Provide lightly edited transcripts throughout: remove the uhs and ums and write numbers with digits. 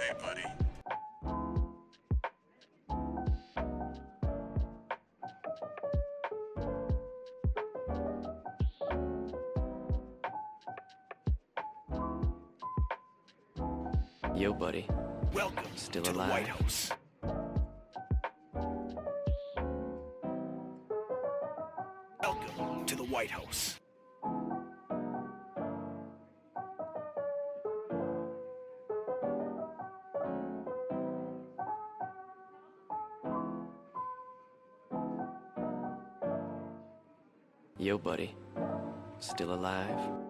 Hey, buddy. Yo, buddy. Welcome Still to the alive? White House. Welcome to the White House. Yo, buddy. Still alive?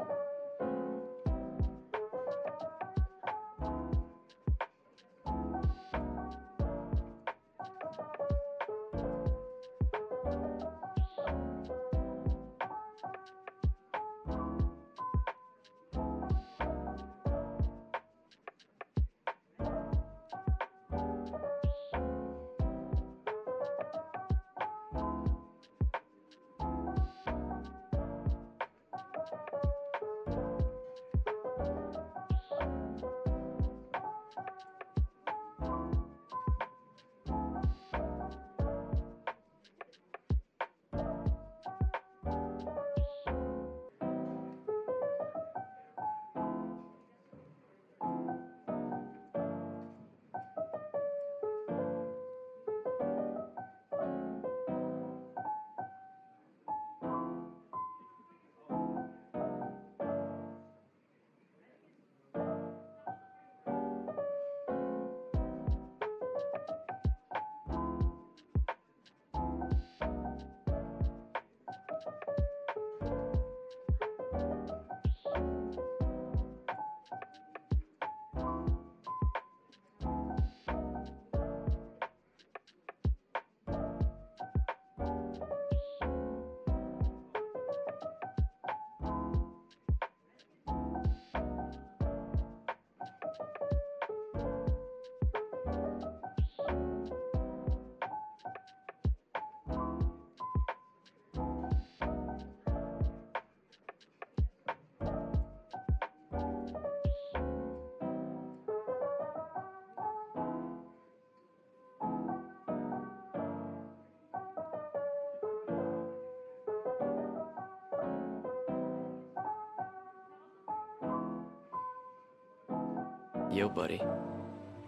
Yo, buddy.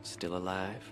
Still alive?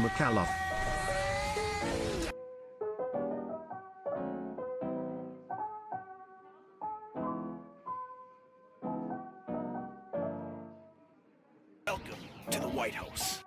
McAuliffe. Welcome to the White House.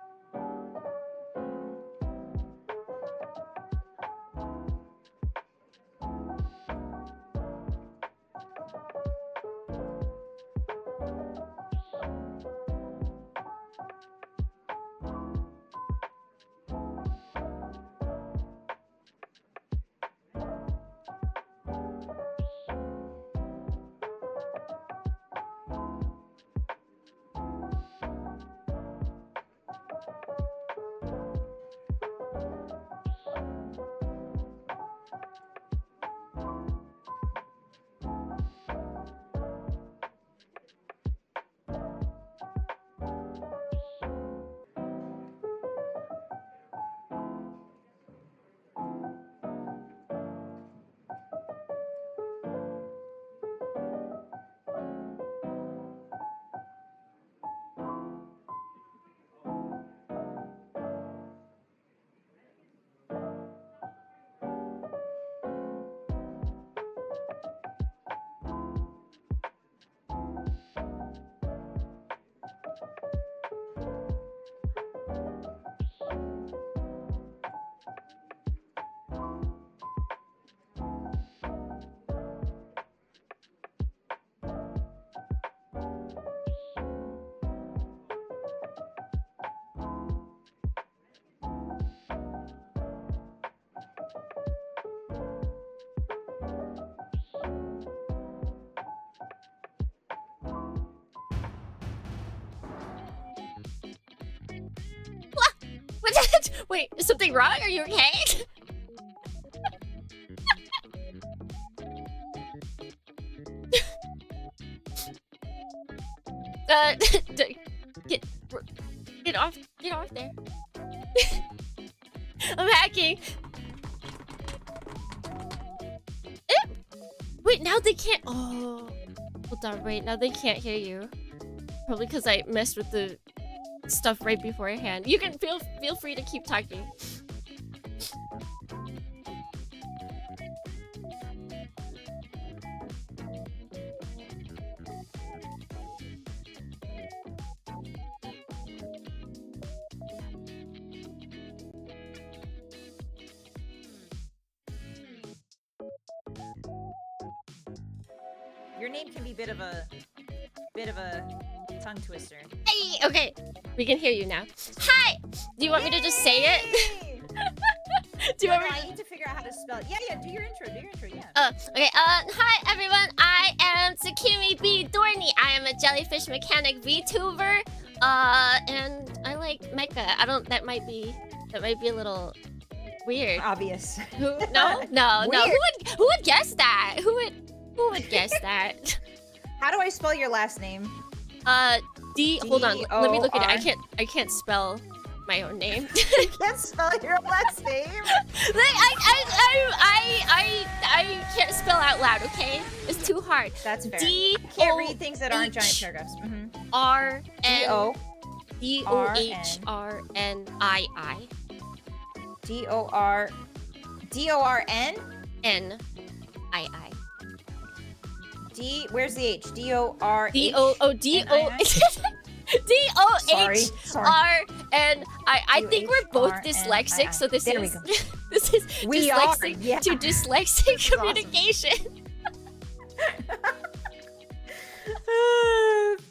Wait, is something wrong? Are you okay? Get off there. I'm hacking. Wait, now they can't. Oh, hold on. Wait, now they can't hear you. Probably because I messed with the stuff right beforehand. You can feel free to keep talking. Your name can be a bit of a tongue twister. Hey, okay, we can hear you now. Hi. Do you want me to just say it? Do you want me? I need to figure out how to spell it. Yeah. Do your intro. Yeah. Okay. Hi everyone. I am Tsukimi B Dorney. I am a jellyfish mechanic VTuber. And I like mecha. That might be a little weird. Obvious. No. Weird. Who would guess that? Who would guess that? How do I spell your last name? Hold on. Let me look at it. D-O-R. I can't spell my own name. You can't spell your last name? I can't spell out loud, okay? It's too hard. That's fair. D I can't read things that aren't giant paragraphs. R N D-O-H-R-N-I-I. D-O-R-N? N-I-I. Where's the H? D-O-R-H? D-O-H-R-N-I. I think we're both dyslexic, so this There we is go. this is We are, dyslexic yeah. to dyslexic communication.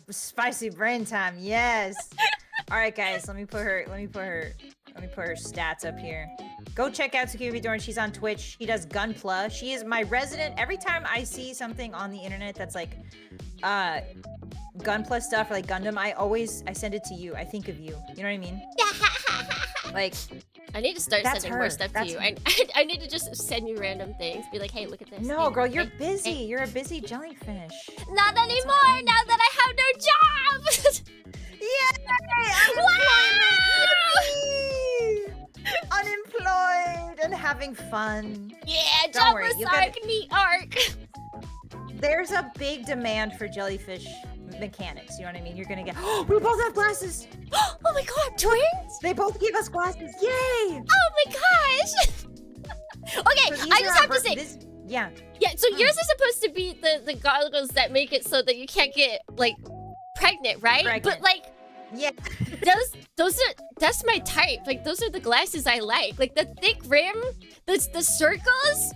Spicy brain time, yes. All right, guys, let me put her stats up here. Go check out Tsukimi Dorn. She's on Twitch. She does Gunpla. She is my resident. Every time I see something on the internet that's like Gunpla stuff or like Gundam, I send it to you. I think of you. You know what I mean? Like, I need to start That's sending more her. stuff That's to you. her. I need to just send you random things. Be like, hey, look at this. no, Hey, girl, you're hey, busy. hey. You're a busy jellyfish. Not anymore. Now that I have no job. Yay! Unemployed and having fun. Yeah, Don't worry, jobless you gotta- arc, neat arc. There's a big demand for jellyfish mechanics. You know what I mean? You're gonna get. Oh, we both have glasses. Oh my god, twins! They both gave us glasses. Yay! Oh my gosh! Okay, So these I are just our have to say, yeah. yeah. So yours is supposed to be the goggles that make it so that you can't get like pregnant, right? Pregnant. But like Yeah. that's my type. Like those are the glasses I like. Like the thick rim, the circles.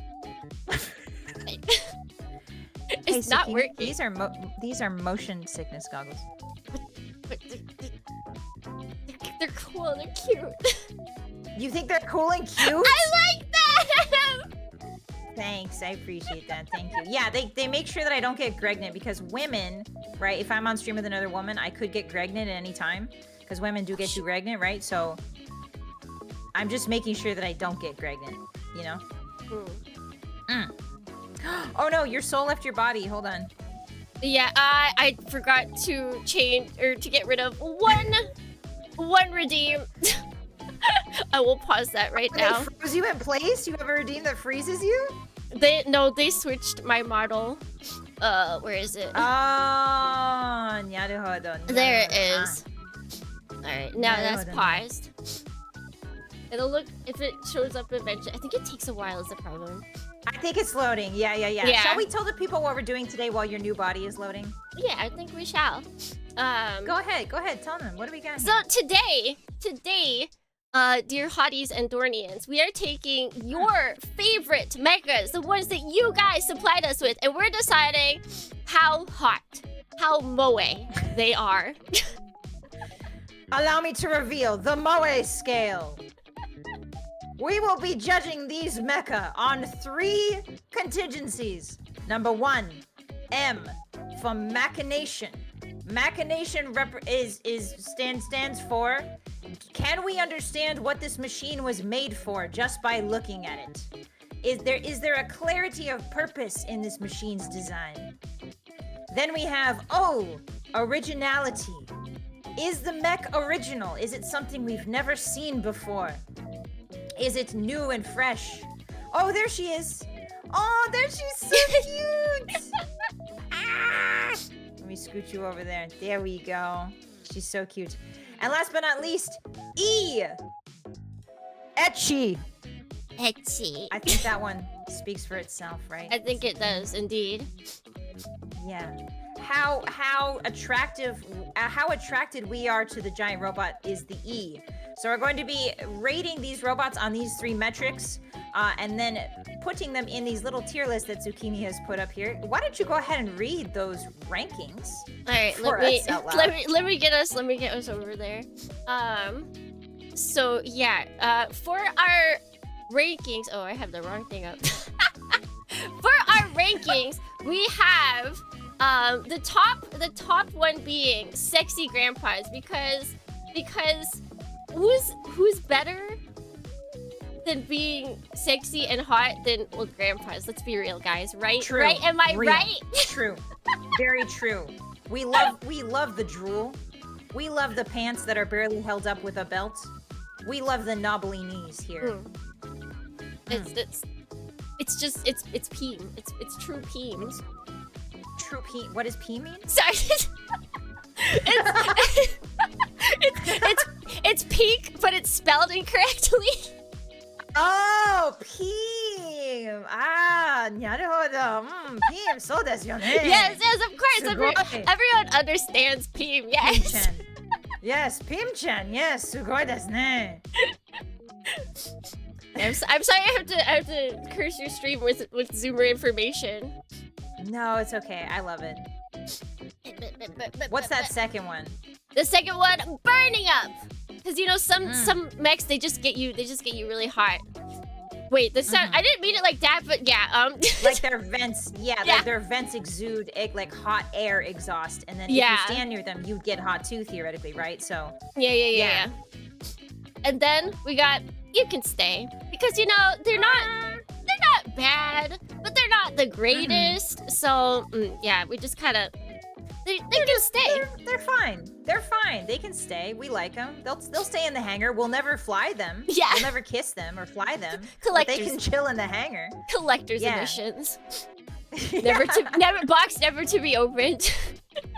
It's Hey, not Tsukimi, working. These are motion sickness goggles. But they're cool. They're cute. You think they're cool and cute? I like them. Thanks, I appreciate that. Thank you. Yeah, they make sure that I don't get pregnant because women, right? If I'm on stream with another woman, I could get pregnant at any time because women do get you pregnant, right? So I'm just making sure that I don't get pregnant, you know? Oh no, your soul left your body. Hold on. Yeah, I forgot to change or to get rid of one redeem. I will pause that right now. They froze you in place? You have a redeem that freezes you? They switched my model. Where is it? Oh, naruhodo. There it is. Alright, now that's Naruhodo. paused. It'll look if it shows up eventually. I think it takes a while is the problem. I think it's loading. Yeah. Yeah. Shall we tell the people what we're doing today while your new body is loading? Yeah, I think we shall. Go ahead. Tell them. What do we got? So today, dear hotties and Dornians, we are taking your favorite mechas, the ones that you guys supplied us with, and we're deciding how hot, how moe they are. Allow me to reveal the Moe scale. We will be judging these mecha on 3 contingencies. Number 1, M for machination. Machination stands for Can we understand what this machine was made for just by looking at it? Is there a clarity of purpose in this machine's design? Then we have, originality. Is the mech original? Is it something we've never seen before? Is it new and fresh? Oh, there she is. Oh, there she's so cute. Let me scoot you over there. There we go. She's so cute. And last but not least, E. Etchy. Etsy. I think that one speaks for itself, right? I think it does indeed. Yeah. How attracted we are to the giant robot is the E. So we're going to be rating these robots on these 3 metrics, and then putting them in these little tier lists that Tsukimi has put up here. Why don't you go ahead and read those rankings? All right, for us out loud? let me get us over there. So yeah, for our rankings. Oh, I have the wrong thing up. For our rankings, we have the top one being sexy grandpas because who's better than being sexy and hot than grandpas? Let's be real, guys. Right? True. Right? Am I Real. right? True. Very true. We love the drool. We love the pants that are barely held up with a belt. We love the knobbly knees here. It's peem. It's true peem. True peen. What does peen mean? Sorry. it's pink, but it's spelled incorrectly. Oh, peem. Ah, なるほど. Peem, そうですよね. Yes, of course. Everyone understands peem. Yes. Peem-chan. Yes, Peem-chan. Yes, すごいですね. I'm sorry I have to curse your stream with Zoomer information. No, it's okay. I love it. What's that second one? The second one, burning up. Because you know some mechs they just get you really hot. Wait, this sound I didn't mean it like that, but yeah, like their vents, their vents exude like hot air exhaust, and then if you stand near them, you'd get hot too theoretically, right? So yeah. And then we got you can stay because you know they're not bad, but they're not the greatest. So yeah, we just kind of they can stay. They're fine. They're fine. They can stay. We like them. They'll stay in the hangar. We'll never fly them. Yeah. We'll never kiss them or fly them. Collectors. But they can chill in the hangar. Collector's editions. Never to be opened.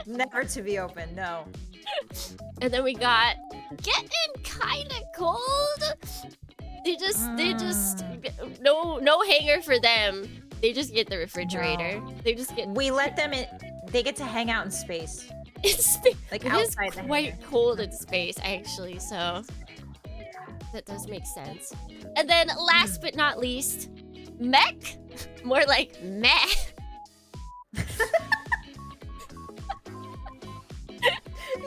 Never to be opened. No. And then we got getting kind of cold. They just no hanger for them. They just get the refrigerator. No. They just get. We let them in. They get to hang out in space. Like it outside is the quite hangar. cold in space, actually. So that does make sense. And then last but not least, mech. More like meh. You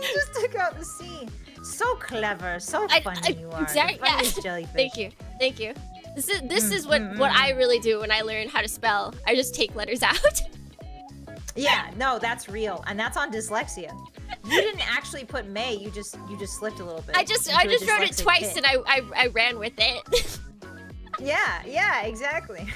just took out the C. So clever, so funny you are. Exactly. The funniest jellyfish. Thank you. This is what I really do when I learn how to spell. I just take letters out. Yeah, no, that's real, and that's on dyslexia. You didn't actually put May. You just slipped a little bit. I just wrote it twice, and I ran with it. Yeah, exactly.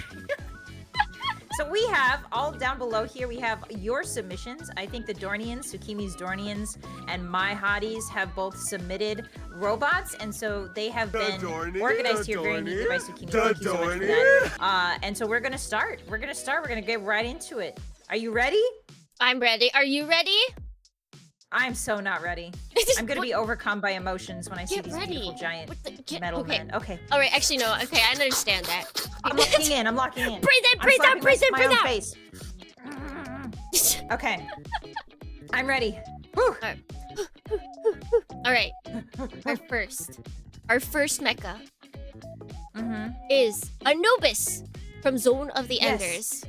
So we have, all down below here, we have your submissions. I think the Dornians, Tsukimi's Dornians, and my hotties have both submitted robots, and so they have been organized here very neatly by Tsukimi. Thank you so much for that. And so we're gonna start. We're gonna get right into it. Are you ready? I'm ready. Are you ready? I'm so not ready. I'm gonna be overcome by emotions when I see these beautiful giant metal men. Okay. All right. Actually, no. Okay, I understand that. I'm locking in. Breathe in. Breathe out. Breathe in. Breathe out. Face. Okay. I'm ready. Whew. All right. Our first mecha is Anubis from Zone of the Enders.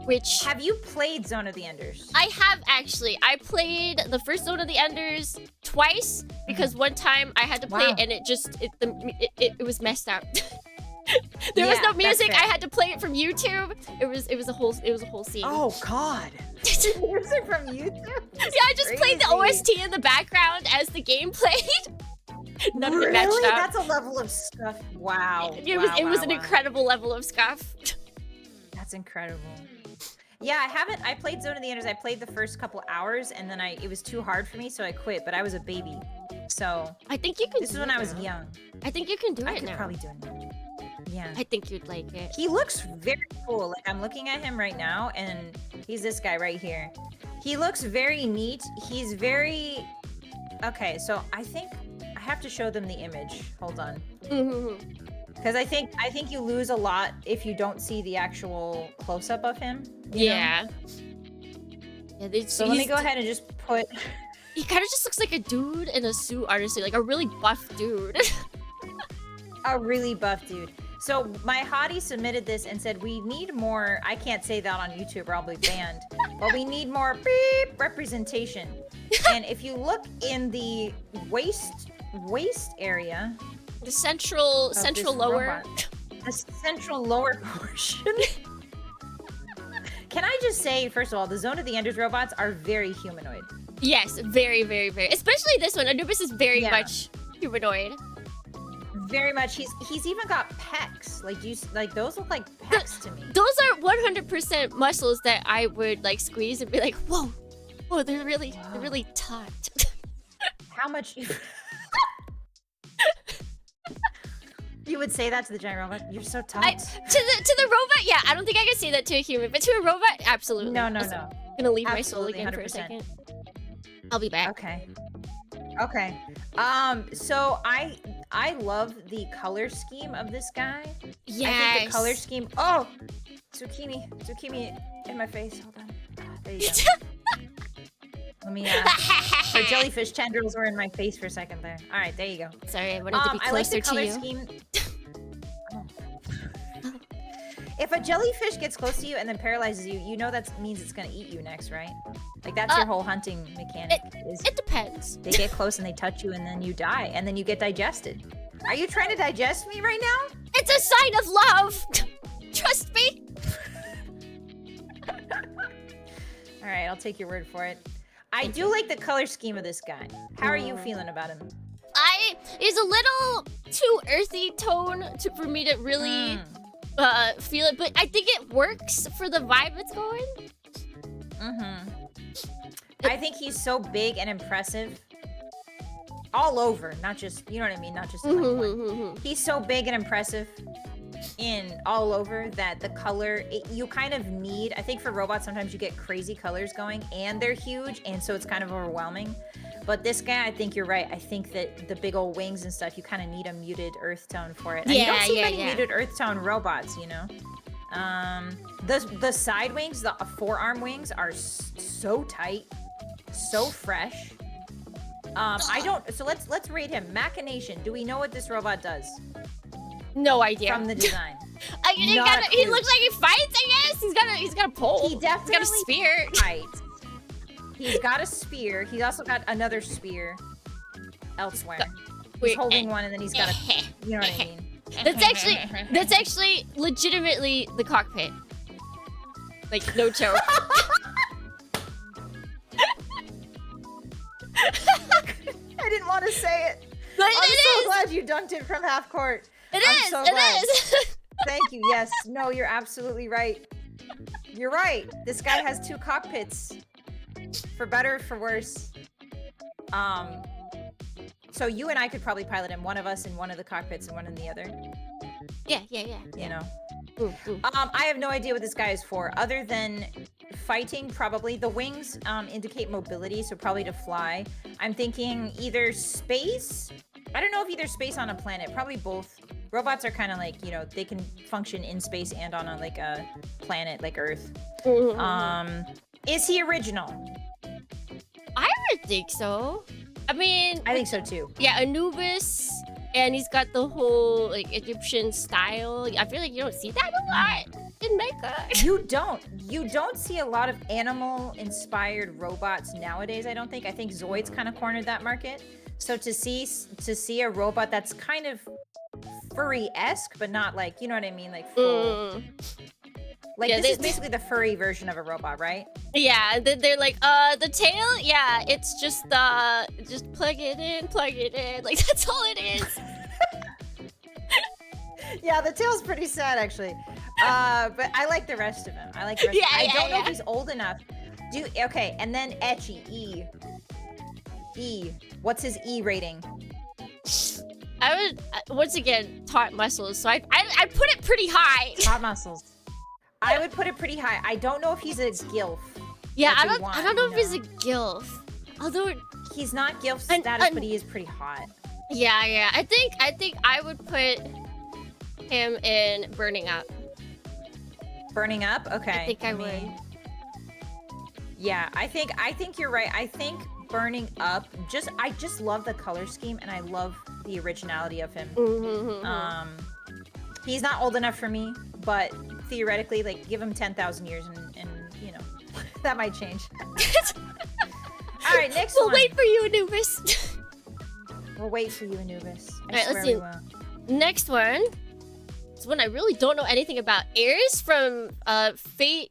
Which have you played Zone of the Enders? I have actually. I played the first Zone of the Enders twice because one time I had to play it and it was messed up. There was no music. I had to play it from YouTube. It was a whole scene. Oh God! Music from YouTube? Yeah, I just played the OST in the background as the game played. None of it matched Really? up. That's a level of stuff. Wow. It was Wow, an wow. incredible level of scuff. That's incredible. Yeah, I played Zone of the Enders. I played the first couple hours and then it was too hard for me, so I quit, but I was a baby. So I think you can this do is when it I was now. young. I think you can do I it could now. probably do it now. Yeah. I think you'd like it. He looks very cool. Like I'm looking at him right now and he's this guy right here. He looks very neat. He's very okay, so I think I have to show them the image. Hold on. Mm-hmm. Because I think you lose a lot if you don't see the actual close-up of him. you know? Yeah. Yeah. So let me go ahead and just put He kind of just looks like a dude in a suit, honestly, like a really buff dude. a really buff dude. So my hottie submitted this and said we need more. I can't say that on YouTube or I'll be banned. But we need more beep representation. And if you look in the waist area, The central this lower. robot. The central lower portion. Can I just say, first of all, the Zone of the Enders robots are very humanoid. Yes, very, very, very. Especially this one. Anubis is very Yeah. much humanoid. Very much. He's even got pecs. Like those look like pecs to me. Those are 100% muscles that I would like squeeze and be like, whoa, whoa, they're really taut. How much? You would say that to the giant robot? You're so taut. To the robot, yeah, I don't think I can say that to a human, but to a robot, absolutely. No. I'm gonna leave my soul Absolutely, again for a 100%. second. I'll be back. Okay. So I love the color scheme of this guy. Yes. I think the color scheme. Oh, zucchini in my face. Hold on. There you go. Let me. Her jellyfish tendrils were in my face for a second there. All right, there you go. Sorry, I wanted to be I like closer the color to you. scheme. If a jellyfish gets close to you and then paralyzes you, you know that means it's gonna eat you next, right? Like that's your whole hunting mechanic. It depends. They get close and they touch you and then you die and then you get digested. Are you trying to digest me right now? It's a sign of love. Trust me. All right, I'll take your word for it. I do like the color scheme of this guy. How are you feeling about him? It's a little too earthy tone for me to really feel it, but I think it works for the vibe it's going. I think he's so big and impressive. All over, not just, you know what I mean? Not just in like one. He's so big and impressive in all over that the color, you kind of need, I think for robots, sometimes you get crazy colors going and they're huge, and so it's kind of overwhelming. But this guy, I think you're right. I think that the big old wings and stuff, you kind of need a muted earth tone for it. And you don't see many muted earth tone robots, you know? The side wings, the forearm wings are so tight, so fresh. I don't, so let's rate him. Machination, do we know what this robot does? No idea. From the design. He looks like he fights, I guess. He's got a pole. He definitely He's got a spear. fights. He's got a spear. He's also got another spear elsewhere. He's holding one and then he's got a, you know what I mean? That's actually legitimately the cockpit. Like, no joke. I didn't want to say it. But I'm it so is. glad you dunked it from half court. It I'm is. so It glad. is. Thank you. Yes. No, you're absolutely right. You're right. This guy has two cockpits. For better or for worse. So you and I could probably pilot him. One of us in one of the cockpits and one in the other. Yeah. You know. Ooh. I have no idea what this guy is for, other than fighting, probably. The wings indicate mobility, so probably to fly. I'm thinking either space. I don't know if either space on a planet, probably both. Robots are kind of like, you know, they can function in space and on like a planet like Earth. Is he original? I would think so. I mean, I think so too. yeah, Anubis, and he's got the whole like Egyptian style. I feel like you don't see that a lot in mecha. You don't see a lot of animal-inspired robots nowadays, I don't think. I think Zoid's kind of cornered that market. So to see a robot that's kind of furry-esque, but not like, you know what I mean, like full. Like, Yeah, this is they- basically the furry version of a robot, right? Yeah, they're like, the tail, yeah, it's just plug it in, like that's all it is. Yeah, the tail's pretty sad, actually. But I like the rest of him. I like the rest. Yeah, I don't know yeah. if he's old enough. Okay, and then Ecchi, E. What's his E rating? I would once again taut muscles, so I put it pretty high. Hot muscles. I would put it pretty high. I don't know if he's a gilf. Yeah, That's I a one, don't know you if he's a gilf. Although, He's not gilf And- status, and- but he is pretty hot. yeah, I think I would put him in Burning Up. Burning up? Okay. I think I mean, would. Yeah, I think you're right. I think Burning Up, I just love the color scheme and I love the originality of him. Mm-hmm. He's not old enough for me, but theoretically, like, give him 10,000 years and you know, that might change. All right, next We'll one. wait for you, Anubis. We'll wait for you, Anubis. I Alright, let's swear see. we will. Next one. It's one I really don't know anything about. Airs from Fate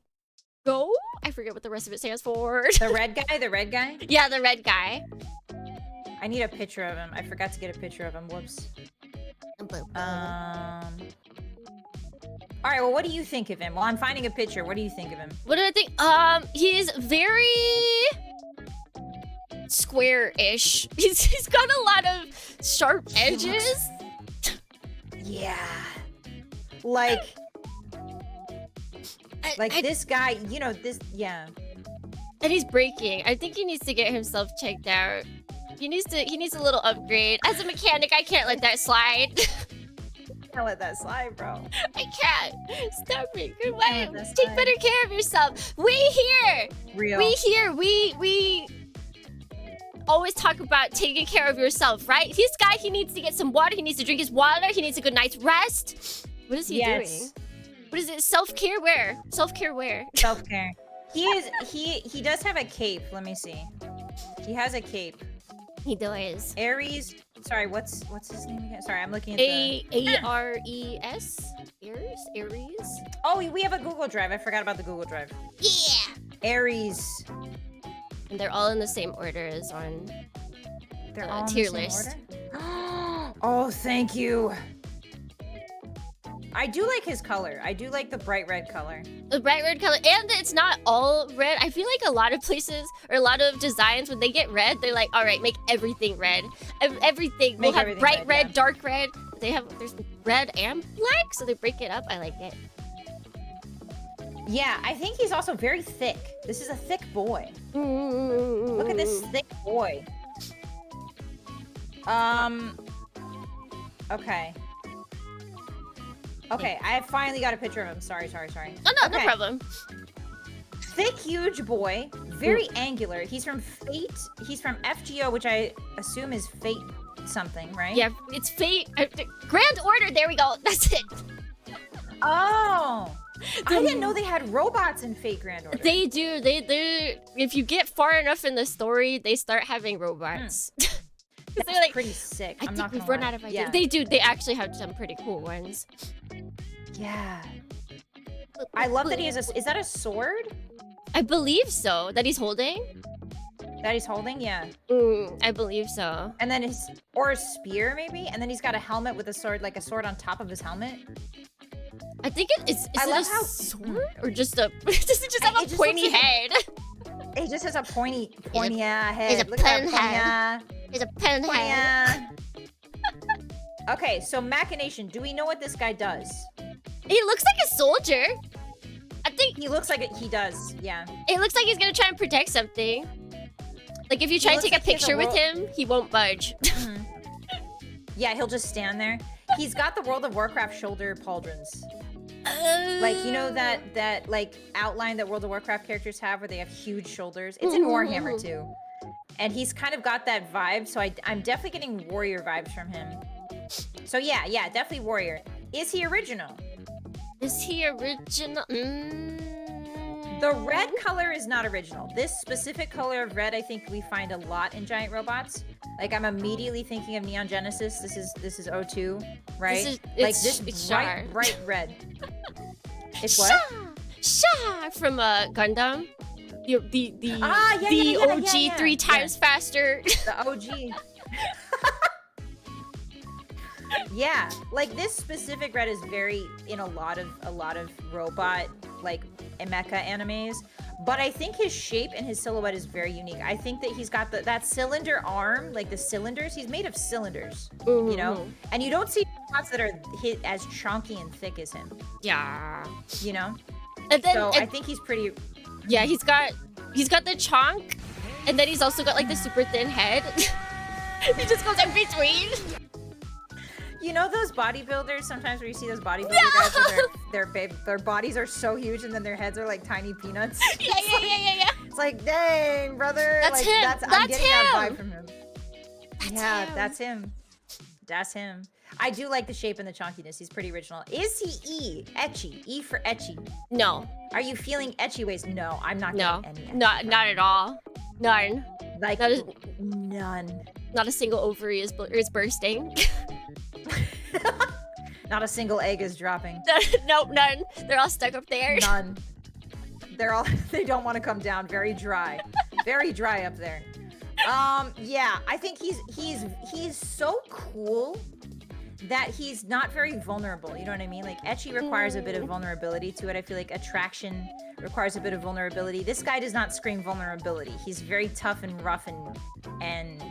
Go? I forget what the rest of it stands for. The red guy? Yeah, the red guy. I need a picture of him. I forgot to get a picture of him. Whoops. All right, well, what do you think of him? Well, I'm finding a picture. What do you think of him? What do I think? He's very square-ish. He's got a lot of sharp edges. Yeah. Like this guy, you know, yeah. And he's breaking. I think he needs to get himself checked out. He needs a little upgrade. As a mechanic, I can't let that slide. Can't let that slide, bro. I can't. Stop it. Goodbye. let that Take slide. better care of yourself. We here. Real. We always talk about taking care of yourself, right? This guy, he needs to get some water. He needs to drink his water. He needs a good night's rest. What is he doing? What is it? Self-care where? Self-care where? Self-care. He does have a cape. Let me see. He has a cape. He does. Ares. Sorry, what's his name again? Sorry, I'm looking at the. Ares? Ares? Oh, we have a Google Drive. I forgot about the Google Drive. Yeah. Ares. And they're all in the same order as on They're the all in tier the same list. order? Oh, thank you. I do like his color. I do like the bright red color. The bright red color, and it's not all red. I feel like a lot of places or a lot of designs, when they get red, they're like, all right, make everything red. Everything. We'll Make have everything bright red, red, yeah. dark red. There's red and black, so they break it up. I like it. Yeah, I think he's also very thick. This is a thick boy. Look Look at this thick boy. Okay. Okay, I have finally got a picture of him. Sorry. Oh no, no Okay. problem. Thick, huge boy. Very angular. He's from Fate. He's from FGO, which I assume is Fate something, right? Yeah, it's Fate. Grand Order. There we go. That's it. Oh! I didn't know they had robots in Fate Grand Order. They do. They. If you get far enough in the story, they start having robots. That's they're like, pretty sick. I I'm think not we've gonna run lie. out of ideas. Yeah. They do. They actually have some pretty cool ones. Yeah. I love that he has a. Is that a sword I believe so. That he's holding. that he's holding? Yeah. I believe so. And then or a spear maybe, and then he's got a helmet with a sword, like a sword on top of his helmet. I think is I it love a how- sword or just a does it just have It a just pointy looks like head? He just has a pointy He's head. a Look at pen that It's a pen pointy head. Okay, so Machination. Do we know what this guy does? He looks like a soldier. I think He looks like he does. Yeah. it looks like he's gonna try and protect something. Like if you try and looks take a like he has a picture with ro- him, he won't budge. Yeah, he'll just stand there. He's got the World of Warcraft shoulder pauldrons. Like, you know that like outline that World of Warcraft characters have where they have huge shoulders? It's in Warhammer too. And he's kind of got that vibe, so I'm definitely getting warrior vibes from him. So yeah, definitely warrior. Is he original? Is he original? The red color is not original. This specific color of red, I think we find a lot in giant robots. Like I'm immediately thinking of Neon Genesis. This is O2, right? This is- like it's this Char. bright red. It's what? Sha from Gundam. The OG yeah. 3 times faster. The OG. Yeah, like this specific red is very in a lot of robot like mecha animes, but I think his shape and his silhouette is very unique. I think that he's got that cylinder arm, like the cylinders. He's made of cylinders, you know, and you don't see robots that are as chunky and thick as him. Yeah, you know. And then I think he's pretty. Yeah, he's got the chonk, and then he's also got like the super thin head. He just goes in between. You know those bodybuilders, sometimes where you see those bodybuilder guys where their bodies are so huge and then their heads are like tiny peanuts? Yeah. It's like, dang, brother. That's like, him. I'm getting that vibe from him. Him. That's him. I do like the shape and the chunkiness. He's pretty original. Is he Ecchi? E for Ecchi. No. Are you feeling Ecchi ways? No, I'm not getting any Ecchi. Not at all. None. Like, none. Not a single ovary is bursting. Not a single egg is dropping. Nope, none. They're all stuck up there. None. They don't want to come down. Very dry. Very dry up there. Yeah, I think he's so cool that he's not very vulnerable. You know what I mean? Like Ecchi requires a bit of vulnerability to it. I feel like attraction requires a bit of vulnerability. This guy does not scream vulnerability. He's very tough and rough and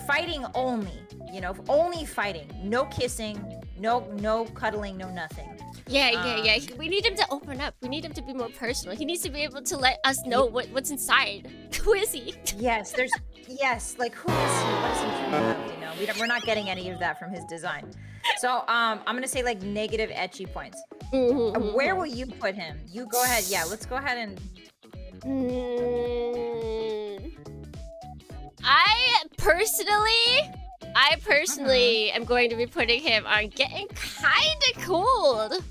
fighting only, you know, only fighting. No kissing, no cuddling, no nothing. Yeah. We need him to open up. We need him to be more personal. He needs to be able to let us know what's inside. Who is he? Yes, like who is he? What is he dreaming of? You know, we're not getting any of that from his design. So I'm gonna say like negative Ecchi points. Where will you put him? You go ahead. Yeah, let's go ahead and. I personally am going to be putting him on getting kind of cold.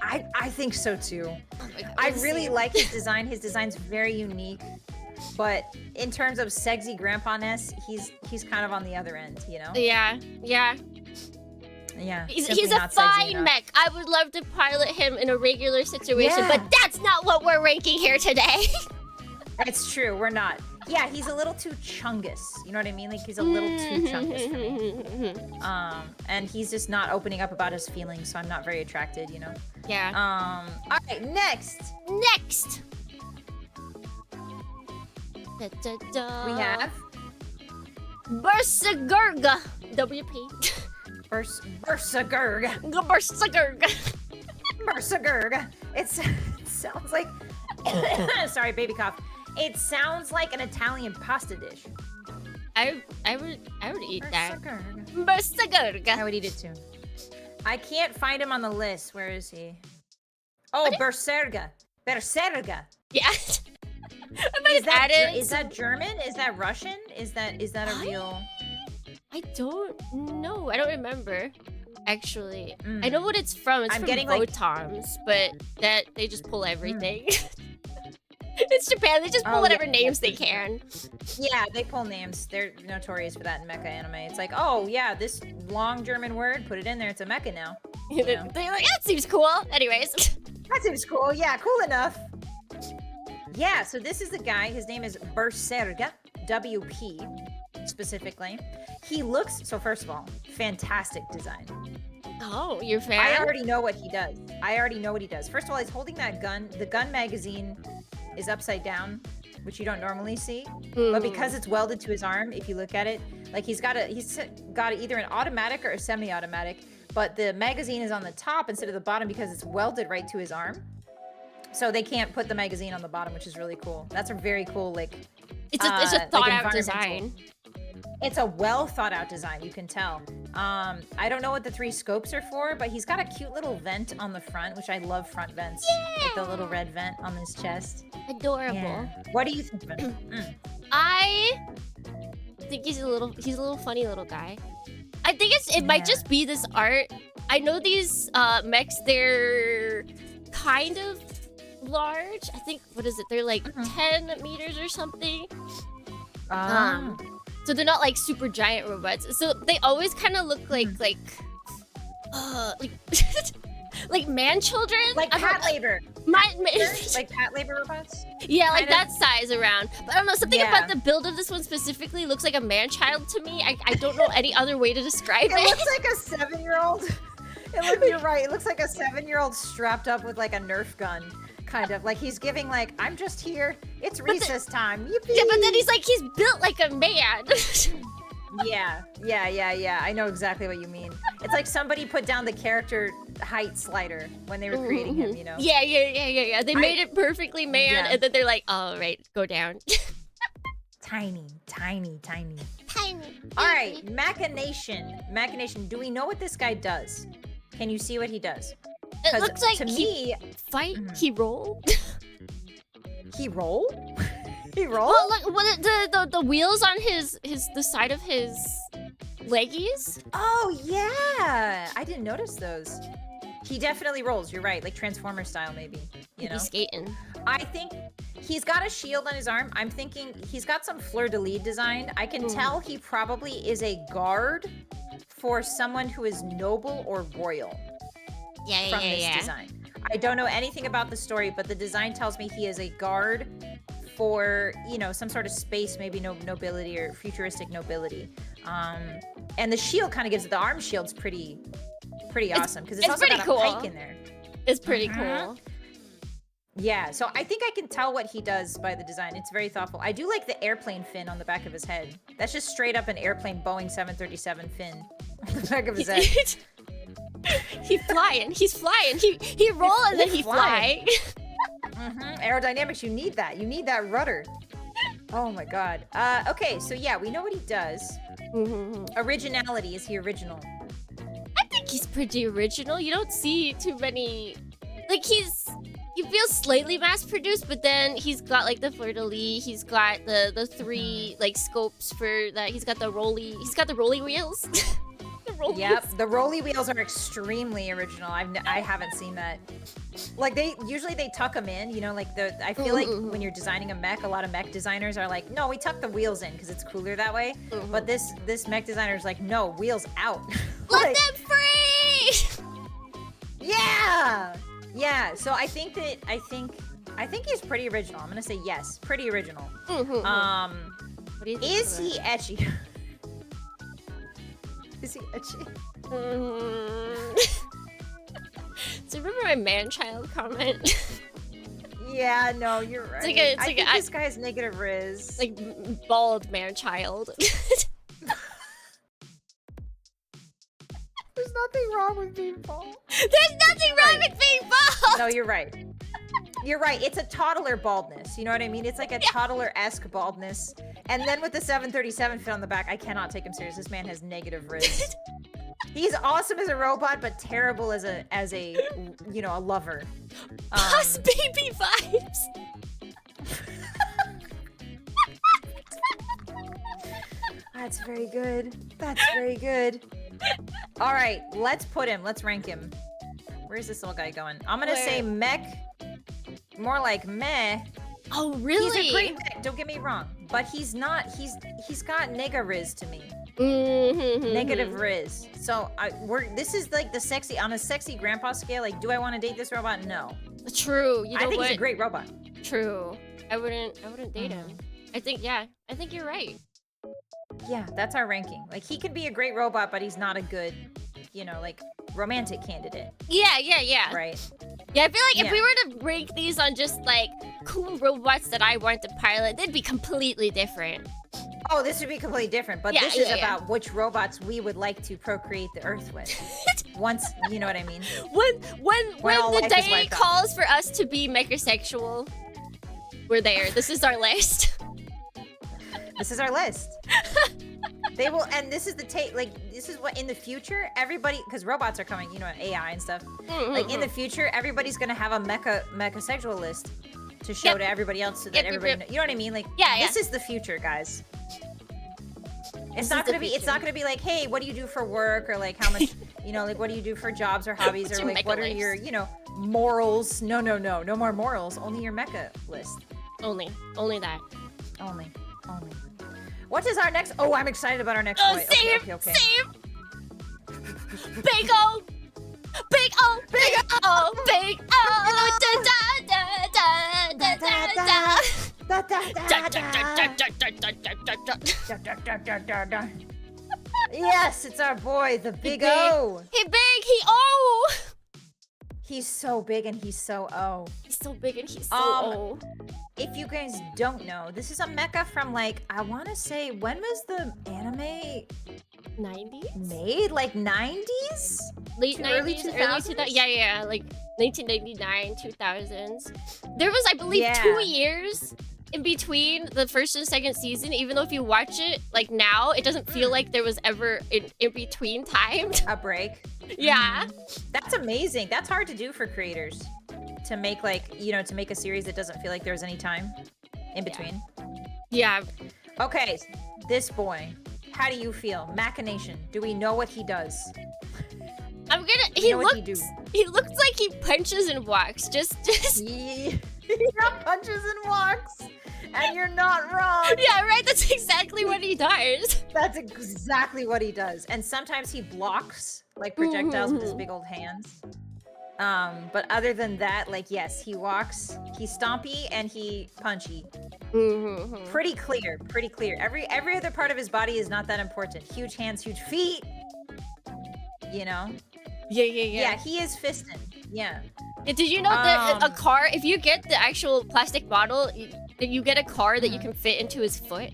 I think so too. Oh my God, I really like his design. His design's very unique. But in terms of sexy grandpa-ness, he's kind of on the other end, you know? Yeah. He's a fine mech. I would love to pilot him in a regular situation, but that's not what we're ranking here today. It's true, we're not. Yeah, he's a little too chungus. You know what I mean? Like he's a little too chungus for me. And he's just not opening up about his feelings, so I'm not very attracted, you know? Yeah. All right, next. We have Bersergerga. WP. Bersergerga. Bersergerga. It sounds like sorry, baby cough. It sounds like an Italian pasta dish. I would eat that. Bersergerga. I would eat it too. I can't find him on the list. Where is he? Oh, Berserga. Yeah. Is that German? Is that Russian? Is that a real? I don't know. I don't remember. Actually, I know what it's from. It's from getting Votoms, but that they just pull everything. It's Japan. They just pull whatever names they can. Yeah, they pull names. They're notorious for that in mecha anime. It's like, oh yeah, this long German word, put it in there. It's a mecha now. You know? They're like, that seems cool. Anyways. That seems cool. Yeah, cool enough. Yeah, so this is the guy. His name is Berserga, WP, specifically. He looks, so first of all, fantastic design. Oh, you're fan? I already know what he does. First of all, he's holding that gun. The gun magazine is upside down, which you don't normally see. But because it's welded to his arm, if you look at it, like he's got either an automatic or a semi-automatic, but the magazine is on the top instead of the bottom because it's welded right to his arm. So they can't put the magazine on the bottom, which is really cool. That's a very cool, like... It's a thought-out design. It's a well thought out design, you can tell. I don't know what the 3 scopes are for, but he's got a cute little vent on the front, which I love front vents. Yeah! Like the little red vent on his chest. Adorable. Yeah. What do you think of him? I think he's a little funny little guy. I think it might just be this art. I know these mechs, they're kind of large. I think, what is it? They're like 10 meters or something. So they're not like super giant like they always kind of look like like man children. Like cat labor. Like cat labor robots? Yeah, like Kinda. that size around. But I don't know, something Yeah. about the build of this one specifically looks like a man-child to me. I don't know any other way to describe It it. looks like a 7-year-old. You're right. It looks like a 7-year-old strapped up with like a Nerf gun. Kind of. Like he's giving like, I'm just here. It's recess time. Yippee. Yeah, but then he's built like a man. Yeah. I know exactly what you mean. It's like somebody put down the character height slider when they were creating him, you know? Yeah. They made it perfectly man, Yeah. and then they're like, all right, go down. Tiny. Tiny. All right, Machination. Do we know what this guy does? Can you see what he does? It 'Cause looks like to me, he roll. he roll? He roll? Well, look, the wheels on the side of his leggies. Oh yeah, I didn't notice those. He definitely rolls. You're right, like Transformer style, maybe. You know, He's skating. I think he's got a shield on his arm. I'm thinking he's got some fleur-de-lis design. I can tell he probably is a guard for someone who is noble or royal from this design. I don't know anything about the story, but the design tells me he is a guard for, you know, some sort of space, maybe nobility or futuristic nobility. And the shield kind of gives it, the arm shield's pretty awesome because it's also pretty got cool. a pike in there. It's pretty cool. Yeah, so I think I can tell what he does by the design. It's very thoughtful. I do like the airplane fin on the back of his head. That's just straight up an airplane Boeing 737 fin on the back of his head. He's flying. He roll and then he fly. Aerodynamics, you need that. You need that rudder. Oh my god. Okay, so yeah, we know what he does. Originality, is he original? I think he's pretty original. You don't see too many. Like he feels slightly mass-produced, but then he's got like the fleur-de-lis. He's got the three like scopes for that. He's got the rolly wheels. Yep, the rolly wheels are extremely original. I haven't seen that. Like they tuck them in, you know, like I feel like when you're designing a mech, a lot of mech designers are like, no, we tuck the wheels in because it's cooler that way. But this mech designer is like, no, wheels out. Let them free. Yeah. So I think he's pretty original. I'm gonna say yes, pretty original. What do you think is he ecchi? Is he ecchi? So remember my man-child comment? Yeah, no, you're right. I think this guy has negative riz. Like bald man-child. There's nothing wrong with being bald. There's nothing wrong with being bald. No, you're right. You're right. It's a toddler baldness. You know what I mean? It's like a toddler-esque baldness. And then with the 737 fit on the back, I cannot take him serious. This man has negative riz. He's awesome as a robot, but terrible as a you know, a lover. Boss baby vibes. That's very good. That's very good. All right, let's rank him. Where's this little guy going? I'm gonna say mech. More like meh. Oh, really? He's a great mech, don't get me wrong. But he's not, he's got nega riz to me. Negative riz. So this is like the sexy, on a sexy grandpa scale, like, do I want to date this robot? No. True. You know I think what? he's a great robot. True. I wouldn't date him. I think you're right. Yeah, that's our ranking. Like, he could be a great robot, but he's not a good, you know, like, romantic candidate. Yeah. Right. Yeah, I feel like if we were to rank these on just like cool robots that I want to pilot, they'd be completely different. Oh, this would be completely different, but this is about which robots we would like to procreate the Earth with. Once, you know what I mean? When the day out. calls for us to be mechasexual, we're there. This is our list. This is our list. They will, and this is the this is what in the future everybody, because robots are coming, you know, AI and stuff. Like in the future, everybody's gonna have a mechasexual list to show to everybody else, so that everybody, you know what I mean? Like, this is the future, guys. It's not gonna be like, hey, what do you do for work, or like how much, you know, like what do you do for jobs or hobbies, or like what are your, you know, morals? No more morals. Only your mecha list. Only that. Only. What is our next? Oh, I'm excited about our next boy. Same. Okay. Big O. O, big O, big O. Da da da da da da. Da, da, da, da. Yes, it's our boy, the Big O. He big, he O. He's so big and he's so O. He's so big and he's so O. If you guys don't know, this is a mecha from like, I want to say, when was the anime 90s? made? Like 90s? Late 90s, early 2000s? Yeah, like 1999, 2000s. There was, I believe, Yeah. 2 years in between the first and second season, even though if you watch it like now, it doesn't feel like there was ever in between time. A break. Yeah. That's amazing. That's hard to do for creators. To make like, you know, to make a series that doesn't feel like there's any time in between. Yeah. Okay, this boy. How do you feel? Machination. Do we know what he does? He know what he looks do. he looks like he punches and walks. Just He punches and walks. And you're not wrong. yeah, right? That's exactly what he does. That's exactly what he does. And sometimes he blocks like projectiles with his big old hands. But other than that, like, yes, he walks, he's stompy, and he punchy. Pretty clear, pretty clear. Every other part of his body is not that important. Huge hands, huge feet. You know? Yeah. Yeah, he is fisting. Yeah. Yeah, did you know that a car, if you get the actual plastic bottle, you get a car that you can fit into his foot?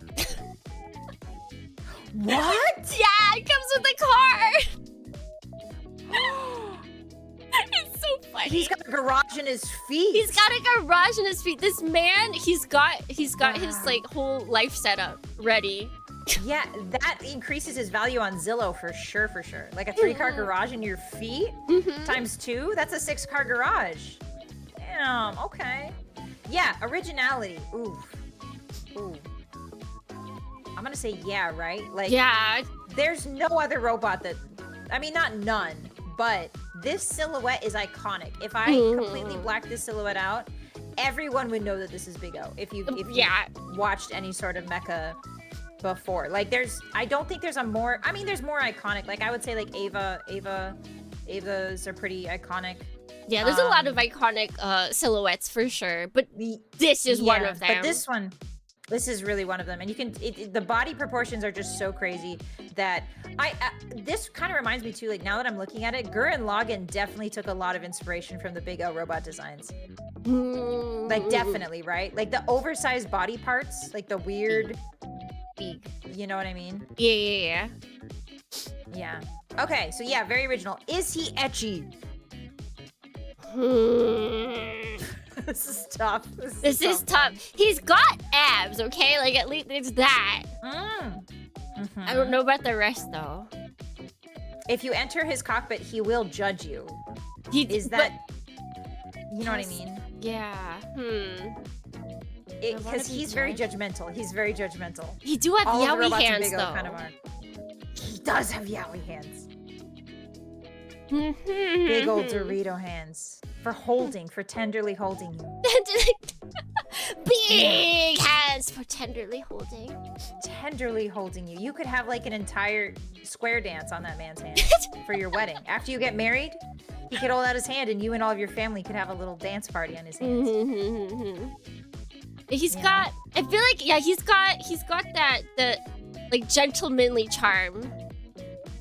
What? Yeah, it comes with the car. It's so funny. He's got a garage in his feet. He's got a garage in his feet. This man, he's got his like whole life setup ready. Yeah, that increases his value on Zillow for sure, for sure. Like a 3-car garage in your feet times 2, that's a 6-car garage. Damn, okay. Yeah, originality. Ooh. I'm gonna say yeah, right? Like, Yeah. there's no other robot that, I mean, not none, but this silhouette is iconic. If I completely black this silhouette out, everyone would know that this is Big O. If you watched any sort of mecha before. Like, I don't think there's a more, I mean, there's more iconic. Like, I would say like Ava's are pretty iconic. Yeah, there's a lot of iconic silhouettes for sure, but this is one of them. But this is really one of them. And you can, the body proportions are just so crazy that this kind of reminds me too, like now that I'm looking at it, Gurren Lagann definitely took a lot of inspiration from the Big O robot designs. Like definitely, right? Like the oversized body parts, like the weird, you know what I mean? Yeah. Yeah. Okay, so yeah, very original. Is he ecchi? This is tough. This is tough. He's got abs, okay? Like at least it's that. I don't know about the rest though. If you enter his cockpit, he will judge you. You know what I mean? Yeah. Because he's very judgmental. He's very judgmental. He do have All of the yaoi robots in hands Big O though. kind of are. He does have yaoi hands. Mm-hmm. Big old Dorito hands. For tenderly holding you. Big hands for tenderly holding. Tenderly holding you. You could have like an entire square dance on that man's hand for your wedding. After you get married, he could hold out his hand and you and all of your family could have a little dance party on his hands. He's got, I feel like, yeah, he's got that, like, gentlemanly charm.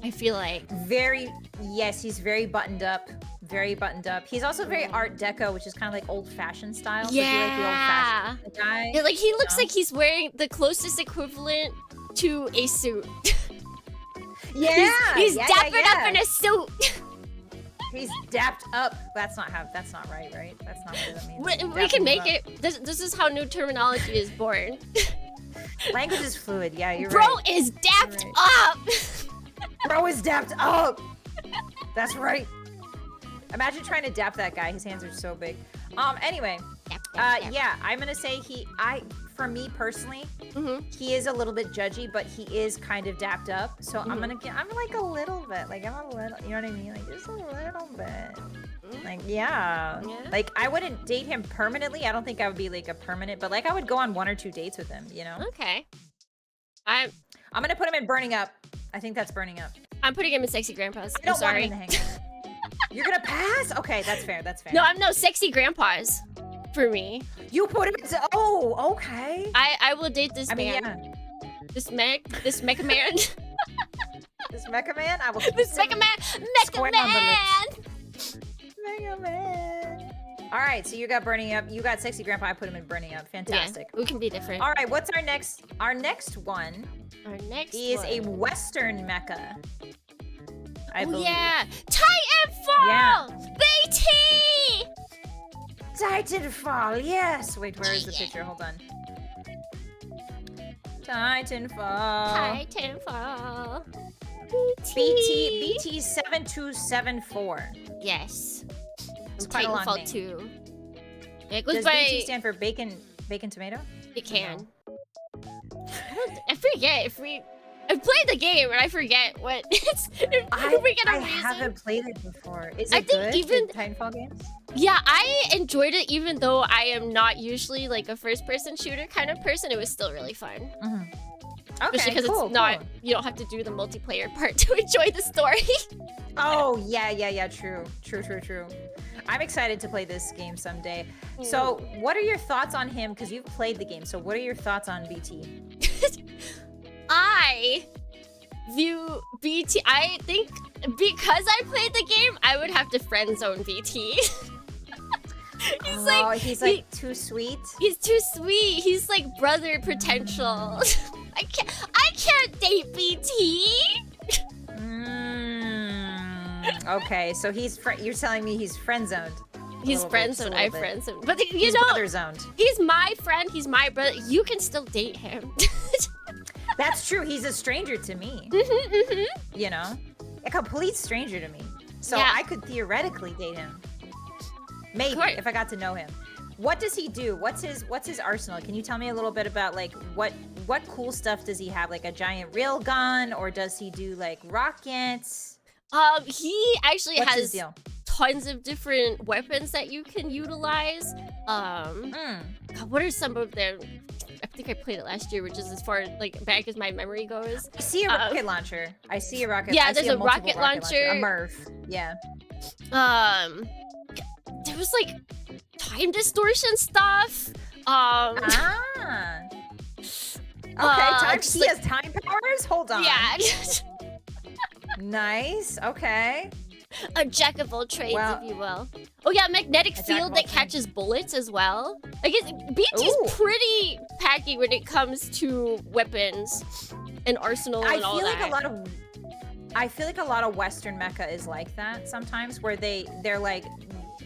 I feel like. Yes, he's very buttoned up. Very buttoned up. He's also very Art Deco, which is kind of like old-fashioned style. So Yeah. if you like the old-fashioned guy. Yeah, like, he looks like he's wearing the closest equivalent to a suit. Yeah! He's dappered up in a suit. He's dapped up. That's not right? That's not what that means. We can make it. This is how new terminology is born. Language is fluid. Yeah, you're Bro right. is dapped up. Bro is dapped up. That's right. Imagine trying to dap that guy. His hands are so big. Anyway, yeah, I'm gonna say for me personally, he is a little bit judgy, but he is kind of dapped up. So I'm like a little bit, like I'm a little, you know what I mean? Like just a little bit. Like yeah. Like I wouldn't date him permanently. I don't think I would be like a permanent, but like I would go on 1 or 2 dates with him. You know? Okay. I'm gonna put him in Burning Up. I think that's Burning Up. I'm putting him in Sexy Grandpas. I don't I'm sorry. want him in the Hangover. You're gonna pass? Okay, that's fair. That's fair. No, I'm no sexy grandpas for me. You put him into. Oh, okay. I will date this I mean, man. yeah. This mecha man. This Mecha Man, I will. This mecha man. Mecha Squint on the man. Mecha Man. All right, so you got burning up. You got sexy grandpa. I put him in burning up. Fantastic. Yeah, we can be different. All right, what's our next? Our next one Our next is one. a Western mecha. I believe. Yeah, Titanfall. Yeah. BT. Titanfall. Yes. Wait, where is the Yeah. picture? Hold on. Titanfall. Titanfall. BT 7274. Yes. It's quite a long Titanfall name. 2. It goes Does by. BT stand for bacon tomato? It can. I forget if we. I played the game and I forget what it's. If we get a I reason. haven't played it before. Is I it think good? even- the Titanfall games? Yeah, I enjoyed it even though I am not usually like a first-person shooter kind of person. It was still really fun, Okay, especially because cool, it's not. cool. You don't have to do the multiplayer part to enjoy the story. Oh yeah. True. I'm excited to play this game someday. So, what are your thoughts on him? Because you've played the game. So, what are your thoughts on BT? I view BT. I think because I played the game, I would have to friend zone BT. He's like too sweet. He's too sweet. He's like brother potential. I can't date BT. Okay, so you're telling me he's friend zoned. He's friend zoned. I friend zoned. But you He's know, brother zoned. he's my friend. He's my brother. You can still date him. That's true. He's a stranger to me. You know, a complete stranger to me. So Yeah. I could theoretically date him. Maybe Course. if I got to know him. What does he do? What's his arsenal? Can you tell me a little bit about like what cool stuff does he have? Like a giant rail gun, or does he do like rockets? He actually What's his has deal? tons of different weapons that you can utilize. God, what are some of them? I think I played it last year, which is as far like back as my memory goes. I see a rocket launcher. I see a rocket. Yeah, I there's see a multiple rocket launcher. A MIRV. Yeah. There was like time distortion stuff. Okay, time. just He like- has time powers. Hold on. Yeah, Nice. Okay. a jack of all trades, Well- if you will. Oh yeah, magnetic A jack of field all that trades. catches bullets as well. I guess BT's Ooh. pretty packy when it comes to weapons and arsenal I and all feel that. like a lot of Western mecha is like that sometimes, where they're like.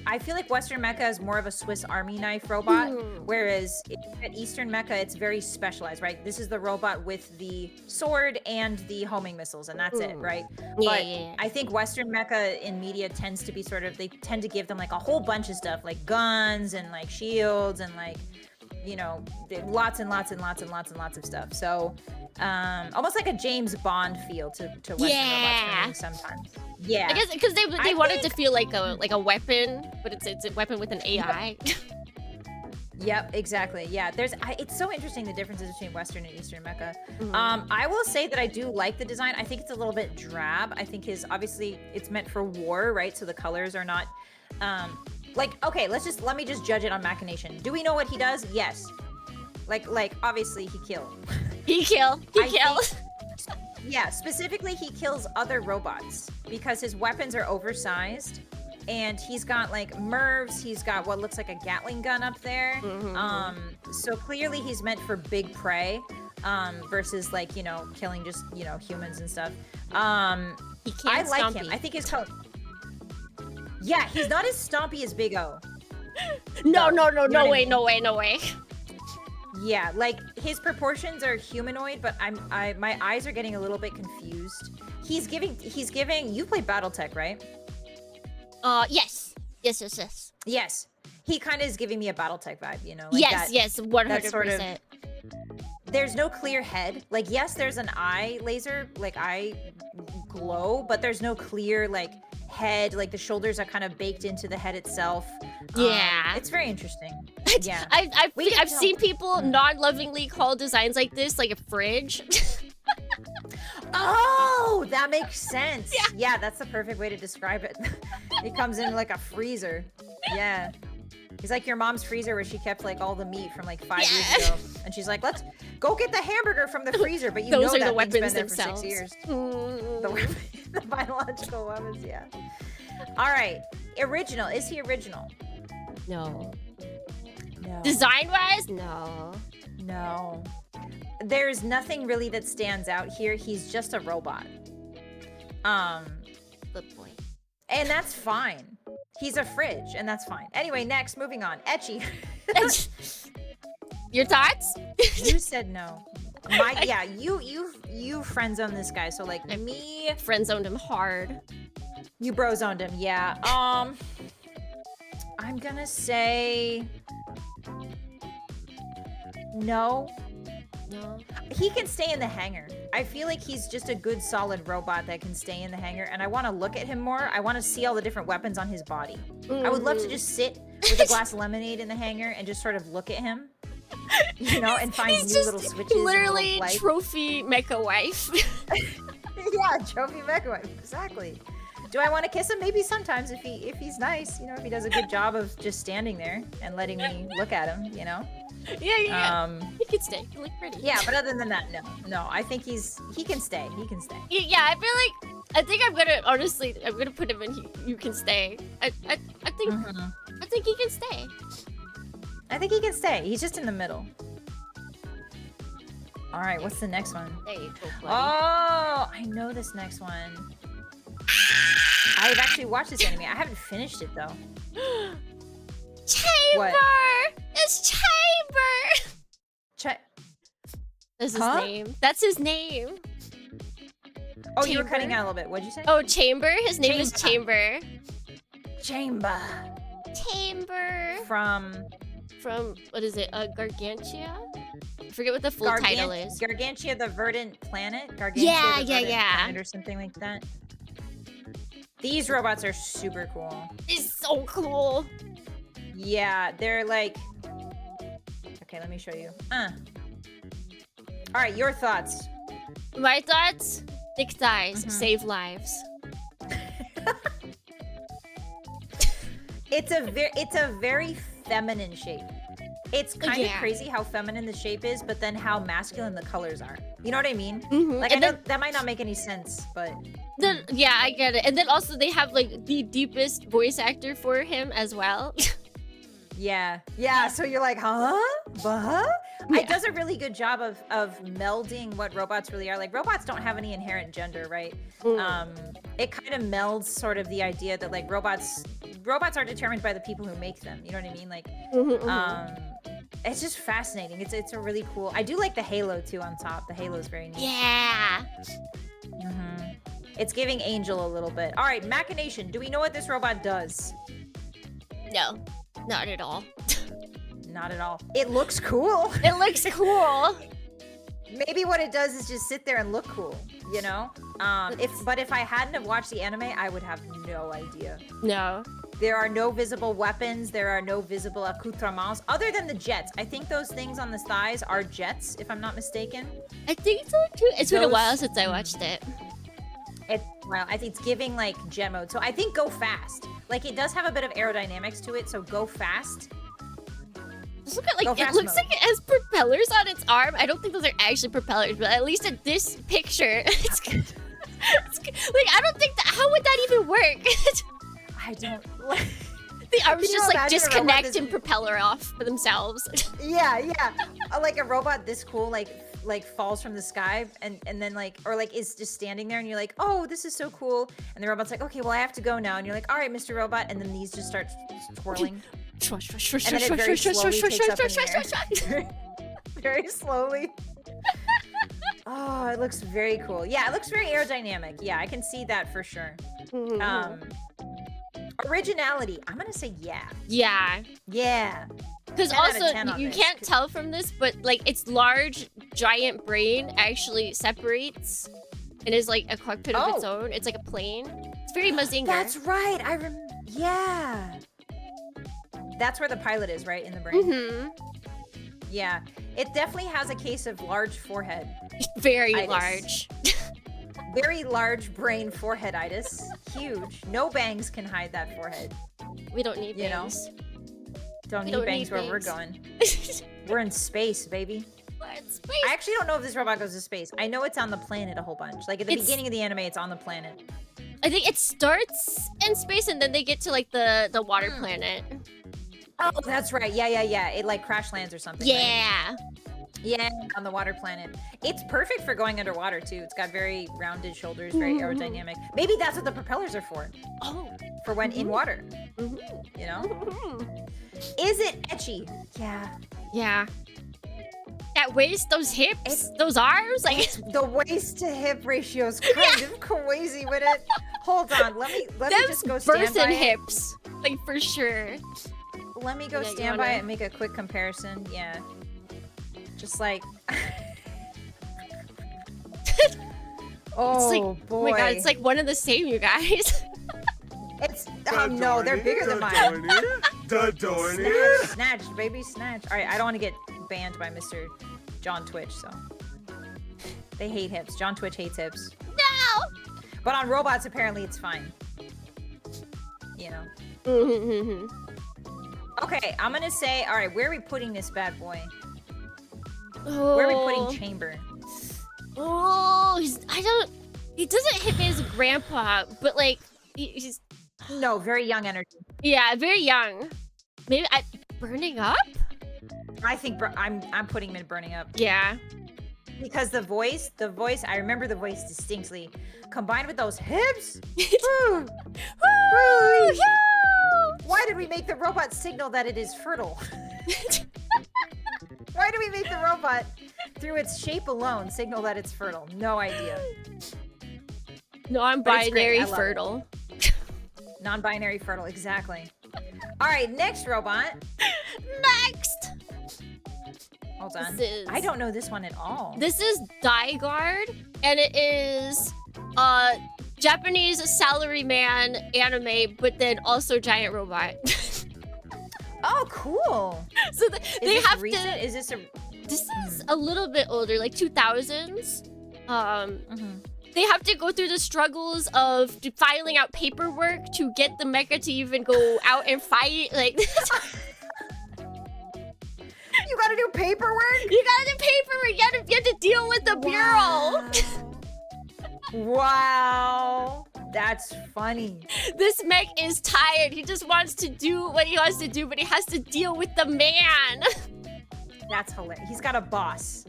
I feel like Western mecha is more of a Swiss Army knife robot, whereas at Eastern mecha it's very specialized, right? This is the robot with the sword and the homing missiles, and that's it, right? But yeah. I think Western mecha in media tends to be they tend to give them like a whole bunch of stuff, like guns and like shields and like, you know, lots and lots of stuff. So almost like a James Bond feel to Western robots for me sometimes. Yeah. I guess because they I wanted think- to feel like a weapon, but it's a weapon with an AI. Yep, exactly. Yeah, it's so interesting the differences between Western and Eastern mecha. I will say that I do like the design. I think it's a little bit drab. I think obviously it's meant for war, right? So the colors are not okay, let me just judge it on Machination. Do we know what he does? Yes. Like obviously he kills. He kill. Yeah, specifically he kills other robots because his weapons are oversized. And he's got like MIRVs, he's got what looks like a Gatling gun up there. So clearly he's meant for big prey, versus like, you know, killing just, you know, humans and stuff. He can't I like stompy. him. I think his color. Yeah, he's not as stompy as Big O. No You know what I way, mean? no way. Yeah, like his proportions are humanoid, but my eyes are getting a little bit confused. He's giving. You played BattleTech, right? Yes. Yes. He kind of is giving me a BattleTech vibe, you know? Like Yes, 100%. sort of- There's no clear head. Like, yes, there's an eye laser, like eye glow, but there's no clear like head. Like the shoulders are kind of baked into the head itself. Yeah. It's very interesting. Yeah. I've seen people non-lovingly call designs like this like a fridge. Oh, that makes sense. Yeah, that's the perfect way to describe it. He comes in like a freezer. Yeah. He's like your mom's freezer where she kept like all the meat from like 5 years ago. And she's like, let's go get the hamburger from the freezer. But you Those know are the that thing's weapons been there for themselves. 6 years. Mm. The biological weapons, yeah. All right. Original. Is he original? No. No. Design-wise, no. No. There's nothing really that stands out here. He's just a robot. Good point. And that's fine. He's a fridge, and that's fine. Anyway, next, moving on. Etchy. Your thoughts? You said no. Yeah, you friend zoned this guy, so like me, Friend zoned him hard. you bro zoned him, yeah. I'm gonna say no. No. He can stay in the hangar. I feel like he's just a good solid robot that can stay in the hangar, and I want to look at him more. I want to see all the different weapons on his body. I would love to just sit with a glass of lemonade in the hangar and just sort of look at him, you know, and find He's new just little switches. and literally little lights. trophy mecha wife. Yeah, trophy mega wife, exactly. Do I want to kiss him? Maybe sometimes if he's nice, you know, if he does a good job of just standing there and letting me look at him, you know. Yeah. He can stay. He look pretty. Yeah, but other than that, no. I think he can stay. He can stay. Yeah, I feel like I think I'm gonna put him in. You can stay. I think I think he can stay. I think he can stay. He's just in the middle. All right, what's the next one? There you go, buddy. Oh, I know this next one. I've actually watched this anime. I haven't finished it though. Chamber. What? It's Chamber. That's his Huh? name. That's his name. Oh, you were Chamber? cutting out a little bit. What'd you say? Oh, Chamber. His name is Chamber. Chamber. Chamber. From What is it? Gargantia. I forget what the full title is. Gargantia the Verdant Planet? Gargantia Yeah, the yeah, Verdant yeah. Planet or something like that. These robots are super cool. It's so cool. Yeah, they're like... Okay, let me show you. All right, your thoughts. My thoughts: thick thighs save lives. It's a very feminine shape. It's kind of Yeah. crazy how feminine the shape is, but then how masculine the colors are. You know what I mean? Like, And I know that might not make any sense, but... Yeah, I get it. And then also they have like the deepest voice actor for him as well. Yeah. So you're like, huh? What? It does a really good job of melding what robots really are. Like, robots don't have any inherent gender, right? It kind of melds sort of the idea that like robots are determined by the people who make them. You know what I mean? Like, it's just fascinating. It's a really cool. I do like the halo too on top. The halo is very neat. Yeah. It's giving Angel a little bit. All right, Machination. Do we know what this robot does? No, not at all. Not at all. It looks cool. It looks cool. Maybe what it does is just sit there and look cool, you know? But if I hadn't have watched the anime, I would have no idea. No. There are no visible weapons. There are no visible accoutrements other than the jets. I think those things on the thighs are jets, if I'm not mistaken. I think so too. It's been a Those- while since I watched it. I think it's giving like jet mode. So I think go fast. Like it does have a bit of aerodynamics to it, so go fast. Just look at like Go it fast looks mode. like it has propellers on its arm. I don't think those are actually propellers, but at least in this picture, it's like I don't think that. How would that even work? I don't. The arms Can you just like imagine a robot disconnect this- and propel off for themselves. Yeah. Like a robot this cool, like falls from the sky and then like or like is just standing there and you're like, oh, this is so cool. And the robot's like, okay, well I have to go now. And you're like, all right, Mr. Robot. And then these just start twirling. And then it very slowly takes up in the air. Very slowly. Oh, it looks very cool. Yeah, it looks very aerodynamic. Yeah, I can see that for sure. Originality. I'm gonna say yeah. Yeah. Because 10 out of also 10 on you this. can't tell from this, but like its large giant brain actually separates and is like a cockpit of its own. It's like a plane. It's very Mazinger. That's right. Yeah. That's where the pilot is, right? In the brain. Yeah. It definitely has a case of large forehead. Very itis. large. Very large brain foreheaditis. Huge. No bangs can hide that forehead. We don't need You know? bangs. Don't We need don't bangs need where we're bangs. going. We're in space, baby. What space? I actually don't know if this robot goes to space. I know it's on the planet a whole bunch. Like at the It's- beginning of the anime, it's on the planet. I think it starts in space and then they get to like the water planet. Oh, that's right. Yeah. It like crash lands or something. right? Yeah. Yeah, on the water planet. It's perfect for going underwater too. It's got very rounded shoulders, very aerodynamic. Maybe that's what the propellers are for. Oh. For when in water. Mhm. You know? Mhm. Is it etchy? Yeah. Yeah. That waist, those hips, It's- those arms, like The waist to hip ratio is kind of crazy with it. Hold on, let me those just go stand birth by and it. hips, like for sure. Let me go Yeah, you stand by wanna- it and make a quick comparison. Yeah. Just like oh It's like, boy. oh my god, it's like one and the same, you guys. It's no, they're bigger than mine. Snatch, baby, snatch. All right, I don't want to get banned by Mr. John Twitch, so they hate hips. John Twitch hates hips, No. but on robots apparently it's fine. You know. Mhm. Okay, I'm gonna say, all right, where are we putting this bad boy? Where are we putting Chamber? Oh, he doesn't hit me as a grandpa, but like he's No, very young energy. yeah, very young. Maybe burning up. I think I'm putting him in burning up Yeah. because the voice. I remember the voice distinctly, combined with those hips. Woo. Woo! Why did we make the robot signal that it is fertile? Why do we make the robot, through its shape alone, signal that it's fertile? No idea. But it's great. Non-binary I love it. fertile. Non-binary fertile, exactly. All right, next robot. Next. Hold on. This is- I don't know this one at all. This is Guard, and it is Japanese salaryman anime, but then also giant robot. Oh, cool. So Is they this have recent? to. Is this a? This is a little bit older, like 2000s. Mhm. They have to go through the struggles of filing out paperwork to get the mecha to even go out and fight. Like You gotta do paperwork? you gotta do paperwork. You have to deal with the bureau. Wow. That's funny. This mech is tired. He just wants to do what he wants to do, but he has to deal with the man. That's hilarious. He's got a boss.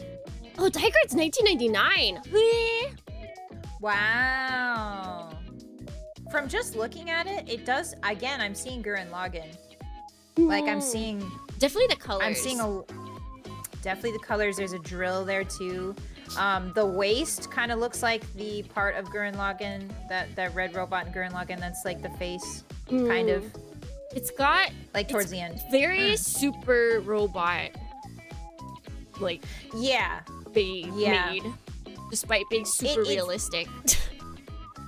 Oh, Guard's 1999. Whee! Wow. From just looking at it, it does. Again, I'm seeing Gurren Lagann. Like I'm seeing. Definitely the colors. I'm seeing definitely the colors. There's a drill there too. The waist kind of looks like the part of Gurren Lagann, that red robot in Gurren Lagann. That's like the face, kind of It's got like towards the end. very super robot, like Yeah, being Yeah. made, despite being super it's- realistic.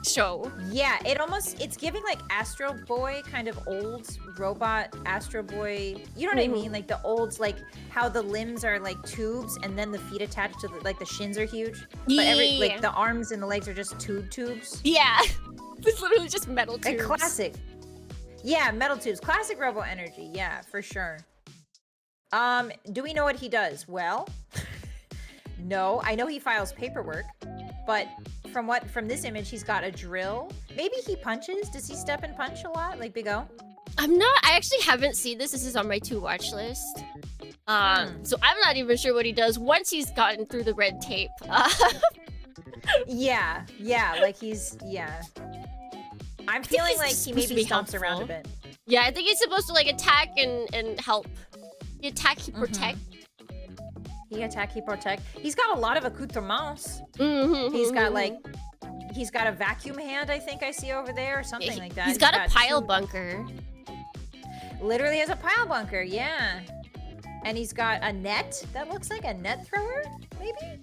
Show. yeah. It's giving like Astro Boy, kind of old robot Astro Boy. You know what I mean? Like the olds, like how the limbs are like tubes, and then the feet attached to like the shins are huge. But Yeah. like the arms and the legs are just tubes. Yeah, it's literally just metal A tubes. classic. Yeah, metal tubes. Classic Robo Energy. Yeah, for sure. Do we know what he does? Well, no. I know he files paperwork, but from this image, he's got a drill. Maybe he punches. Does he step and punch a lot, like Big O? I actually haven't seen this. This is on my to watch list. So I'm not even sure what he does once he's gotten through the red tape. Yeah, like yeah. I'm feeling like he supposed to maybe be stomps around a helpful. bit. Yeah, I think he's supposed to like attack and help. He attack, he protect. He attack, he protect. He's got a lot of accoutrements. Mm-hmm, He's got like, he's got a vacuum hand, I think I see over there, or something like that. He's got a pile two- bunker. Literally has a pile bunker, yeah. And he's got a net that looks like a net thrower, maybe?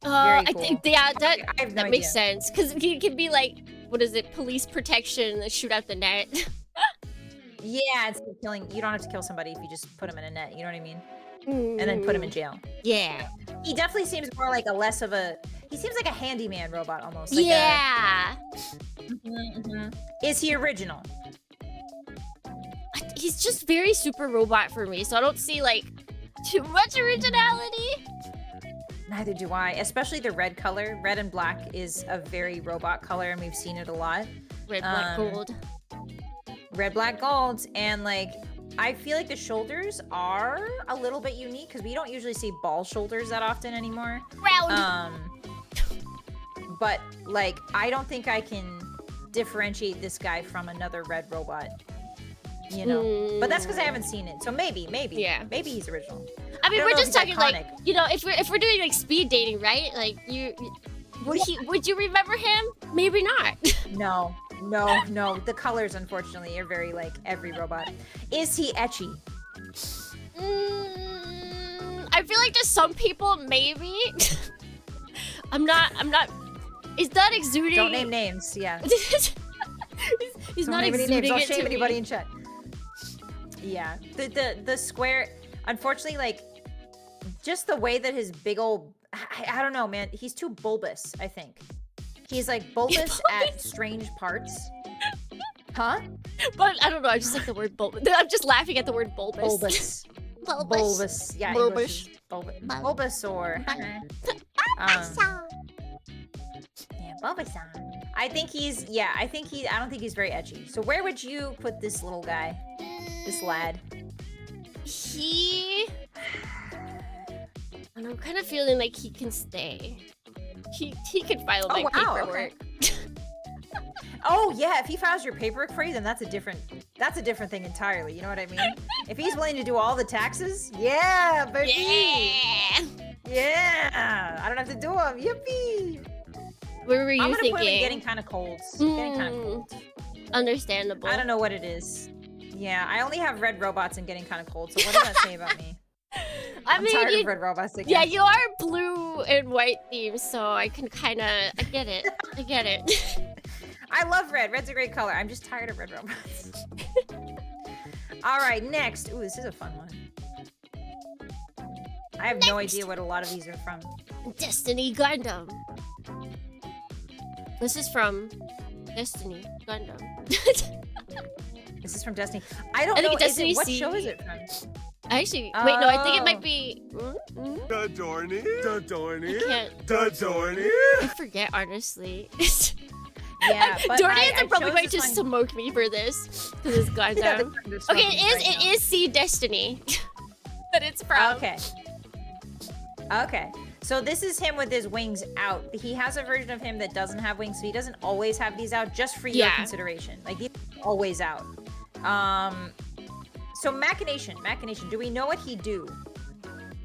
I cool. think I have no that makes idea. sense because he can be like, what is it, police protection, and shoot out the net. Yeah, it's like killing. You don't have to kill somebody if you just put him in a net, you know what I mean? And then put him in jail. Yeah. He definitely seems more like a less of a. He seems like a handyman robot almost. Like Yeah. Is he original? He's just very super robot for me, so I don't see like too much originality. Neither do I. Especially the red color. Red and black is a very robot color, and we've seen it a lot. Red, black, gold. Red, black, gold, and like I feel like the shoulders are a little bit unique because we don't usually see ball shoulders that often anymore. Round. But like I don't think I can differentiate this guy from another red robot. You know, but that's because I haven't seen it. So maybe, Yeah. maybe he's original. I mean, don't we're know if just he's talking like, iconic. you know, if we're doing like speed dating, right? Like would you remember him? Maybe not. No. The colors, unfortunately, are very like every robot. Is he etchy? I feel like just some people maybe. I'm not. Is that exuding? Don't name names. Yeah. He's Don't not name any exuding names. I'll it shame to anybody me. in chat. Yeah. The square. Unfortunately, like just the way that his big old. I don't know, man. He's too bulbous. I think. He's like bulbous at strange parts. Huh? But I don't know. I just like the word bulbous. I'm just laughing at the word bulbous. Bulbous. Bulbous. Yeah. Bulbous. Bulbous. Bulbasaur. Yeah, Bulbasaur. I think he's. Yeah. I don't think he's very edgy. So where would you put this little guy? This lad. And I'm kind of feeling like he can stay. He could file my paperwork. Okay. Oh yeah, if he files your paperwork for you, then that's a different thing entirely. You know what I mean? If he's willing to do all the taxes, yeah, baby. Yeah. I don't have to do them. Yippee. Where were you I'm gonna thinking? put him in getting kind of cold. Getting kind of cold. Understandable. I don't know what it is. Yeah, I only have red robots and getting kind of cold. So what does that say about me? I'm tired of red robots again. Yeah, you are blue and white themed, so I can kind of. I get it. I get it. I love red. Red's a great color. I'm just tired of red robots. All right, next. Ooh, this is a fun one. I have no idea what a lot of these are from. Destiny Gundam. This is from Destiny Gundam. This is from Destiny. I don't I think know. Destiny What C. show is it from? Actually, wait, no, I think it Oh. might be. Dadorny. I can't. Dadorny. I forget, honestly. Yeah, but Dornians I are probably chose going to this one- smoke me for this. Because it's Gundam. Yeah, they're Okay, smoking right it now. is C Destiny. But it's from. Okay. So this is him with his wings out. He has a version of him that doesn't have wings, so he doesn't always have these out, just for your Yeah. consideration. Like, he's always out. So Machination. Do we know what he do?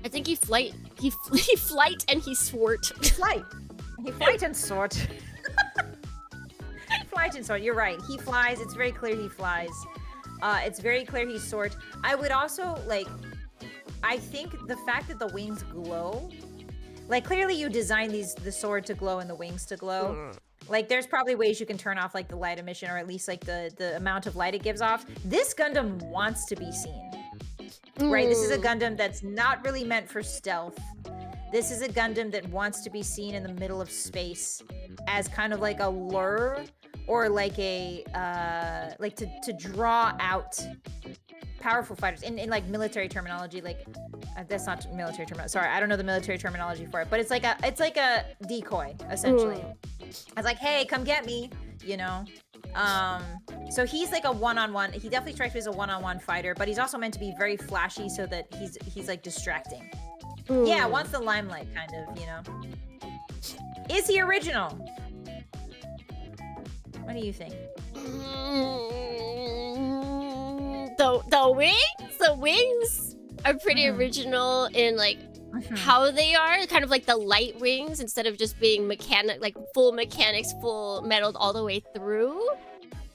I think he flight and he swart. Flight. He flight and sort. Flight and sort. You're right. He flies. It's very clear he flies. It's very clear he sort. I would also like. I think the fact that the wings glow, like clearly you designed the sword to glow and the wings to glow. Like there's probably ways you can turn off like the light emission or at least like the amount of light it gives off. This Gundam wants to be seen. Right? This is a Gundam that's not really meant for stealth. This is a Gundam that wants to be seen in the middle of space as kind of like a lure or like a like to draw out powerful fighters in like military terminology. Like that's not military terminology. Sorry, I don't know the military terminology for it, but it's like a decoy essentially. It's like, hey, come get me, you know. So he's like a one-on-one. He definitely strikes me as a one-on-one fighter, but he's also meant to be very flashy so that he's like distracting. Yeah, wants the limelight, kind of, you know. Is he original? What do you think? The wings are pretty original in like how they are, kind of like the light wings instead of just being like full mechanics, full metaled all the way through.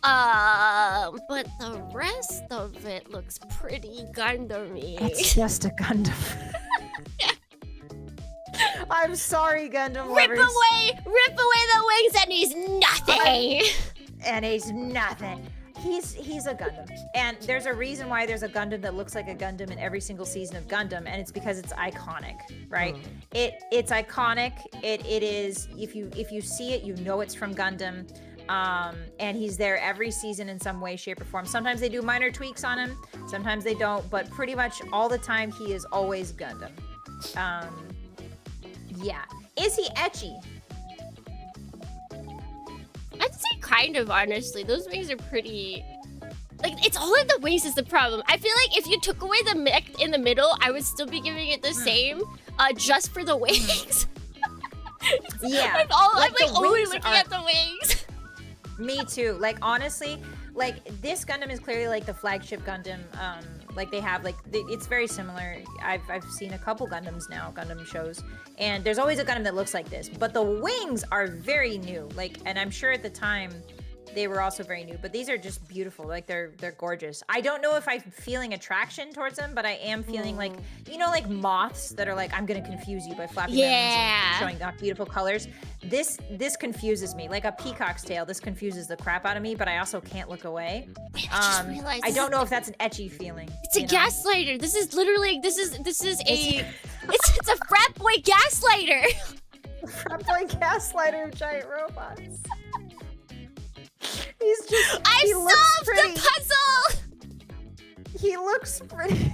But the rest of it looks pretty Gundam-y. It's just a Gundam. I'm sorry, Gundam Rip lovers. away the wings and he's nothing. And he's nothing. He's a Gundam, and there's a reason why there's a Gundam that looks like a Gundam in every single season of Gundam, and it's because it's iconic, right? It's iconic. It is, if you see it, you know it's from Gundam. And he's there every season in some way, shape, or form. Sometimes they do minor tweaks on him, sometimes they don't, but pretty much all the time he is always Gundam. Yeah. Is he ecchi? I'd say kind of, honestly. Those wings are pretty... Like, it's all in the wings is the problem. I feel like if you took away the mech in the middle, I would still be giving it the same, just for the wings. Yeah. I'm like only looking at the wings. Me too. Like, honestly, like, this Gundam is clearly like the flagship Gundam. Like, they have, like, it's very similar. I've seen a couple Gundams now, Gundam shows, and there's always a Gundam that looks like this, but the wings are very new. Like, and I'm sure at the time they were also very new, but these are just beautiful. Like, they're gorgeous. I don't know if I'm feeling attraction towards them, but I am feeling like, you know, like moths that are like, I'm gonna confuse you by flapping their wings and showing off beautiful colors. This confuses me. Like a peacock's tail, this confuses the crap out of me, but I also can't look away. Wait, I just realized I don't know if that's an ecchi feeling. It's a gaslighter. This is literally, this is a, it's a frat boy gaslighter. Frat boy gaslighter of giant robots. He's just, I solved the puzzle! He looks pretty.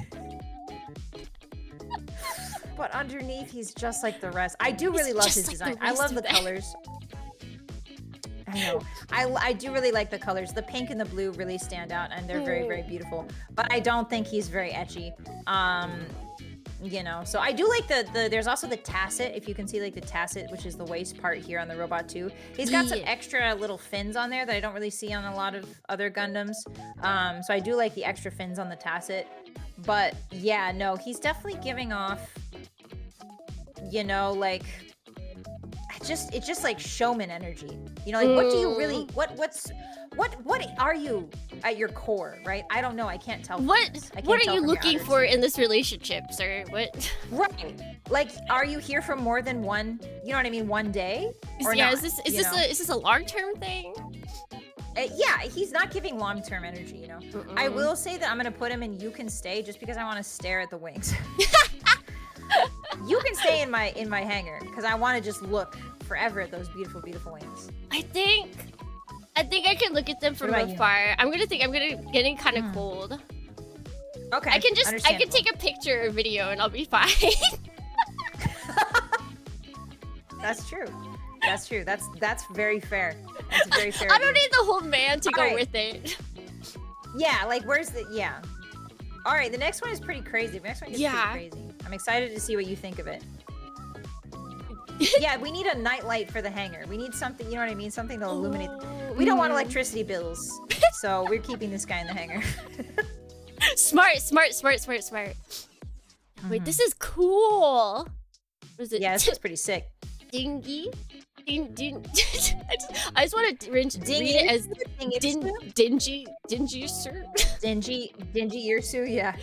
But underneath, he's just like the rest. I do really love his design. I love the colors. I know. I do really like the colors. The pink and the blue really stand out, and they're very, very beautiful. But I don't think he's very ecchi. You know, so I do like the there's also the tassel, if you can see, like the tassel, which is the waist part here on the robot too. He's got some extra little fins on there that I don't really see on a lot of other Gundams. So I do like the extra fins on the tassel. But yeah, no, he's definitely giving off, you know, like, it's just like showman energy. You know, like, what do you really, what are you at your core, right? I don't know. I can't tell. What are you looking for in this relationship, sir? What? Right. Like, are you here for more than one, you know what I mean, one day? Or yeah, not, is this a long-term thing? Yeah, he's not giving long-term energy, you know. I will say that I'm gonna put him in you can stay just because I want to stare at the wings. You can stay in my hangar because I want to just look forever at those beautiful, beautiful wings. I think I can look at them from afar. I'm getting kind of cold. Okay. I can take a picture or video and I'll be fine. That's true. That's true. That's very fair. That's very fair. I don't need the whole man to go with it. Yeah, like where's the All right, the next one is pretty crazy. The next one is pretty crazy. I'm excited to see what you think of it. Yeah, we need a nightlight for the hangar. We need something, you know what I mean? Something to illuminate. We don't want electricity bills, so we're keeping this guy in the hangar. Smart. Wait, this is cool. What is it? Yeah, this is pretty sick. Dingy? I just want to read it as dingy sir. Dingy Irsu, yeah.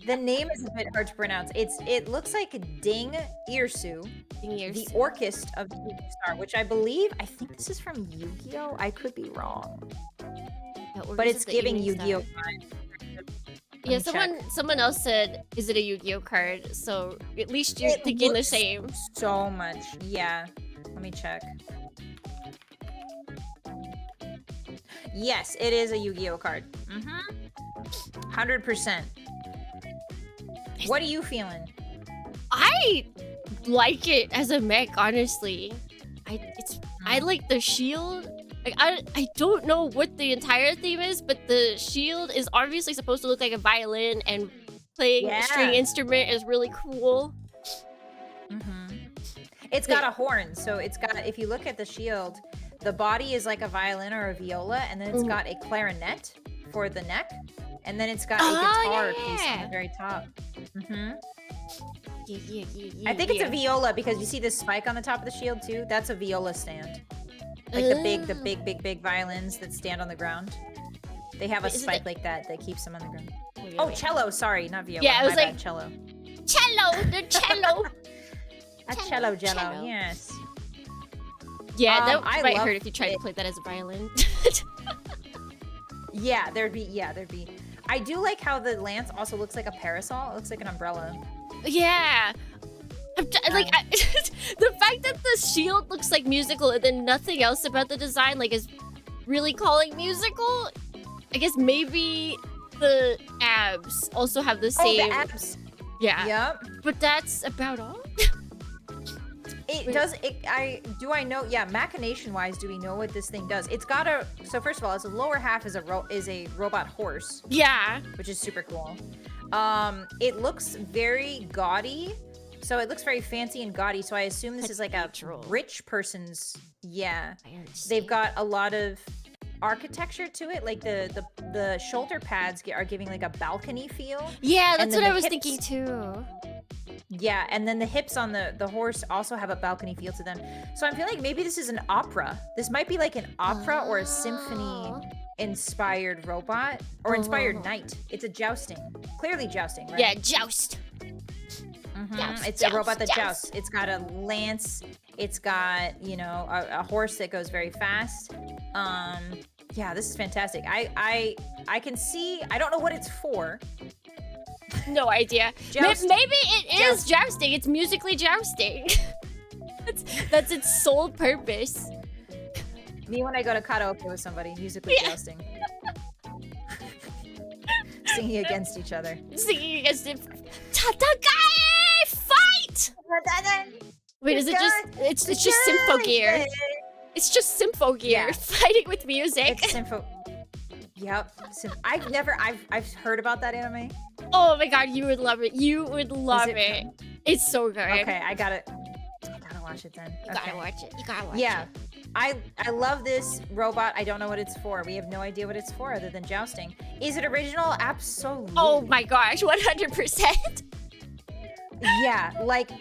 The name is a bit hard to pronounce. It looks like Ding Irsu, the Orchest of the Evening Star, which I think this is from Yu-Gi-Oh! I could be wrong. But it's giving Yu-Gi-Oh! Yeah, someone else said, is it a Yu-Gi-Oh! Card? So at least you're thinking the same. So much, yeah. Let me check. Yes, it is a Yu-Gi-Oh! Card. 100%. What are you feeling? I like it as a mech, honestly. I like the shield. Like, I don't know what the entire theme is, but the shield is obviously supposed to look like a violin, and playing a string instrument is really cool. It's got a horn, so it's got, if you look at the shield, the body is like a violin or a viola, and then it's got a clarinet for the neck, and then it's got a guitar piece on the very top. I think it's a viola because you see this spike on the top of the shield too? That's a viola stand. Like the big violins that stand on the ground. They have a spike like that keeps them on the ground. Oh, cello, sorry, not viola. Yeah, I was My like, bad, cello. The cello. A cello jello, yes. Yeah, that might hurt if you tried to play that as a violin. Yeah, there'd be. I do like how the lance also looks like a parasol. It looks like an umbrella. Yeah. The fact that the shield looks like musical and then nothing else about the design like is really calling musical. I guess maybe the abs also have the same. Oh, the abs. Yeah. Yep. But that's about all. It does. I know? Yeah, machination wise, do we know what this thing does? It's got a. So first of all, its lower half is a robot horse. Yeah. Which is super cool. It looks very gaudy. So it looks very fancy and gaudy. So I assume this is like a rich person's. Yeah. They've got a lot of architecture to it. Like the shoulder pads are giving like a balcony feel. Yeah, that's what I was thinking too. Yeah, and then the hips on the horse also have a balcony feel to them. So I'm feeling like maybe this is an opera. This might be like an opera or a symphony inspired robot or inspired knight. It's a jousting. Clearly jousting, right? Yeah, joust. It's a robot that jousts. It's got a lance. It's got, you know, a horse that goes very fast. Yeah, this is fantastic. I can see. I don't know what it's for. No idea. Maybe it is jousting. It's musically jousting. that's its sole purpose. Me when I go to karaoke with somebody, musically jousting. Singing against each other. Singing against it. Tatagae! Fight! Wait, is it just... It's just Sympho Gear. It's just Sympho Gear fighting with music. It's Sympho... Yep. I've heard about that anime. Oh my god, you would love it. You would love it. It's so good. Okay, I gotta watch it then. You gotta watch it. You gotta watch it. Yeah. I love this robot. I don't know what it's for. We have no idea what it's for other than jousting. Is it original? Absolutely. Oh my gosh, 100%. Yeah, like,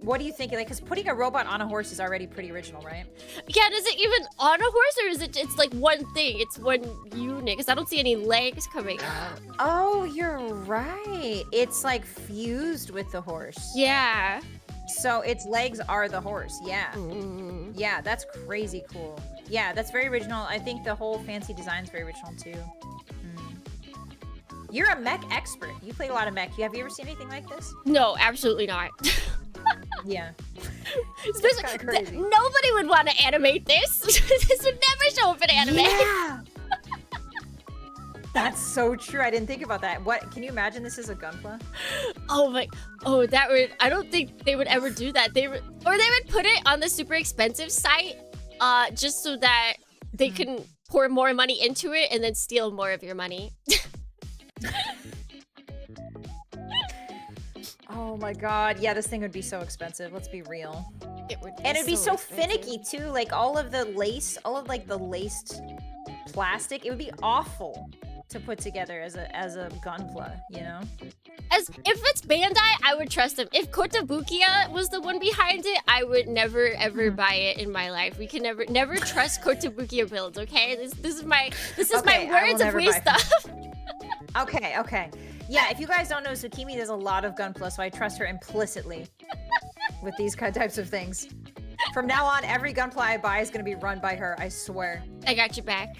what do you think? Like, because putting a robot on a horse is already pretty original, right? Yeah, is it even on a horse or is it's like one thing? It's one unit because I don't see any legs coming out. Oh, you're right. It's like fused with the horse. Yeah. So its legs are the horse. Yeah. Yeah, that's crazy cool. Yeah, that's very original. I think the whole fancy design is very original too. You're a mech expert. You play a lot of mech. Have you ever seen anything like this? No, absolutely not. Yeah. That's kind of crazy. Nobody would want to animate this. This would never show up in anime. Yeah. That's so true. I didn't think about that. What? Can you imagine this is a gunpla? Oh my. Oh, that would. I don't think they would ever do that. They would put it on the super expensive site, just so that they can pour more money into it and then steal more of your money. Oh my god. Yeah, this thing would be so expensive. Let's be real. It would be and it'd be so expensive. finicky too. Like all of the laced plastic. It would be awful to put together as a gunpla, you know? If it's Bandai, I would trust them. If Kotobukiya was the one behind it, I would never ever buy it in my life. We can never trust Kotobukiya builds, okay? This is my words of wisdom. Okay. Yeah, if you guys don't know, Tsukimi does a lot of gunpla, so I trust her implicitly with these types of things. From now on, every gunpla I buy is gonna be run by her, I swear. I got your back.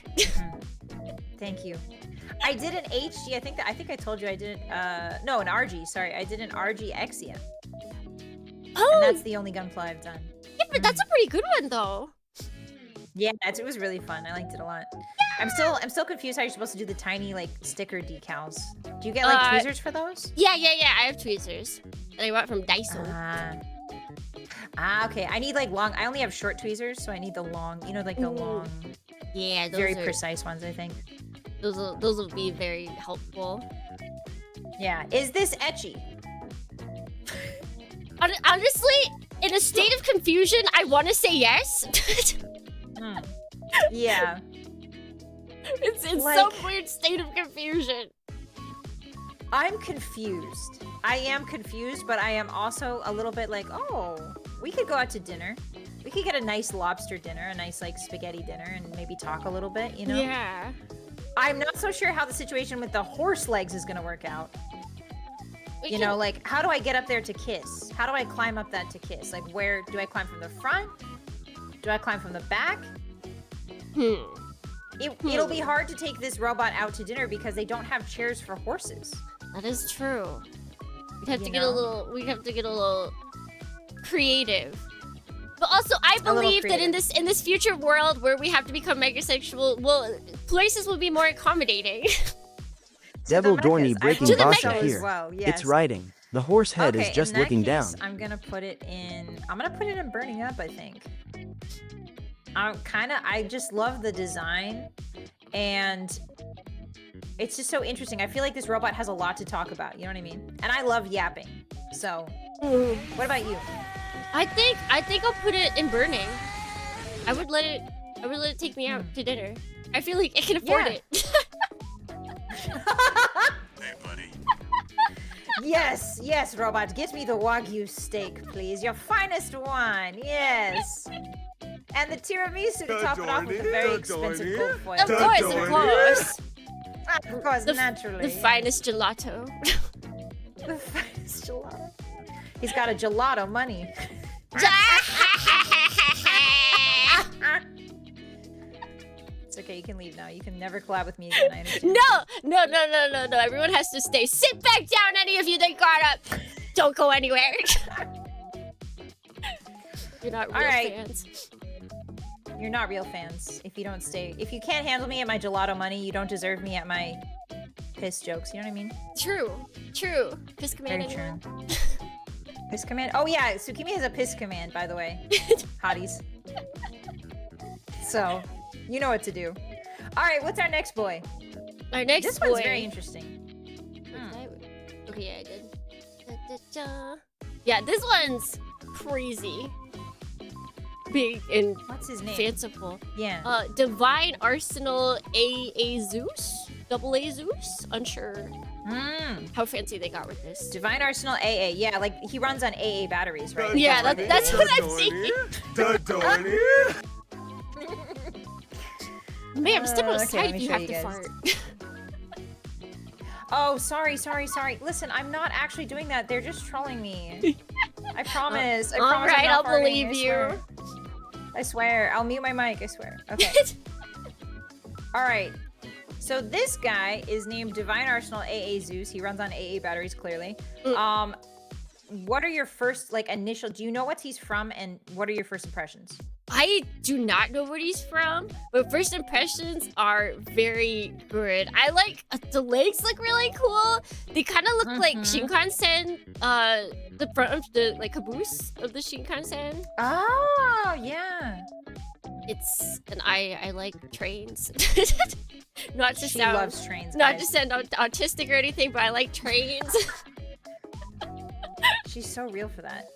Thank you. I did an HG, I think I told you I did an RG, sorry. I did an RG Exia. Oh! And that's the only gunpla I've done. Yeah, but that's a pretty good one though. Yeah, it was really fun. I liked it a lot. I'm still confused how you're supposed to do the tiny like sticker decals. Do you get like tweezers for those? Yeah. I have tweezers. And I bought from Daiso. Okay. I need like long. I only have short tweezers, so I need the long. You know, like the long. Yeah, very precise ones. I think. Those will be very helpful. Yeah. Is this ecchi? Honestly, in a state of confusion, I want to say yes. Yeah. It's in some weird state of confusion. I'm confused. I am confused, but I am also a little bit like, oh, we could go out to dinner. We could get a nice lobster dinner, a nice like spaghetti dinner, and maybe talk a little bit, you know? Yeah. I'm not so sure how the situation with the horse legs is gonna work out. You know, like, how do I get up there to kiss? How do I climb up that to kiss? Like, where do I climb from the front? Do I climb from the back? It'll be hard to take this robot out to dinner because they don't have chairs for horses. That is true. We'd have You to get a know? little. We'd have to get a little creative. But also, I believe that in this future world where we have to become megasexual, well, places will be more accommodating. Devil the Dorney mechas. breaking To the Bossy mechas here. as well, It's yes. riding. The horse head Okay, is just in that looking case, down. I'm gonna put it in. I'm gonna put it in burning up. I think. I just love the design, and it's just so interesting. I feel like this robot has a lot to talk about. You know what I mean? And I love yapping. So, what about you? I think I'll put it in burning. I would let it take me out to dinner. I feel like I can afford Yeah. it. Hey, buddy. Yes, robot. Get me the Wagyu steak, please. Your finest one. Yes. And the tiramisu to top it off with a very expensive gold foil. Of course, of course. Of course, The naturally. finest gelato. The finest gelato. He's got a gelato money. It's okay, you can leave now. You can never collab with me again. I understand. No. Everyone has to stay. Sit back down, any of you that got up. Don't go anywhere. You're not real All right. fans. You're not real fans if you don't stay. If you can't handle me at my gelato money, you don't deserve me at my piss jokes. You know what I mean? True. Piss command Very anyone? true. Piss command? Oh yeah, Tsukimi has a piss command, by the way. Hotties. So, you know what to do. All right, what's our next boy? Our next This boy. one's very interesting. Okay, yeah, I did. Da-da-da. Yeah, this one's crazy. Big and What's his name? fanciful. Yeah. Divine Arsenal AA Zeus? Double A Zeus? Unsure how fancy they got with this. Divine Arsenal AA. Yeah, like he runs on AA batteries, right? Yeah, that's what I'm thinking. Dorney. Ma'am, step Okay, aside let if me you show have you to guys. fart. Oh, sorry. Listen, I'm not actually doing that. They're just trolling me. I promise. I promise. I'm Alright, not I'll farting, believe I you. swear. I swear. I'll mute my mic. I swear. Okay. All right. So this guy is named Divine Arsenal AA Zeus. He runs on AA batteries, clearly. What are your first initial? Do you know what he's from, and what are your first impressions? I do not know where he's from, but first impressions are very good. I like the legs look really cool. They kind of look like Shinkansen, the front of the caboose of the Shinkansen. Oh yeah. It's and I like trains. Not to She sound loves trains. not guys. to sound autistic or anything, but I like trains. She's so real for that.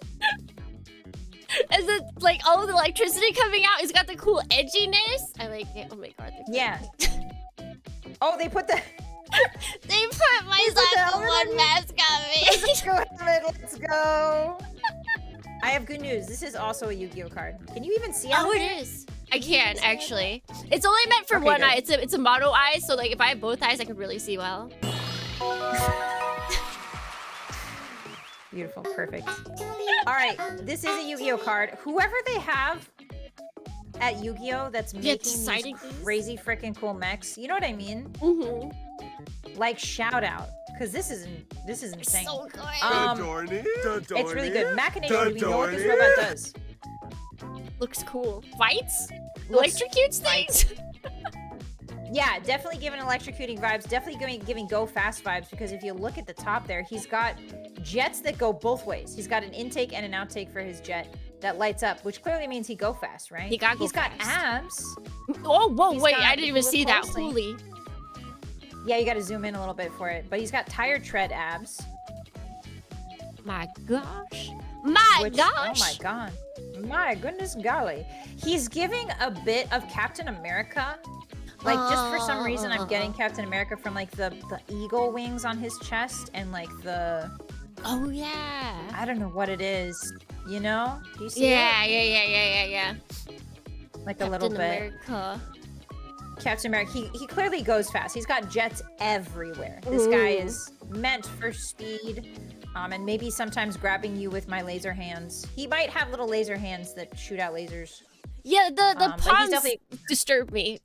As it all of the electricity coming out, it's got the cool edginess. I like it. Oh my god. Yeah. Oh, they put the. They put my the Zaka helmet on one you? mask on me. Let's go, Emmett, let's go. I have good news. This is also a Yu-Gi-Oh card. Can you even see out Oh, it there? is. I can actually. It's only meant for Okay, one good. eye. It's a mono eye, so if I have both eyes, I can really see well. Beautiful, perfect. All right, this is a Yu-Gi-Oh card. Whoever they have at Yu-Gi-Oh that's making deciding these these? crazy freaking cool mechs, you know what I mean? Like shout out, because this is insane. So good. Dorney. It's really good. Machination, do we know what this robot does? Looks cool. Fights? Looks- Electrocutes things? Yeah, definitely giving electrocuting vibes. Definitely giving go fast vibes, because if you look at the top there, he's got jets that go both ways. He's got an intake and an outtake for his jet that lights up, which clearly means he go fast, right? He got go He's got fast. abs. Oh, whoa, He's wait. got- I didn't if even you look see that. closely- Holy. Yeah, you got to zoom in a little bit for it. But he's got tire tread abs. My gosh. My Which, gosh. oh my god. My goodness golly. He's giving a bit of Captain America. Like, just for some reason, I'm getting Captain America from, the eagle wings on his chest and, the... Oh, yeah. I don't know what it is. You know? Do you see Yeah. it? Like, a little Captain bit. America. Captain America, he clearly goes fast. He's got jets everywhere. This guy is meant for speed, and maybe sometimes grabbing you with my laser hands. He might have little laser hands that shoot out lasers. Yeah, the but he's palms definitely- disturb me.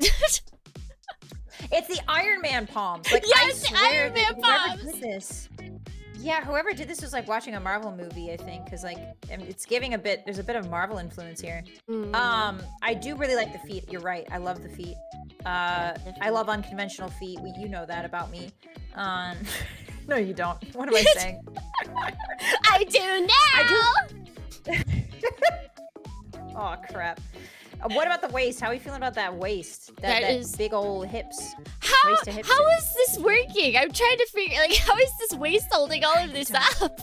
It's the Iron Man palms. Like, Yeah, I it's the swear Iron that Man whoever palms. did this. Yeah, whoever did this was like watching a Marvel movie, I think, because like it's giving a bit. There's a bit of Marvel influence here. I do really like the feet. You're right. I love the feet. I love unconventional feet. Well, you know that about me. No, you don't. What am I saying? I do now. Oh crap. What about the waist? How are you feeling about that waist? That That is- big old hips. How Waist to hips. is this working? I'm trying to figure like how is this waist holding all of this up?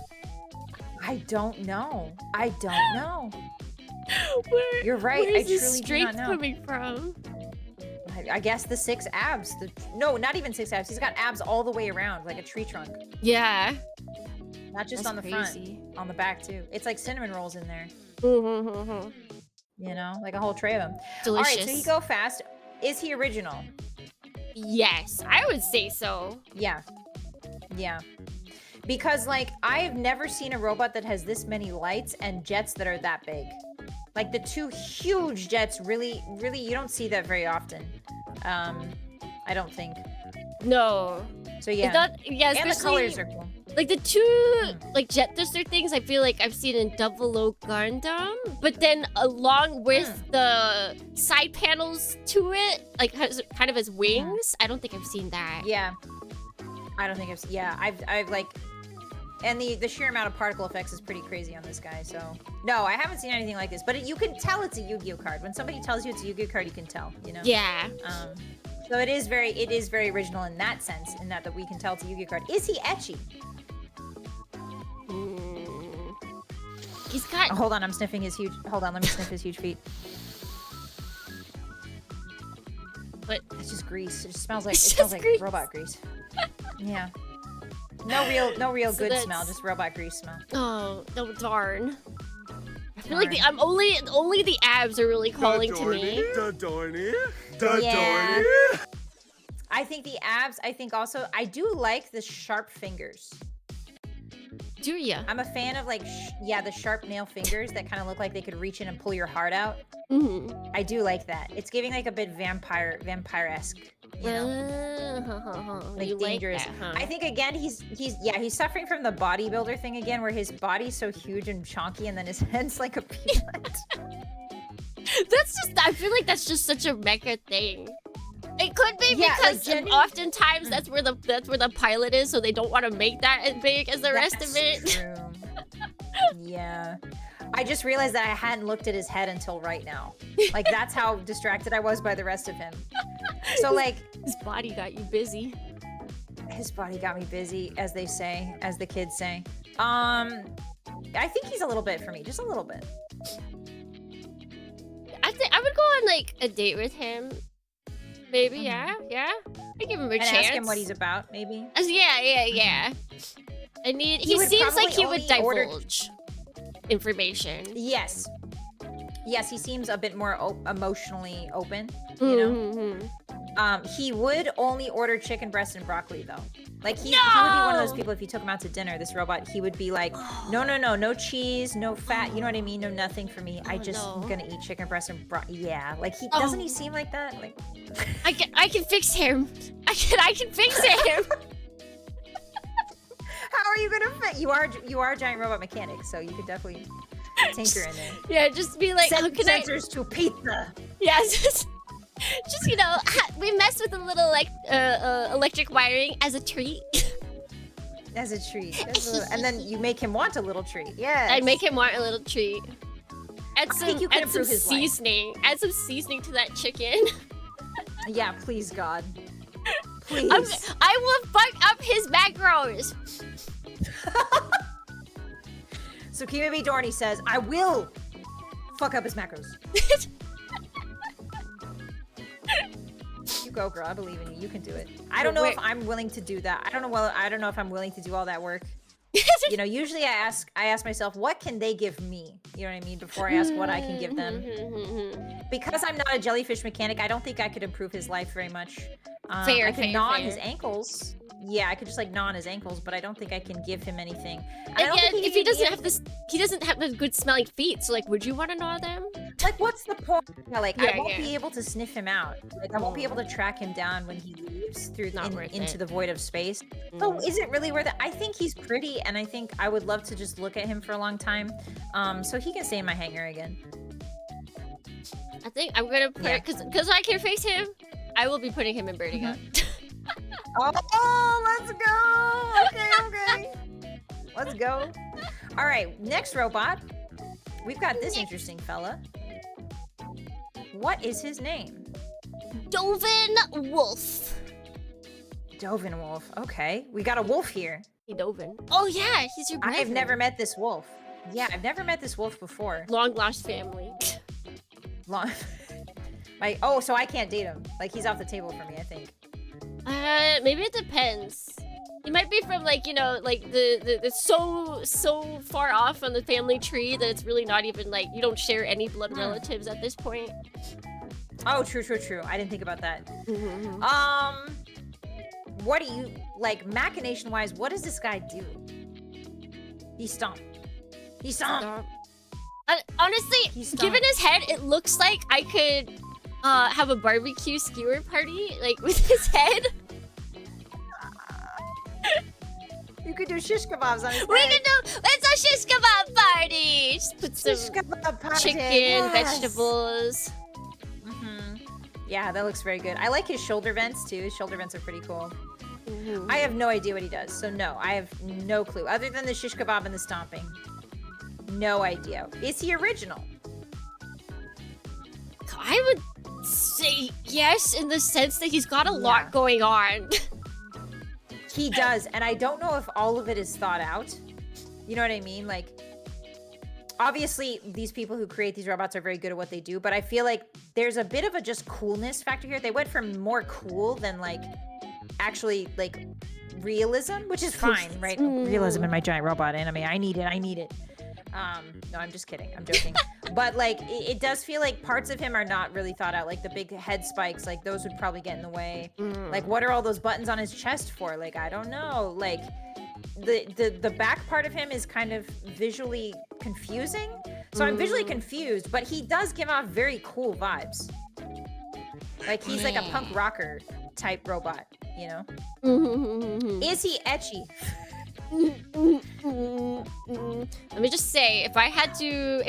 I don't know. I don't know. Where, You're right, Where is I this truly do strength not know. coming from? I guess the 6 abs. No, not even 6 abs. He's got abs all the way around, like a tree trunk. Yeah. Not just That's on the crazy. front, on the back too. It's like cinnamon rolls in there. Mm-hmm. You know, like a whole tray of them. Delicious. All right, so he go fast. Is he original? Yes, I would say so. Yeah. Yeah. Because like I've never seen a robot that has this many lights and jets that are that big. Like the 2 huge jets really you don't see that very often. I don't think. No. So yeah. It's not, yeah, and the especially- colors are cool. Like the 2 like jet thruster things I feel like I've seen in Double O Gundam, but then along with the side panels to it, like has, kind of as wings, I don't think I've seen that. Yeah. I don't think I've yeah, I've like and the sheer amount of particle effects is pretty crazy on this guy, so no, I haven't seen anything like this, but you can tell it's a Yu-Gi-Oh card. When somebody tells you it's a Yu-Gi-Oh card, you can tell, you know? Yeah. So it is very original in that sense, in that we can tell it's a Yu-Gi-Oh card. Is he ecchi? He's got Oh, hold on, I'm sniffing his huge. Hold on, let me sniff his huge feet. But It's just grease. It just smells like It's it smells just like grease. robot grease. Yeah. No real So good that's- smell, just robot grease smell. oh no darn. I feel like Darn. I'm only the abs are really calling to me. Da Dorny. Da Yeah. Dorny. I think the abs. I think also I do like the sharp fingers. Do ya? I'm a fan of like the sharp nail fingers that kind of look like they could reach in and pull your heart out. Mm-hmm. I do like that. It's giving like a bit vampire-esque, you know. Like you dangerous. Like that, huh? I think again he's suffering from the bodybuilder thing again, where his body's so huge and chonky, and then his head's like a peanut. I feel like that's just such a mecha thing. It could be Yeah, like because Jenny- oftentimes that's where the pilot is, so they don't want to make that as big as the rest of it. That's true. Yeah. I just realized that I hadn't looked at his head until right now. Like that's how distracted I was by the rest of him. So like His body got you busy. his body got me busy, as they say, as the kids say. I think he's a little bit for me, just a little bit. I think I would go on like a date with him. Maybe, yeah. I give him a And chance. ask him what he's about, maybe. Yeah. I need. He would seems like probably he would only order- divulge information. Yes. Yes, he seems a bit more emotionally open, you know? Mm-hmm. He would only order chicken breast and broccoli, though. Like, he would be one of those No! people, if you took him out to dinner, this robot, he would be like, no cheese, no fat, you know what I mean? No nothing for me. I just am no. gonna eat chicken breast and broccoli. Yeah, like, doesn't he seem like that? Like, I can fix him. I can fix him. how are you gonna fit? You are a giant robot mechanic, so you could definitely tinker in there. Yeah, just be like, how Send can I? sensors to pizza. Yeah, just you know, we mess with a little like electric wiring as a treat. As a treat. And then you make him want a little treat. Yeah. I'd make him want a little treat. Add some, think you can add some improve his life. seasoning. Add some seasoning to that chicken. Yeah, please, God. Please. I will fuck up his macros. So Kima B. Dorney says, I will fuck up his macros. You go, girl. I believe in you. You can do it. I don't know if I'm willing to do that. I don't know if I'm willing to do all that work. You know, usually I ask myself, what can they give me? You know what I mean? Before I ask what I can give them. Because I'm not a jellyfish mechanic, I don't think I could improve his life very much. I can gnaw on his ankles. Yeah, I could just like gnaw on his ankles, but I don't think I can give him anything. And yet, if he doesn't have this, he doesn't have the good smelling feet. So like, would you want to gnaw them? Like, what's the point? Yeah, like, I Yeah, won't yeah. be able to sniff him out. Like, I won't be able to track him down when he leaves through Not worth into it. the void of space. So, is it really worth it? I think he's pretty, and I think I would love to just look at him for a long time. So he can stay in my hangar again. I think I'm gonna put Yeah. because I can face him. I will be putting him in Vertigo. Oh, let's go! Okay. Let's go. All right, next robot. We've got this interesting fella. What is his name? Dovin Wolf. Dovin Wolf. Okay, we got a wolf here. Hey, Dovin. Oh yeah, he's your brother. I've never met this wolf. Yeah, I've never met this wolf before. Long lost family. Long. So I can't date him. Like, he's off the table for me, I think. Maybe it depends. He might be from like, you know, like the so far off on the family tree that it's really not even like you don't share any blood relatives at this point. Oh, true. I didn't think about that. Mm-hmm. What do you like, machination wise? What does this guy do? He stomp. Honestly, He's given his head, it looks like I could have a barbecue skewer party like with his head. You could do shish kebabs on his We head. can do let's a shish kebab party. Just put some Shish kebab party, chicken, yes. vegetables. Yeah, that looks very good. I like his shoulder vents too. His shoulder vents are pretty cool. Mhm. I have no idea what he does, so no, I have no clue. Other than the shish kebab and the stomping. No idea. Is he original? I would say yes in the sense that he's got a Yeah. lot going on. He does, and I don't know if all of it is thought out. You know what I mean? Like, obviously, these people who create these robots are very good at what they do, but I feel like there's a bit of a just coolness factor here. They went for more cool than, like, actually, like, realism, which is fine, right? Realism in my giant robot anime. I need it. No, I'm just kidding. I'm joking. But, like, it does feel like parts of him are not really thought out. Like, the big head spikes, like, those would probably get in the way. Like, what are all those buttons on his chest for? Like, I don't know. Like, the back part of him is kind of visually confusing. So I'm visually confused, but he does give off very cool vibes. Like, he's like a punk rocker type robot, you know? Is he etchy? Let me just say, if I had to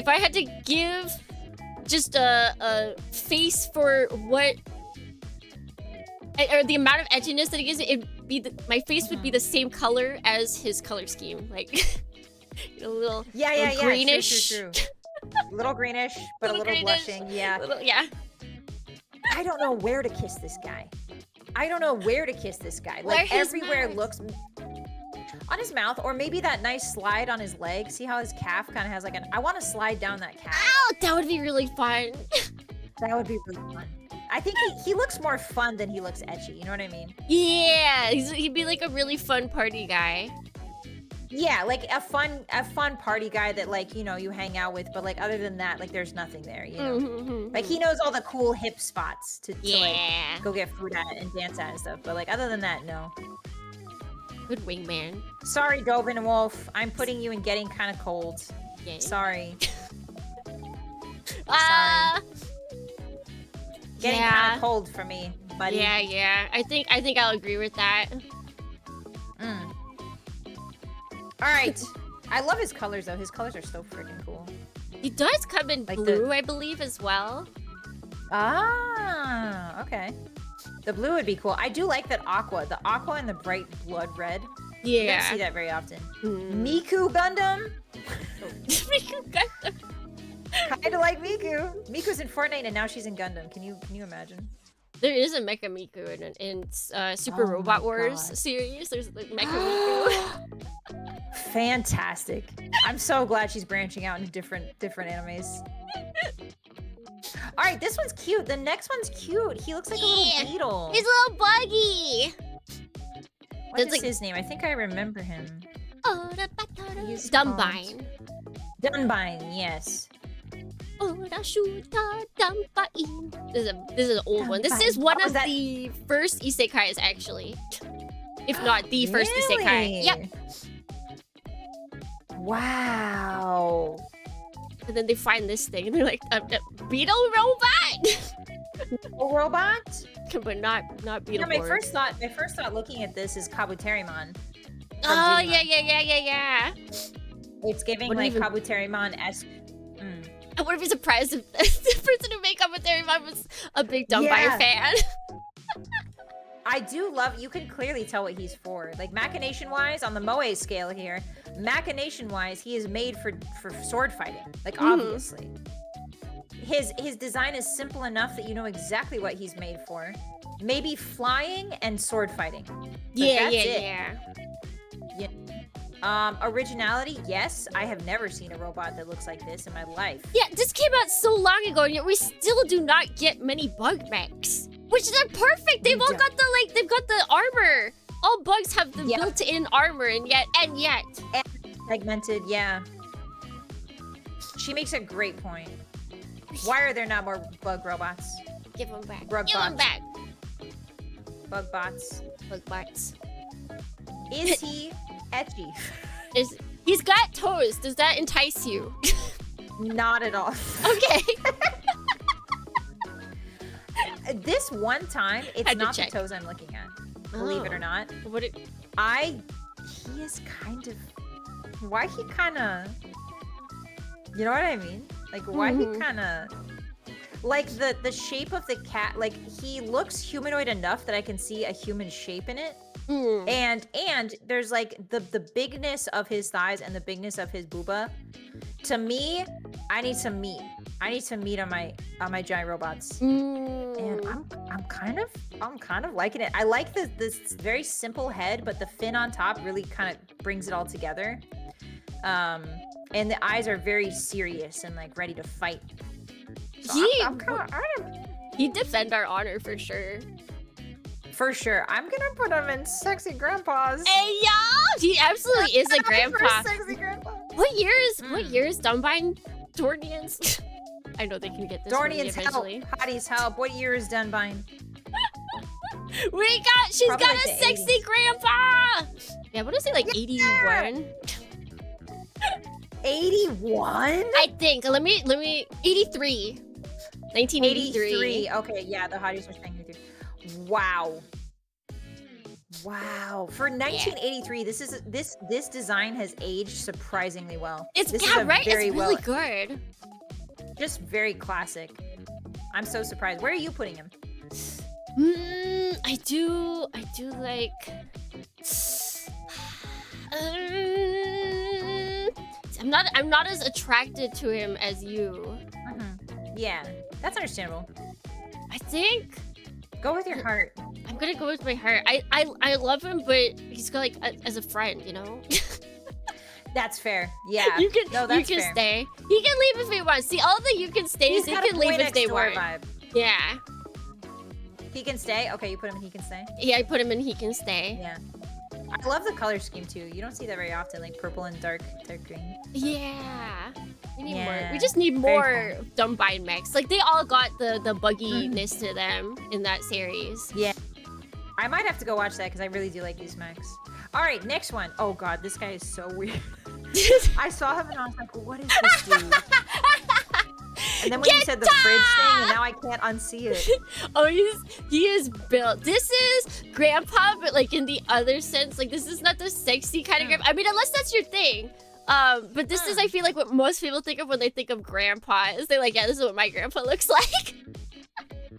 give just a face for what or the amount of edginess that he gives, it'd be my face would be the same color as his color scheme, like you know, a little Yeah. greenish. True. Little greenish, but a little greenish, blushing. Yeah. Yeah. I don't know where to kiss this guy. Like, Where his everywhere mouth? looks on his mouth, or maybe that nice slide on his leg. See how his calf kind of has like an. I want to slide down that calf. Oh, that would be really fun. That would be really fun. I think he looks more fun than he looks etchy. You know what I mean? Yeah, he'd be like a really fun party guy. Yeah, like a fun party guy that, like, you know, you hang out with, but like other than that, like there's nothing there, you know. Like, he knows all the cool hip spots to like go get food at and dance at and stuff, but like other than that, no. Good wingman. Sorry, Dovin Wolf, I'm putting you in getting kind of cold. Yeah. Sorry. Getting Yeah. kind of cold for me, buddy. Yeah. I think I'll agree with that. All right. I love his colors though. His colors are so freaking cool. He does come in Like blue, I believe, as well. Ah, okay. The blue would be cool. I do like that aqua. The aqua and the bright blood red. You don't see that very often. Miku Gundam. Kind of like Miku. Miku's in Fortnite and now she's in Gundam. Can you imagine? There is a Mecha Miku in Super Oh Robot my Wars God. series. There's like Mecha Miku. Fantastic. I'm so glad she's branching out into different animes. All right, this one's cute. The next one's cute. He looks like a little beetle. He's a little buggy. What is like- his name? I think I remember him. He's Dumbine. Dunbine, yes. This is an old one. This is one Oh, of that- the first isekais, actually. if not the first isekai. Yep. Wow. And then they find this thing and they're like, beetle robot? A robot? But not beetle. Yeah, my first thought looking at this is Kabuterimon. Oh, yeah. It's giving Wouldn't like even- Kabuterimon-esque. I wouldn't be surprised if the person who made Kabuterimon was a big Dumbine Yeah. fan. I do love, you can clearly tell what he's for. Like machination-wise, on the Moe scale here, machination-wise, he is made for sword fighting. Like obviously. His design is simple enough that you know exactly what he's made for. Maybe flying and sword fighting. But that's it. Yeah. Originality, yes. I have never seen a robot that looks like this in my life. Yeah, this came out so long ago, and yet we still do not get many bug mechs. Which they're perfect. They've all got they've got the armor. All bugs have the built-in armor, and yet. And segmented, yeah. She makes a great point. Why are there not more bug robots? Give them back. Bug Give them bots. back. Bug bots. Bug bots. Is he etchy? He's got toes. Does that entice you? Not at all. Okay. This one time, it's Had to not the check. toes I'm looking at. Believe it or not. What? He is kind of. Why he kind of. You know what I mean? Like why he kind of. Like the shape of the cat. Like he looks humanoid enough that I can see a human shape in it. And there's like the bigness of his thighs and the bigness of his booba. To me, I need some meat. I need some meat on my giant robots. And I'm kind of liking it. I like this very simple head, but the fin on top really kind of brings it all together. And the eyes are very serious and like ready to fight. So He'd defend our honor for sure. For sure. I'm gonna put him in sexy grandpas. Hey y'all! He absolutely is a grandpa. Sexy grandpa. What year is Dumbine Dornians? I know they can get this from me Dornians help. eventually. Hotties help. What year is Dunbine? She's Probably got like a the sexy grandpa! Yeah, what is he, like 81? 81? I think. Let me 83. 1983. 83. Okay, yeah, the hotties are saying 83. Wow. Wow. For 1983, this design has aged surprisingly well. It's this right? It's really well, good. just very classic. I'm so surprised. Where are you putting him? I do like I'm not as attracted to him as you. Yeah, that's understandable. I think Go with your heart. I'm gonna go with my heart. I love him, but he's got like as a friend, you know. That's fair. Yeah. You can that's you can fair. stay. He can leave if he wants. See, all the you can stays, He's he got a can boy leave if next they door want. vibe. Yeah. He can stay. Okay, you put him in. He can stay. Yeah, I put him in. He can stay. Yeah. I love the color scheme too. You don't see that very often, like purple and dark green. Yeah. We need more. Yeah, We just need very more Dumbine mechs. Like they all got the bugginess to them in that series. Yeah. I might have to go watch that because I really do like these mechs. All right, next one. Oh god, this guy is so weird. I saw him and I was like, what is this dude? And then when you said the fridge thing, and now I can't unsee it. Oh, he is built. This is grandpa, but like in the other sense. Like this is not the sexy kind of grandpa. I mean, unless that's your thing. But this is, I feel like, what most people think of when they think of grandpa. Is they're like, yeah, this is what my grandpa looks like.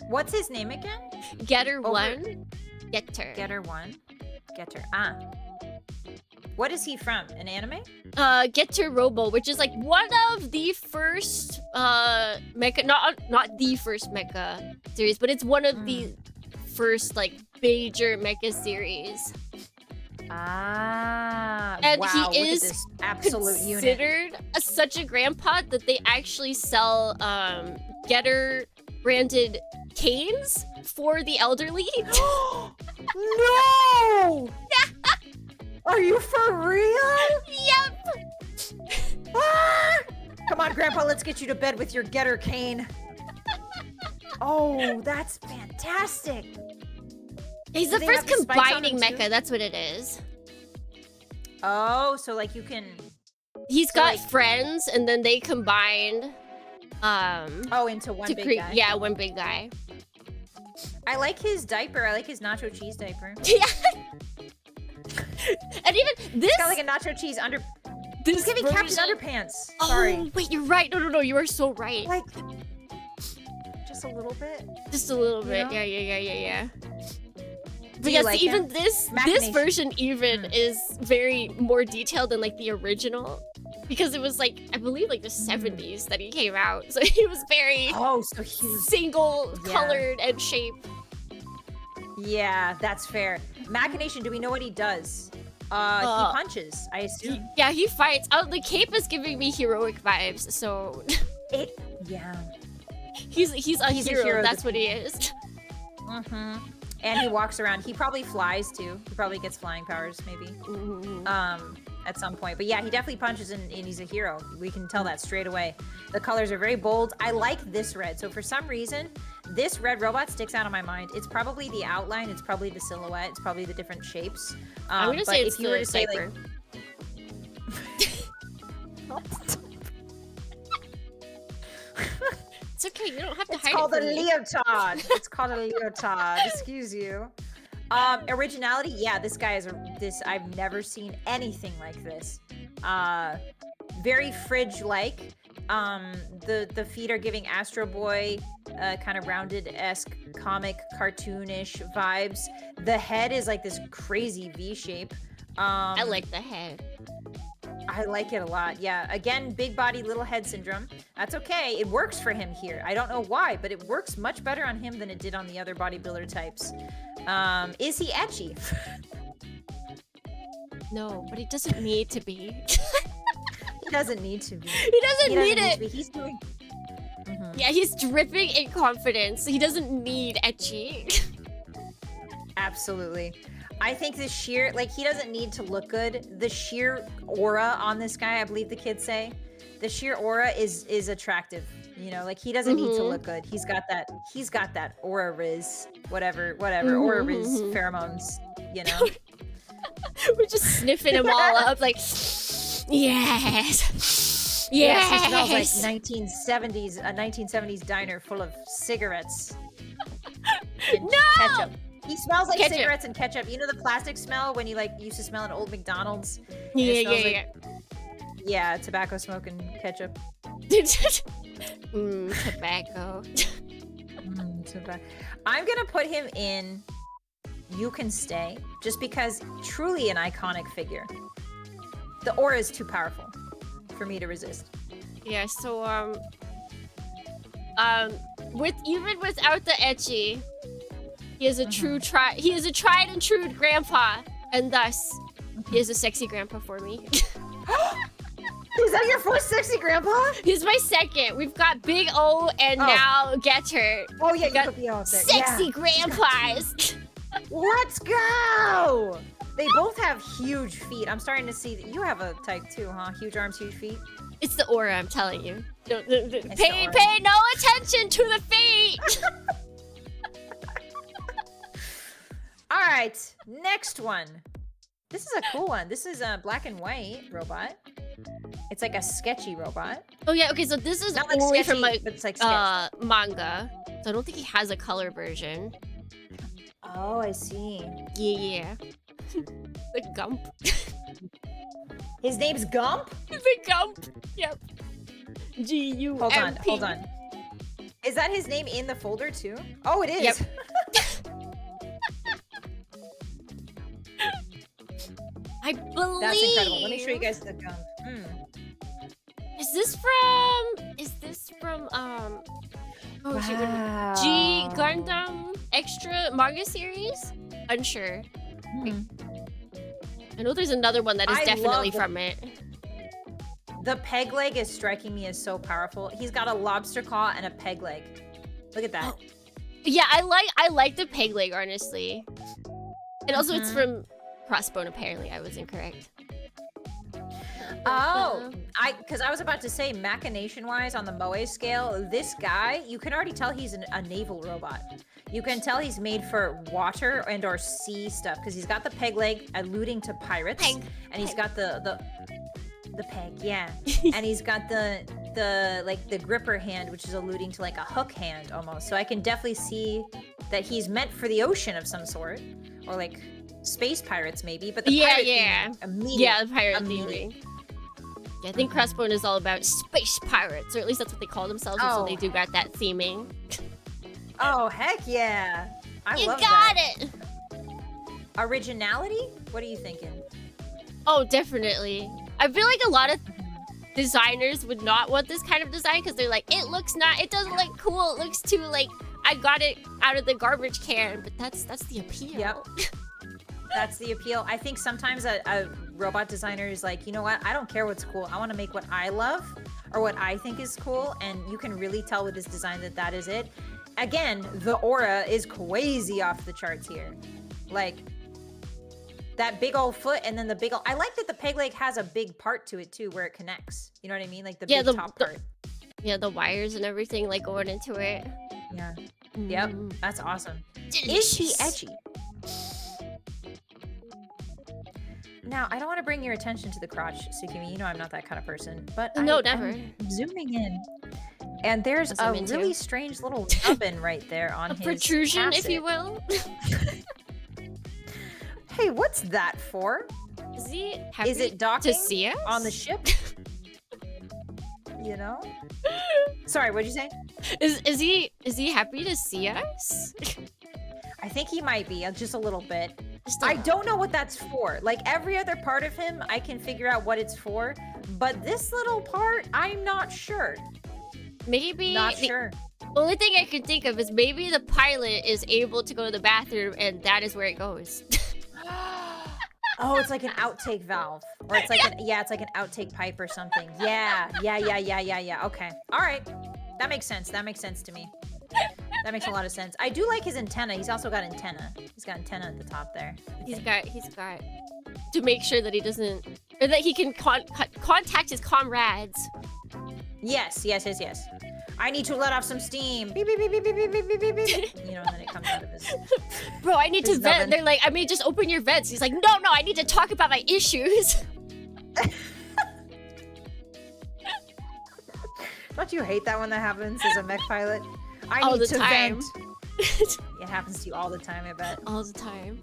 What's his name again? Getter Over- one. Getter. Getter one. Getter. Ah. What is he from? An anime? Getter Robo, which is like one of the first mecha, not the first mecha series, but it's one of the first like major mecha series. Ah. And wow, he look is at this absolute unit. considered such a grandpa that they actually sell Getter branded canes for the elderly. No! Are you for real? Yep. Ah! Come on, Grandpa, let's get you to bed with your Getter cane. Oh, that's fantastic. He's Do the they first have the spikes on combining them too? mecha. That's what it is. Oh, so like you can. He's So, got like- friends, and then they combined. Oh, into one To big create, guy. yeah, one big guy. I like his diaper. I like his nacho cheese diaper. Yeah. And even this. He's got like a nacho cheese under. This He's giving Captain version- Underpants. Oh, Sorry. wait, you're right. No, you are so right. Like, just a little bit. Just a little You bit. know? Yeah. Do But you yes, like even him? this Machination. version even is very more detailed than like the original, because it was like, I believe like the 70s that he came out, so he was very Oh, so he was. single Yeah. colored and shaped. Yeah, that's fair. Machination. Do we know what he does? He punches. I assume. Yeah, he fights. Oh, the cape is giving me heroic vibes, so Yeah. he's a He's a hero. hero of That's the what he is. Mm-hmm. And he walks around. He probably flies too. He probably gets flying powers, maybe. At some point. But yeah, he definitely punches and he's a hero. We can tell that straight away. The colors are very bold. I like this red. So for some reason, this red robot sticks out of my mind. It's probably the outline. It's probably the silhouette. It's probably the different shapes. I'm gonna but say it's if you the were to say diaper. It's okay. You don't have to It's hide called it a from me. leotard. It's called a leotard. Excuse you. Originality. Yeah, this guy is this. I've never seen anything like this. Very fridge-like. The feet are giving Astro Boy kind of rounded-esque comic cartoonish vibes. The head is like this crazy V shape. I like the head. I like it a lot. Yeah. Again, big body, little head syndrome. That's okay. It works for him here. I don't know why, but it works much better on him than it did on the other bodybuilder types. Is he etchy? No, but he doesn't need to be. He doesn't need to be. He doesn't need to it. be. He's doing. Yeah, he's dripping in confidence. He doesn't need etchy. Absolutely. I think the sheer, like, he doesn't need to look good. The sheer aura on this guy, I believe the kids say, the sheer aura is attractive. You know, like, he doesn't need to look good. He's got that aura riz, whatever, aura riz pheromones, you know? We're just sniffing him all up, like, yes, yes. Yes, he smells like 1970s, a 1970s diner full of cigarettes. And No! ketchup. He smells like Ketchup. cigarettes and ketchup. You know the plastic smell when you like used to smell an old McDonald's? And Yeah, it smells yeah. Yeah, tobacco smoke and ketchup. Tobacco. I'm gonna put him in You Can Stay, just because truly an iconic figure. The aura is too powerful for me to resist. Yeah, so even without the etchy, he is a he is a tried and true grandpa, and thus he is a sexy grandpa for me. Is that your first sexy grandpa? He's my second. We've got Big O and now Getter. Oh yeah, you got put the O up there. Sexy Yeah. grandpas. Let's go! They both have huge feet. I'm starting to see that you have a type too, huh? Huge arms, huge feet. It's the aura, I'm telling you. the Pay aura. no attention to the feet. All right, next one. This is a cool one. This is a black and white robot. It's like a sketchy robot. Oh yeah, okay, so this is Not like only sketchy, from like but it's like sketch. manga. So I don't think he has a color version. Oh, I see. Yeah. The Gump. His name's Gump? The Gump. Yep. G-U-M-P. Hold on. Is that his name in the folder too? Oh, it is. Yep. I believe. That's incredible. Let me show you guys the Gump. Is this from oh shit, Wow. G Gundam Extra manga series? Unsure. I know there's another one that is I definitely love the- from it. The peg leg is striking me as so powerful. He's got a lobster claw and a peg leg. Look at that. Yeah, I like the peg leg, honestly. And also it's from Crossbone, apparently. I was incorrect. Oh, because I was about to say, machination-wise, on the Moe scale, this guy, you can already tell he's a naval robot. You can tell he's made for water and or sea stuff because he's got the peg leg alluding to pirates, and he's got the peg, yeah, and he's got the gripper hand, which is alluding to like a hook hand almost. So I can definitely see that he's meant for the ocean of some sort, or like space pirates maybe. But the pirate theming, yeah, the pirate theming. Yeah, I think Crossbone is all about space pirates, or at least that's what they call themselves, and so they do got that theming. Oh, heck yeah. I love that. You got it! Originality? What are you thinking? Oh, definitely. I feel like a lot of designers would not want this kind of design because they're like, it doesn't look cool, it looks too like, I got it out of the garbage can, but that's the appeal. Yep. That's the appeal. I think sometimes a robot designer is like, you know what? I don't care what's cool. I want to make what I love or what I think is cool, and you can really tell with this design that that is it. Again, the aura is crazy off the charts here. Like, that big old foot and then the big old... I like that the peg leg has a big part to it too, where it connects. You know what I mean? Like the big top part. Yeah, the wires and everything like going into it. Yeah. Yep. That's awesome. Is she edgy? Now, I don't want to bring your attention to the crotch, Sukimi. You know I'm not that kind of person. But no, never. I'm zooming in. And there's a really strange little nubbin right there on his protrusion, facet. if you will. Hey, what's that for? Is he happy Is it docking to see us? on the ship? You know? Sorry, what'd you say? Is he happy to see us? I think he might be, just a little bit. I don't know what that's for. Like every other part of him, I can figure out what it's for. But this little part, I'm not sure. Maybe not sure. The only thing I can think of is maybe the pilot is able to go to the bathroom and that is where it goes. Oh, it's like an outtake valve. Or it's like it's like an outtake pipe or something. Yeah. Okay. All right. That makes sense. That makes sense to me. That makes a lot of sense. I do like his antenna. He's also got antenna. He's got antenna at the top there. He's got to make sure that he doesn't, or that he can contact his comrades. Yes. I need to let off some steam. Beep, beep, beep, beep, beep, beep, beep, beep, beep. You know, and then it comes out of his... Bro, I need to vent. Nubbin. They're like, I mean, just open your vents. He's like, no, I need to talk about my issues. Don't you hate that when that happens as a mech pilot? I all need the to time. vent. It happens to you all the time, I bet. All the time.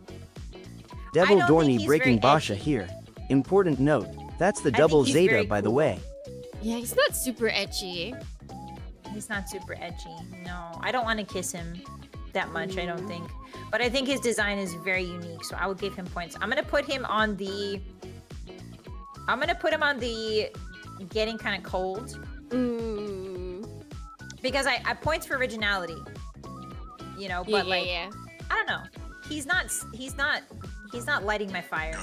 Devil don't think Dorney he's breaking very Basha edgy. here. Important note, that's the I double think he's Zeta, very by the cool. way. Yeah, he's not super edgy. He's not super edgy. No, I don't want to kiss him that much, I don't think. But I think his design is very unique, so I would give him points. I'm gonna put him on the getting kind of cold. Because I points for originality. You know, but I don't know. He's not lighting my fire.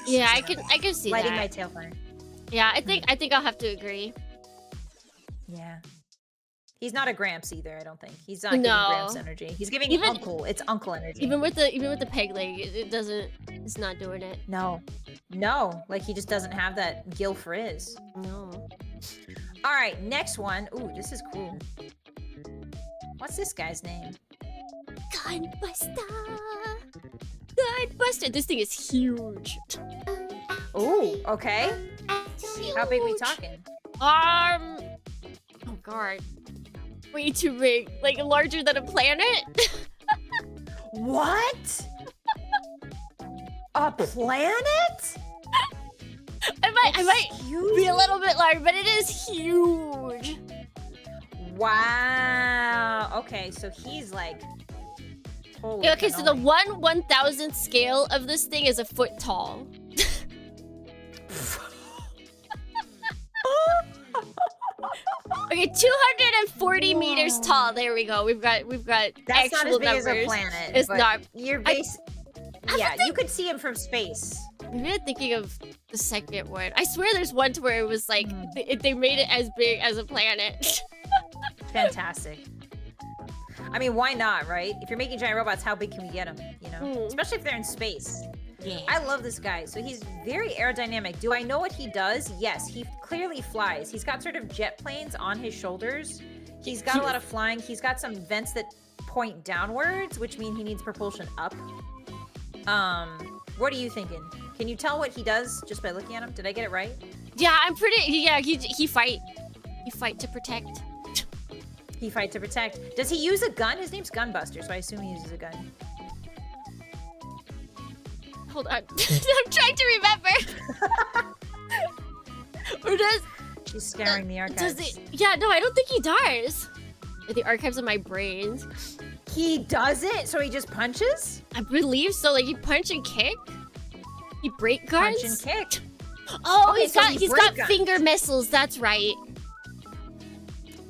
Yeah, I can see Lighting that. my tail fire. Yeah, I think I'll have to agree. Yeah. He's not a Gramps either, I don't think. He's not giving Gramps energy. He's giving uncle. It's uncle energy. Even with the peg leg, it's not doing it. No, like he just doesn't have that Gil Frizz. No. All right, next one. Ooh, this is cool. What's this guy's name? Gunbuster. This thing is huge. Ooh, okay. How big we talking? Oh god. Way too big. Like larger than a planet? What? A planet? I might be a little bit large, but it is huge. Wow. Okay, so he's like... Holy Yeah, okay, so the cannoli. 1/1000th scale of this thing is a foot tall. Okay, 240 meters tall. There we go. We've got That's not as actual big numbers. as a planet. It's but not. Your base... Yeah, you could see him from space. Maybe I'm thinking of the second one. I swear there's one to where it was like they made it as big as a planet. Fantastic. I mean, why not, right? If you're making giant robots, how big can we get them? You know, especially if they're in space. Yeah. I love this guy. So he's very aerodynamic. Do I know what he does? Yes, he clearly flies. He's got sort of jet planes on his shoulders. He's got a lot of flying. He's got some vents that point downwards, which mean he needs propulsion up. What are you thinking? Can you tell what he does just by looking at him? Did I get it right? Yeah, I'm pretty. Yeah, he fight. He fight to protect. He fight to protect. Does he use a gun? His name's Gunbuster, so I assume he uses a gun. Hold on. I'm trying to remember. Or does... She's scouring the archives. Does it... Yeah, no, I don't think he does. The archives of my brains. He doesn't? So he just punches? I believe so. Like, he punch and kick? He break guns? Punch and kick. Oh, Okay, so he's break got guns. finger missiles. That's right.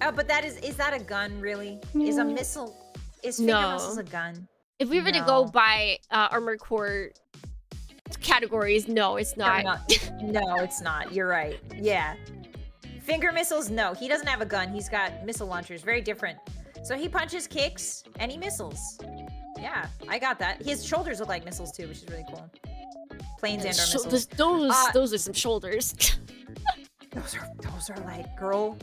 Oh, but that is that a gun, really? Is a missile... Is finger No. missiles a gun? If we were to No. go by Armored Core categories, no, it's not. No, it's not. You're right. Yeah. Finger missiles, no. He doesn't have a gun. He's got missile launchers. Very different. So he punches, kicks, and he missiles. Yeah, I got that. His shoulders look like missiles too, which is really cool. Planes and our missiles. Those are some shoulders. Those are like, girl.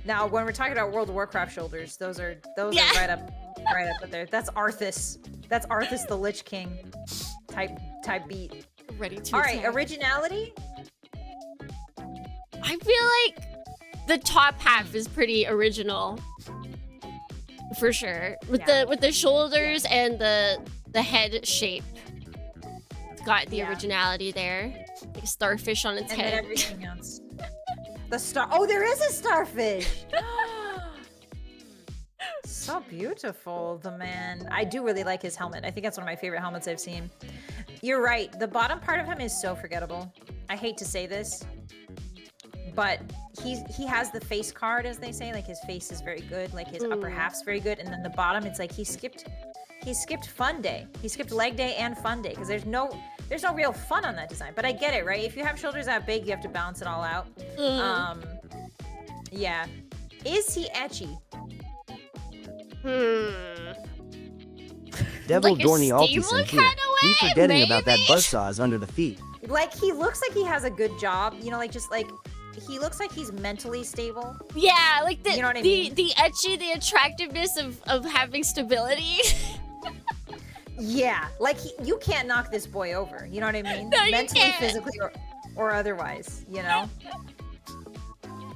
Now, when we're talking about World of Warcraft shoulders, those are Yeah. right up there. That's Arthas. That's Arthas the Lich King type beat. Ready to All right, attack. originality. I feel like the top half is pretty original. For sure. With Yeah. the shoulders and the head shape. It's got the Yeah. originality there. Like a starfish on its And then head. everything else. The star. Oh, there is a starfish. So beautiful, the man. I do really like his helmet. I think that's one of my favorite helmets I've seen. You're right. The bottom part of him is so forgettable. I hate to say this, but he has the face card, as they say. Like his face is very good. Like his upper half's very good, and then the bottom, it's like he skipped fun day. He skipped leg day and fun day because there's no real fun on that design. But I get it, right? If you have shoulders that big, you have to balance it all out. Yeah. Is he etchy? Devil Like a Dorney stable Altison here. kinda We way, forgetting about that maybe? buzzsaws under the feet. Like he looks like he has a good job. You know, like just like he looks like he's mentally stable. Yeah, like the You know what I mean? the etchy, the attractiveness of having stability. Yeah, like you can't knock this boy over. You know what I mean? No, you mentally, can't. physically, or otherwise. You know.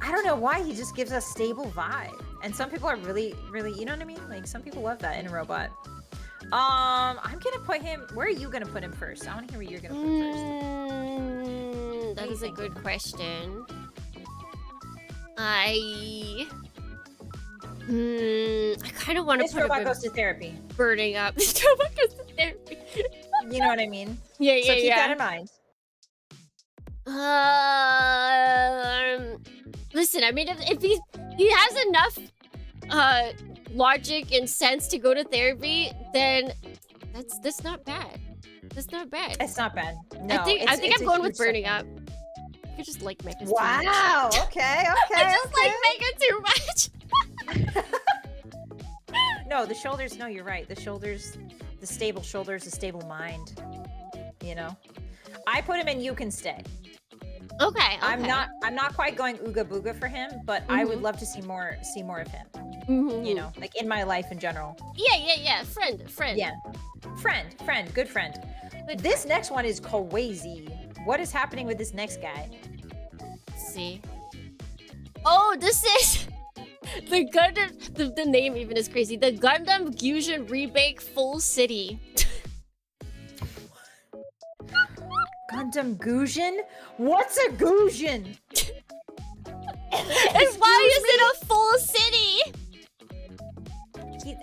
I don't know why he just gives a stable vibe, and some people are really, you know what I mean? Like some people love that in a robot. I'm gonna put him. Where are you gonna put him first? I want to hear where you're gonna put him first. That you is a thinking? good question. I kind of want to This put robot him goes to therapy. burning up. This robot goes to therapy. You know what I mean? Yeah, So keep that in in mind. Listen, I mean, if he has enough logic and sense to go to therapy, then that's not bad. That's not bad. It's not bad. No, I think it's I'm a going with huge burning step up. I just like Mecha. Wow. Okay. I just like Mecha too much. No, the shoulders. No, you're right. The shoulders, the stable shoulders, the stable mind. You know, I put him in. You can stay. Okay. I'm not quite going ooga booga for him, but I would love to see more of him. You know, like in my life in general. Yeah. Friend. Yeah, friend, good friend. This next one is crazy. What is happening with this next guy? Let's see. Oh, this is the Gundam. The name even is crazy. The Gundam Fusion Rebake Full City. Gundam Fusion? What's a Fusion? And why is it a full city?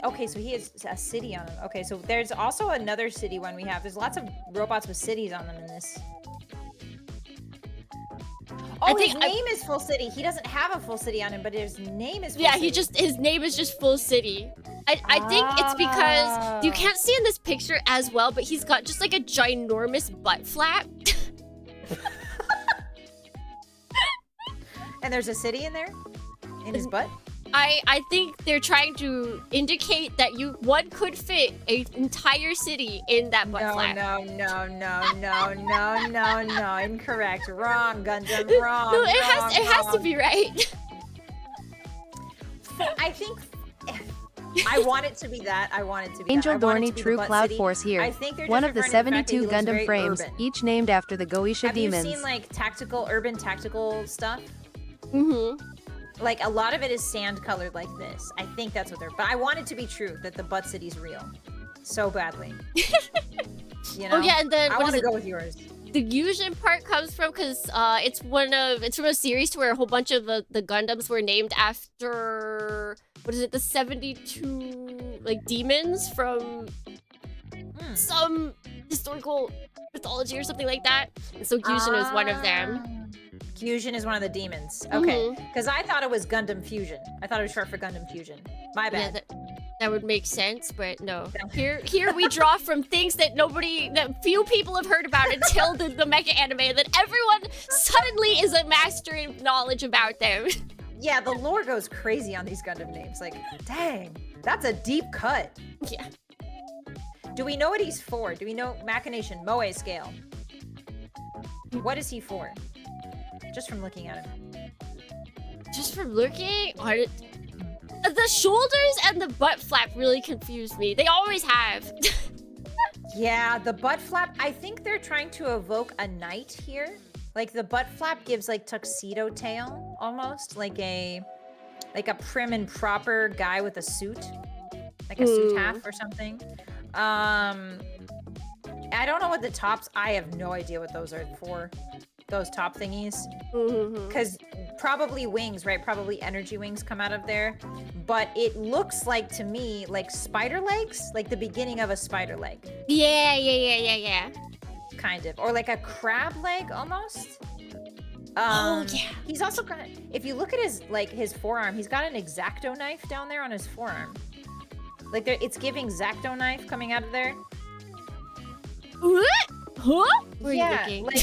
Okay, so he has a city on him. Okay, so there's also another city one we have. There's lots of robots with cities on them in this. Oh, his name is Full City. He doesn't have a full city on him, but his name is Full City. His name is just Full City. I think it's because you can't see in this picture as well, but he's got just like a ginormous butt flap. And there's a city in there? In his butt? I think they're trying to indicate that one could fit an entire city in that butt flap. No. Incorrect. Wrong, Gundam. Wrong. No, it has to be right. I think I want it to be that. I want it to be Angel that. I want it Dorney to be the True Butt Cloud City. Force here. I think they're One just of the referring to the fact that he 72 looks Gundam very frames, urban. each named after the Goetia Have demons. you seen like urban tactical stuff? Mm-hmm. Like a lot of it is sand colored like this. I think that's what they're. But I want it to be true that the Butt City's real, so badly. You know? Oh yeah, and then I what want is to it? go with yours. The Fusion part comes from because it's from a series to where a whole bunch of the Gundams were named after what is it, the 72 like demons from some historical mythology or something like that. And so Fusion is one of them. Fusion is one of the demons. Okay, Mhm. because I thought it was Gundam Fusion. I thought it was short for Gundam Fusion. My Yeah, bad. that would make sense, but no. Here we draw from things that few people have heard about until the mecha anime, and then everyone suddenly is a master in knowledge about them. Yeah, the lore goes crazy on these Gundam names. Like, dang, that's a deep cut. Yeah. Do we know what he's for? Do we know Machination, Moe scale? What is he for? Just from looking at him. Just from looking on it, the shoulders and the butt flap really confused me. They always have. Yeah, the butt flap, I think they're trying to evoke a knight here. Like the butt flap gives like tuxedo tail almost, like a prim and proper guy with a suit. Like a suit half or something. I don't know what the tops, I have no idea what those are for. Those top thingies. Because probably wings, right? Probably energy wings come out of there. But it looks like to me like spider legs, like the beginning of a spider leg. Yeah. Kind of. Or like a crab leg almost. Oh yeah. He's also got, if you look at his forearm, he's got an X-Acto knife down there on his forearm. Like it's giving X-Acto knife coming out of there. What? Huh? Where are you Yeah, looking?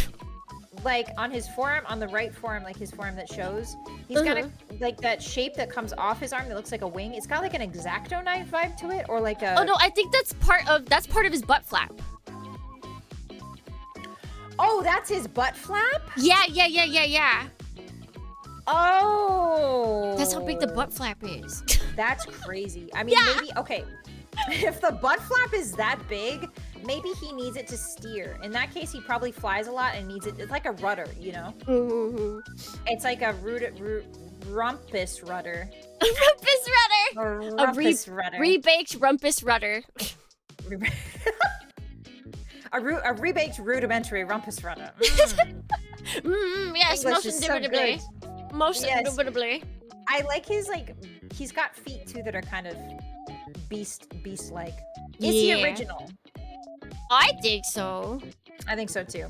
like on his forearm, on the right forearm, like his forearm that shows, he's got like that shape that comes off his arm that looks like a wing. It's got like an X-Acto knife vibe to it, or like a. Oh no, I think that's part of his butt flap. Oh, that's his butt flap. Yeah. Oh. That's how big the butt flap is. That's crazy. I mean, maybe okay. If the butt flap is that big, maybe he needs it to steer. In that case, he probably flies a lot and needs it. It's like a rudder, you know? It's like a rumpus rudder. Rumpus rudder. Or rumpus rudder. Rebaked rumpus rudder. a rebaked rudimentary rumpus rudder. Yes, English most is so indubitably. good. Most Yes. indubitably. I like his he's got feet too that are kind of beast-like. Is he Yeah. original? I think so. I think so too.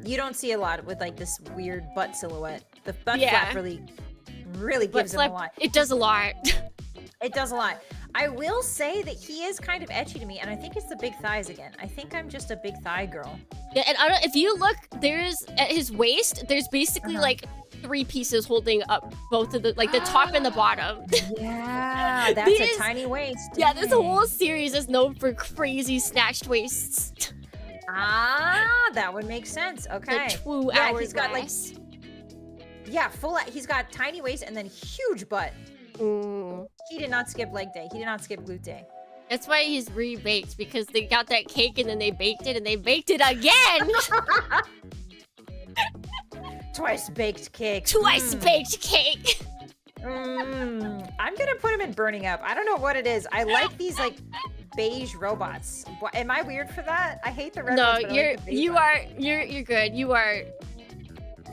You don't see a lot with like this weird butt silhouette. The butt Yeah. flap really Butt gives him flap, a lot. it does a lot. It does a lot. I will say that he is kind of etchy to me, and I think it's the big thighs again. I think I'm just a big thigh girl. Yeah, and if you look, there's at his waist, there's basically like 3 pieces holding up both of the the top and the bottom. Yeah, that's These- a tiny waist. Yeah, this Dang. whole series is known for crazy snatched waists. Ah, that would make sense. Okay. The 2 Yeah, hours he's got like less. he's got tiny waist and then huge butt. He did not skip leg day. He did not skip glute day. That's why he's rebaked, because they got that cake and then they baked it and they baked it again. Twice baked cake. Twice baked cake. I'm gonna put him in burning up. I don't know what it is. I like these like beige robots. Am I weird for that? I hate the red No, ones, but I like the beige you're ones. good. You are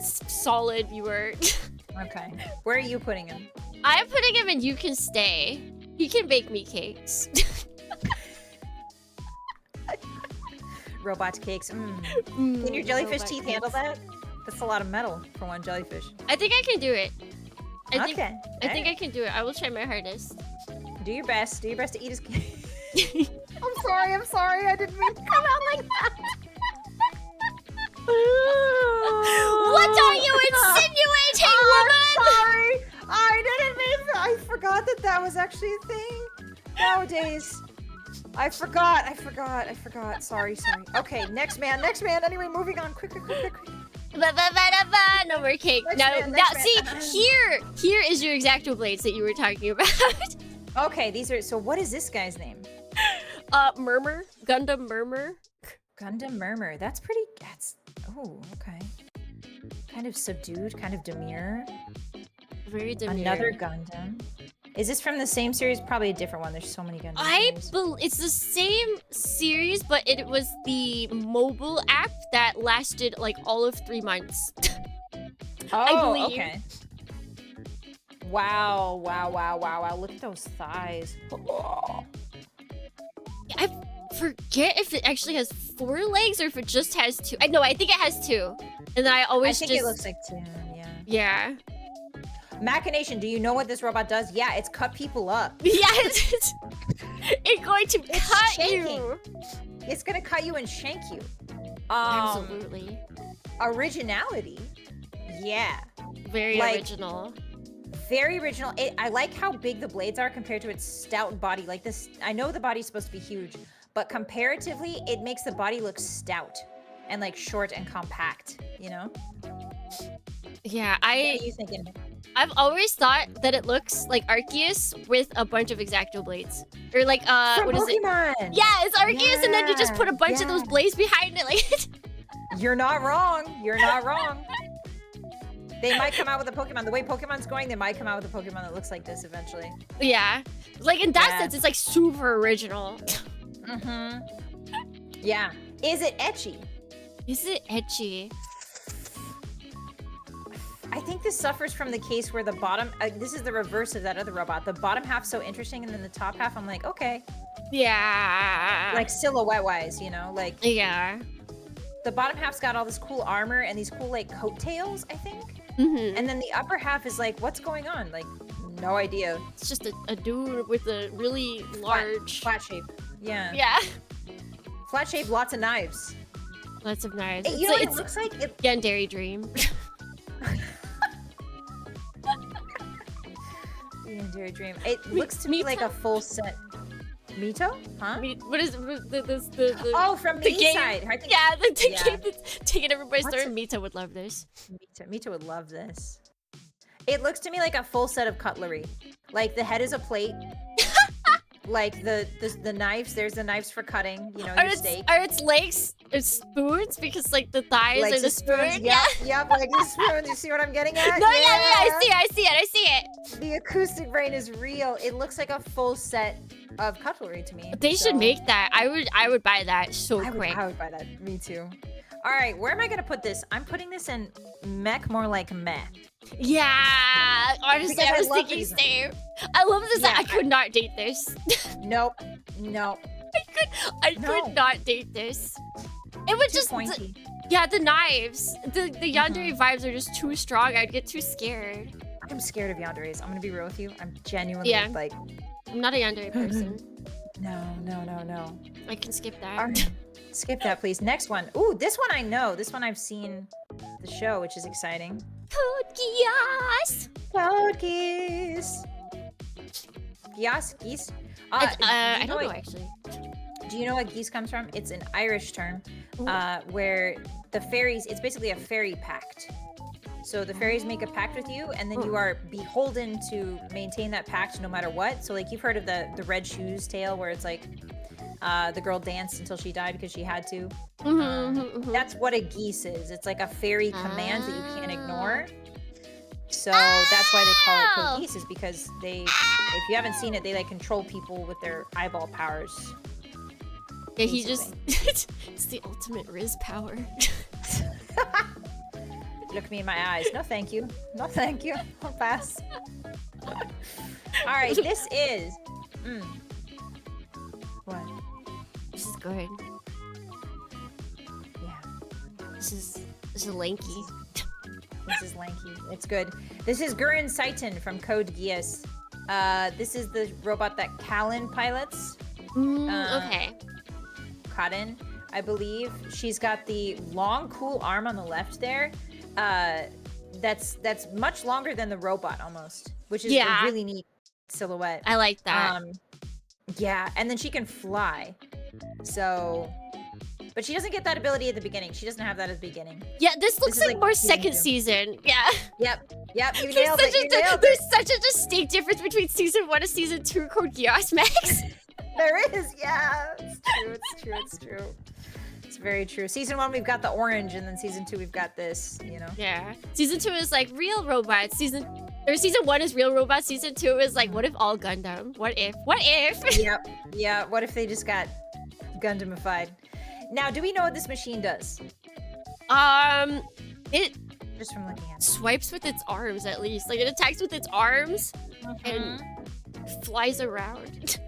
solid. You are. Okay. Where are you putting him? I'm putting him in. You can stay. He can bake me cakes. Robot cakes. Can your jellyfish robot teeth cakes. handle that? That's a lot of metal for one jellyfish. I think I can do it. I think Okay. I can do it. I will try my hardest. Do your best. Do your best to eat his cake. I'm sorry. I didn't mean to come out like that. What are you insinuating, woman? Sorry. I didn't mean to. I forgot that that was actually a thing nowadays. I forgot. Sorry. Okay, next man. Anyway, moving on. Quick. No more cake. Now, see, here is your Exacto blades that you were talking about. Okay, these are. So, what is this guy's name? Murmur, Gundam Murmur. Gundam Murmur. That's pretty. Oh, okay. Kind of subdued, kind of demure. Very demure. Another Gundam. Is this from the same series? Probably a different one. There's so many Gundam series. It's the same series, but it was the mobile app that lasted like all of 3 months. I believe. Okay. Wow. Look at those thighs. I forget if it actually has 4 legs or if it just has 2. I think it has 2. And then I think it looks like 2, yeah. Yeah. Machination, do you know what this robot does? Yeah, it's cut people up. Yeah, it's going to cut you. It's gonna cut you and shank you. Absolutely. Originality. Yeah. Very original. Very original. I like how big the blades are compared to its stout body. Like this, I know the body's supposed to be huge, but comparatively, it makes the body look stout and like short and compact, you know? Yeah, What are you thinking? I've always thought that it looks like Arceus with a bunch of Exacto blades. Or like, what is it? Pokemon. Yeah, it's Arceus, and then you just put a bunch of those blades behind it. Like, You're not wrong. They might come out with a Pokemon. The way Pokemon's going, they might come out with a Pokemon that looks like this eventually. Yeah. Like, in that sense, it's like super original. Mm-hmm. Yeah. Is it ecchi? Is it ecchi? I think this suffers from the case where the bottom, this is the reverse of that other robot. The bottom half's so interesting, and then the top half, I'm like, okay. Yeah. Like silhouette-wise, you know? Like, yeah. The bottom half's got all this cool armor and these cool, like, coattails, I think. Mm-hmm. And then the upper half is like, what's going on? Like, no idea. It's just a dude with a really large... Flat shape. Yeah. Yeah. Flat shape, lots of knives. Lots of knives. You know what it looks like? Yandere Dream. Yandere Dream. It looks to me like a full set. Mito? Huh? What is the Oh, from the game? side. Yeah, the game that's taking everybody's turn. Mito would love this. Mito would love this. It looks to me like a full set of cutlery. Like the head is a plate. Like the knives, there's the knives for cutting, you know, your steak. Are its legs spoons? Because like the thighs are the spoons. Yep, like the spoons. You see what I'm getting at? No, I see it. The acoustic brain is real. It looks like a full set of cutlery to me. They should make that. I would buy that so quick. I would buy that. Me too. All right, where am I gonna put this? I'm putting this in mech, more like meh. Yeah, honestly, I was thinking same. I love this. I could not date this. Nope. I could not date this. It would just pointy. Yeah, the knives. The yandere vibes are just too strong. I'd get too scared. I'm scared of yanderes. I'm gonna be real with you. I'm genuinely like. I'm not a yandere person. No. I can skip that. Right. Skip that, please. Next one. Ooh, this one I know. This one I've seen the show, which is exciting. Code Geass. Code Geass. Geese? I don't know actually. Do you know what geese comes from? It's an Irish term where the fairies, it's basically a fairy pact. So the fairies make a pact with you, and then you are beholden to maintain that pact no matter what. So like you've heard of the Red Shoes tale where it's like the girl danced until she died because she had to. That's what a geese is. It's like a fairy command that you can't ignore. So that's why they call it code geese, is because they, if you haven't seen it, they like control people with their eyeball powers. Yeah, he just, it's the ultimate Riz power. Look me in my eyes. No, thank you. No, thank you. I'll pass. All right, this is. What? This is good. Yeah. This is lanky. This is lanky. It's good. This is Gurren Saiton from Code Geass. This is the robot that Kallen pilots. Okay. Cotton, I believe. She's got the long, cool arm on the left there. That's much longer than the robot almost, which is really neat. silhouette. I like that. Yeah, and then she can fly. So, but she doesn't get that ability at the beginning. She doesn't have that at the beginning. Yeah, this looks is like more season second 2. season. Yeah. Yep, you nailed it. You nailed it. There's such a distinct difference between season 1 and season 2 called HOTTEST Mechs. There is, yeah. It's true. It's very true. Season 1, we've got the orange, and then season 2, we've got this, you know? Yeah. Season 2 is like real robots. Season 1 is real robots. Season 2 is like, what if all Gundam? What if? Yep. Yeah, what if they just got Gundamified? Now, do we know what this machine does? It Just from looking at it. swipes with its arms at least. Like it attacks with its arms and flies around.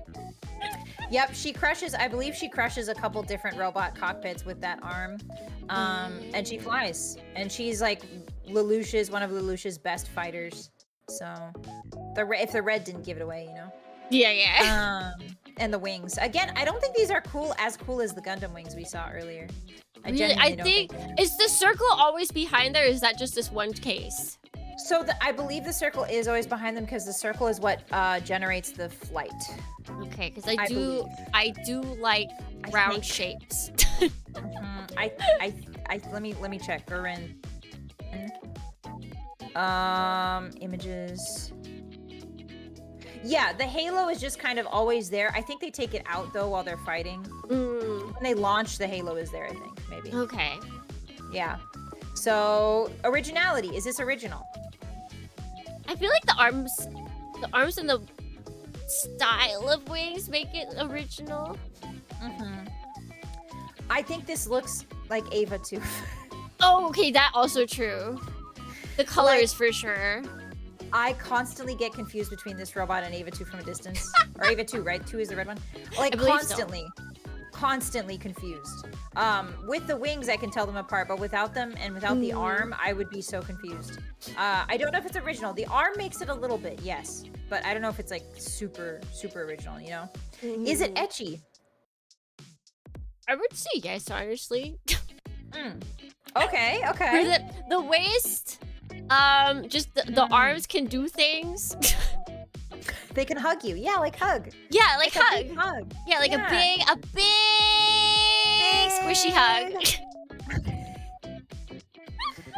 Yep, she crushes, I believe she crushes a couple different robot cockpits with that arm. And she flies. And she's like one of Lelouch's best fighters. So, if the red didn't give it away, you know? Yeah. And the wings. Again, I don't think these are as cool as the Gundam wings we saw earlier. I Really? genuinely I don't think, is the circle always behind there, or is that just this one case? So I believe the circle is always behind them because the circle is what generates the flight. Okay, because I believe. I do like I round think. shapes. Let me check. Gurren. Images. Yeah, the halo is just kind of always there. I think they take it out though while they're fighting. When they launch, the halo is there, I think, maybe. Okay. Yeah. So, originality. Is this original? I feel like the arms and the style of wings make it original. I think this looks like Ava too. Oh, okay, that also true. The colors for sure. I constantly get confused between this robot and Ava 2 from a distance. Or Ava 2, right? 2 is the red one? Like, I believe constantly confused. With the wings, I can tell them apart, but without them and without the arm, I would be so confused. I don't know if it's original. The arm makes it a little bit, yes. But I don't know if it's, like, super original, you know? Is it ecchi? I would say yes, honestly. Okay. For the waist, just the arms can do things. They can hug you. Yeah, like hug. Yeah, like a hug. big hug. Yeah, like Yeah. a big squishy hug.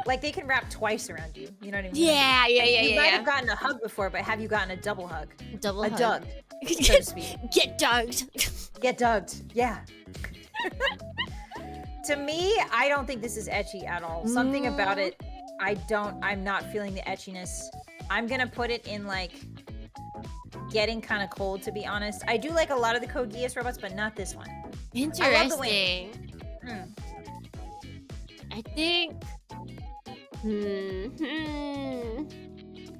Like they can wrap twice around you. You know what I mean? Yeah. You might have gotten a hug before, but have you gotten a double hug? Double A hug. dug, so to speak. Get dugged. Get dugged. Yeah. To me, I don't think this is ecchi at all. Something about it, I'm not feeling the etchiness. I'm gonna put it in like getting kind of cold, to be honest. I do like a lot of the Code Geass robots, but not this one. Interesting. I think.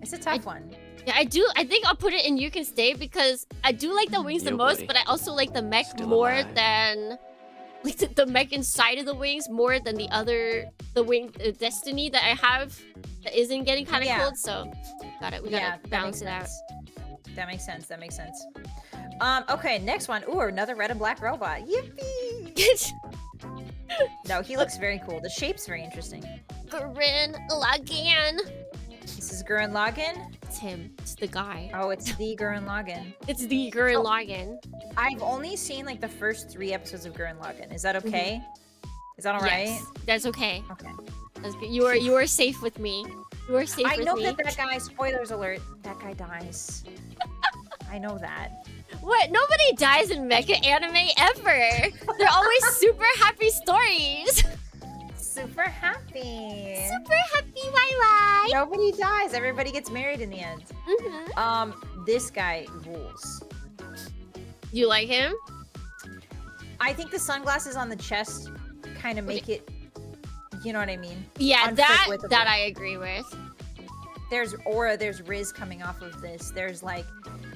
It's a tough one. Yeah, I do. I think I'll put it in You Can Stay because I do like the wings the Yo, most, buddy. but I also like the mech Still more alive. than like the mech inside of the wings more than the wing Destiny that I have that isn't getting kind of Yeah. cold. So we gotta balance it out. That makes sense. Okay, next one. Ooh, another red and black robot. Yippee! No, he looks very cool. The shape's very interesting. Gurren Lagann. This is Gurren Lagann. It's him. It's the guy. Oh, it's the Gurren Lagann. It's the Gurren Lagann. I've only seen like the first 3 episodes of Gurren Lagann. Is that okay? Is that all right? Yes, that's okay. Okay. That's good. You are safe with me. You are safe I with know me. that guy, spoilers alert, that guy dies. I know that. What? Nobody dies in mecha anime ever. They're always super happy stories. Super happy. Super happy, why? Nobody dies. Everybody gets married in the end. This guy rules. You like him? I think the sunglasses on the chest kind of make it, you know what I mean? Yeah, Unforgettable. that I agree with. There's aura, there's Riz coming off of this. There's like,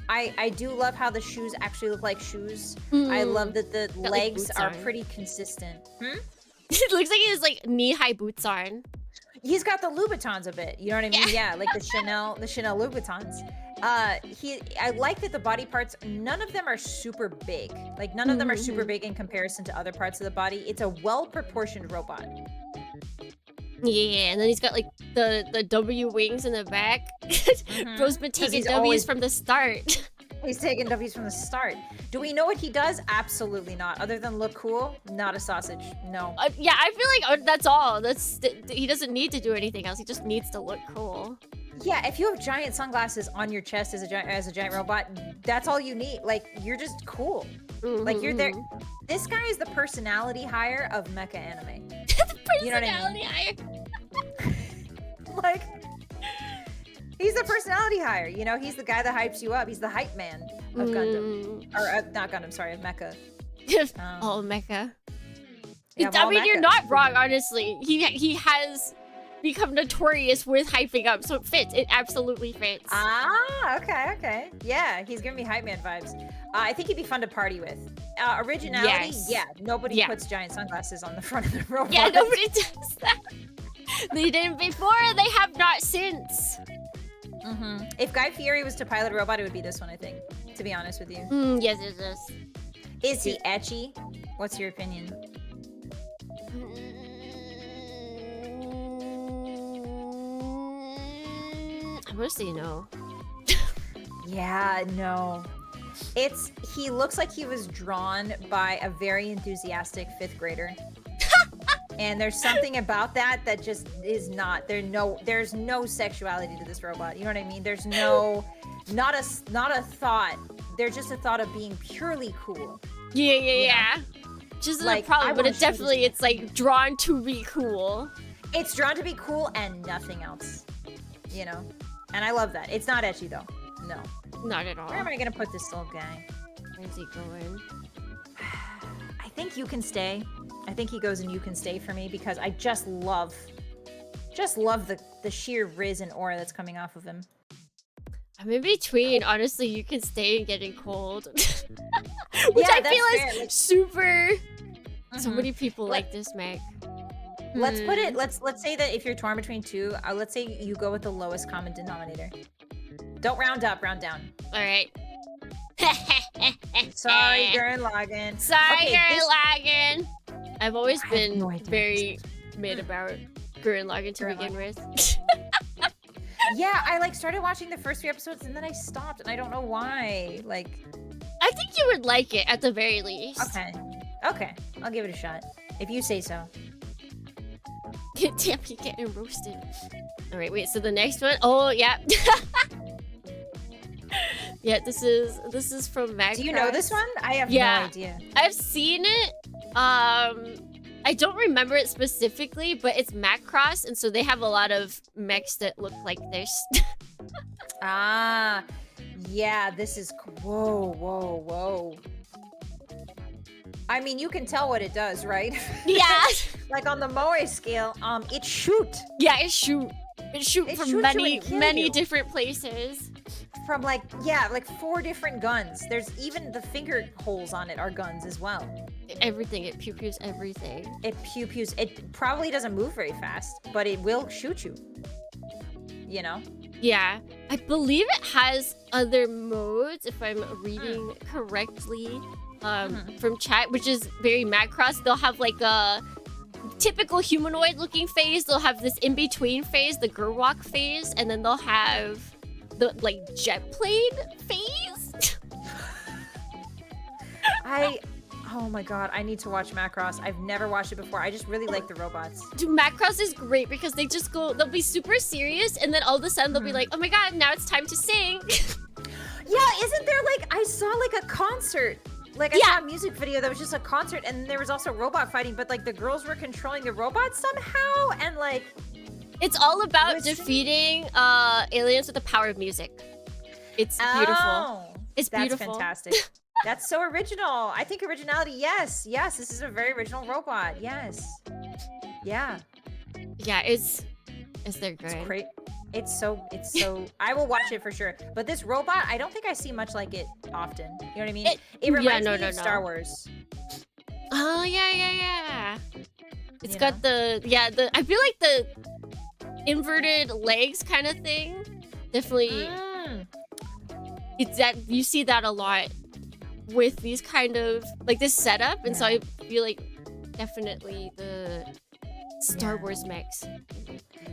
I do love how the shoes actually look like shoes. I love that the Got, like, legs boots are on. pretty consistent. It looks like he has like knee-high boots on. He's got the Louboutins a bit. You know what I mean? Yeah, like the Chanel Louboutins. I like that the body parts, none of them are super big. Like none of them are super big in comparison to other parts of the body. It's a well-proportioned robot. Yeah, and then he's got like the W wings in the back. Bro's been taking he's W's always- from the start. He's taking W's from the start. Do we know what he does? Absolutely not. Other than look cool, not a sausage. No. Yeah, I feel like that's all. He doesn't need to do anything else. He just needs to look cool. Yeah, if you have giant sunglasses on your chest as a giant robot, that's all you need. Like, you're just cool. Like, you're there. This guy is the personality hire of mecha anime. You know what I mean? Like, he's the personality hire. You know, he's the guy that hypes you up. He's the hype man of Gundam. Or, not Gundam, sorry, of mecha. Oh, mecha. Yeah, I mean, you're mecha. not wrong, honestly. He has become notorious with hyping up, so it fits. It absolutely fits. Ah, okay. Yeah, he's giving me hype man vibes. I think he'd be fun to party with. Originality, Yes. yeah. Nobody Yeah. puts giant sunglasses on the front of the robot. Yeah, nobody does that. They didn't before, they have not since. If Guy Fieri was to pilot a robot, it would be this one, I think. To be honest with you. Yes, it is. Is he etchy? What's your opinion? I'm gonna say no. Yeah, no. He looks like he was drawn by a very enthusiastic 5th grader. And there's something about that just is not. There's no sexuality to this robot. You know what I mean? There's not a thought. There's just a thought of being purely cool. Yeah. Which isn't Like, a problem, I but wanna it shoot definitely, this it's like drawn to be cool. It's drawn to be cool and nothing else. You know? And I love that. It's not etchy though. No. Not at all. Where am I gonna put this little guy? Where's he going? I think you can stay. I think he goes and you can stay for me because I just love the sheer riz and aura that's coming off of him. I'm in between, honestly, you can stay and getting cold. Which Yeah, I that's feel fair. is Like- super... So Mhm. many people like this mech. Let's put it. Let's say that if you're torn between two, let's say you go with the lowest common denominator. Don't round up, round down. Alright. Sorry, Gurren Lagann. Sorry, Okay, Gurren this- Lagann. I've always I have been no idea. very mad about Gurren Lagann to Gurren begin with. Yeah, I like started watching the first 3 episodes and then I stopped and I don't know why. Like, I think you would like it at the very least. okay, I'll give it a shot if you say so. Damn, you're getting roasted. Alright, wait, so the next one? Oh, yeah. Yeah, this is from Macross. Do you know this one? I have Yeah. no idea. I've seen it. I don't remember it specifically, but it's Macross, and so they have a lot of mechs that look like this. Ah, yeah, this is whoa. I mean, you can tell what it does, right? Yeah. Like on the Moe scale, it shoot Yeah, it shoot. It shoot It from shoots you many, and kill many you. different places. from like 4 different guns. There's even the finger holes on it are guns as well. Everything. It pew-pews everything. It pew-pews. It probably doesn't move very fast, but it will shoot you. You know? Yeah. I believe it has other modes, if I'm reading correctly, from chat, which is very Macross. They'll have like a typical humanoid looking phase. They'll have this in-between phase, the Gerwalk phase, and then they'll have the like jet plane phase. Oh my god, I need to watch Macross. I've never watched it before. I just really like the robots. Dude, Macross is great because they just go, they'll be super serious, and then all of a sudden they'll be like, oh my god, now it's time to sing. Yeah, isn't there like, I saw like a concert. Like I saw a music video that was just a concert and there was also robot fighting, but like the girls were controlling the robots somehow and like... It's all about Was- defeating aliens with the power of music. It's beautiful. Oh, It's that's beautiful. fantastic. That's so original. I think originality, yes. Yes, this is a very original robot. Yes. Yeah. Yeah, it's they're good. It's great. It's so I will watch it for sure. But this robot, I don't think I see much like it often. You know what I mean? It reminds me of Star Wars. Oh yeah. It's You got the I feel like the inverted legs kind of thing. Definitely it's that you see that a lot with these kind of like this setup, and so I feel like definitely Star Wars mechs.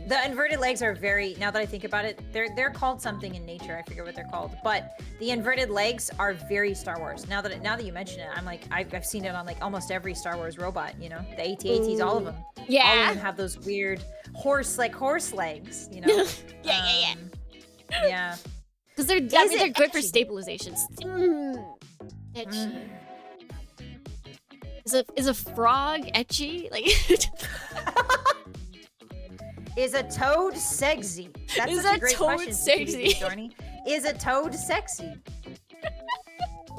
The inverted legs are very, now that I think about it, they're called something in nature. I forget what they're called, but the inverted legs are very Star Wars. Now that you mention it, I'm like, I've seen it on like almost every Star Wars robot. You know, the AT-ATs, all of them. Yeah. All of them have those weird horse legs. You know. Yeah. Yeah. Because they're they're good for stabilizations. Etchy. Is a frog etchy? Like. Is a toad sexy? That's Is such a a great toad question. sexy? Dorney. Is a toad sexy?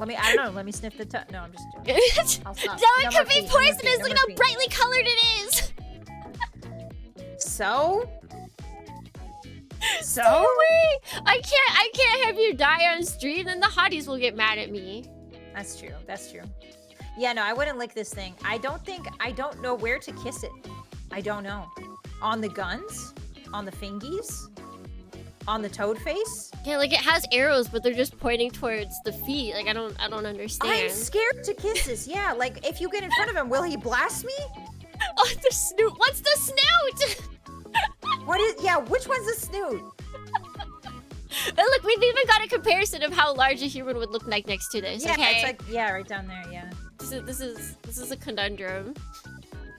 I don't know. Let me sniff the toad. No, I'm just joking. I'll stop. No, it No could more be pee, no more poisonous. pee, no Look at more how pee. brightly colored it is. So? No way! I can't have you die on stream, then the hotties will get mad at me. That's true. That's true. Yeah, no, I wouldn't lick this thing. I don't know where to kiss it. I don't know. On the guns? On the fingies? On the toad face? Yeah, like it has arrows, but they're just pointing towards the feet. Like I don't understand. I'm scared to kiss this. Yeah, like if you get in front of him, will he blast me? Oh, the snoot. What's the snout? What is? Yeah, which one's the snoot? And look, we've even got a comparison of how large a human would look like next to this. Yeah, okay? it's like right down there. Yeah. This is a conundrum.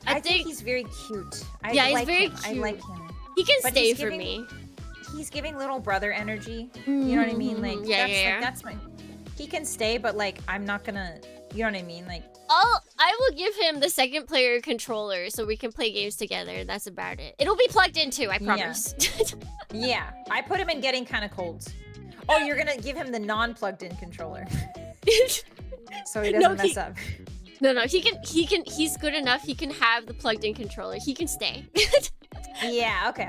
I think he's very cute. Yeah, he's like very him. cute. I like him. He can But stay he's for giving- me. He's giving little brother energy. You know what I mean? Like that's my. He can stay, but like I'm not gonna. You know what I mean? Like I will give him the second player controller so we can play games together. That's about it. It'll be plugged in too, I promise. yeah, I put him in getting kind of colds. Oh, you're gonna give him the non-plugged-in controller, so he doesn't mess up. No, he's good enough. He can have the plugged in controller. He can stay. Yeah, okay.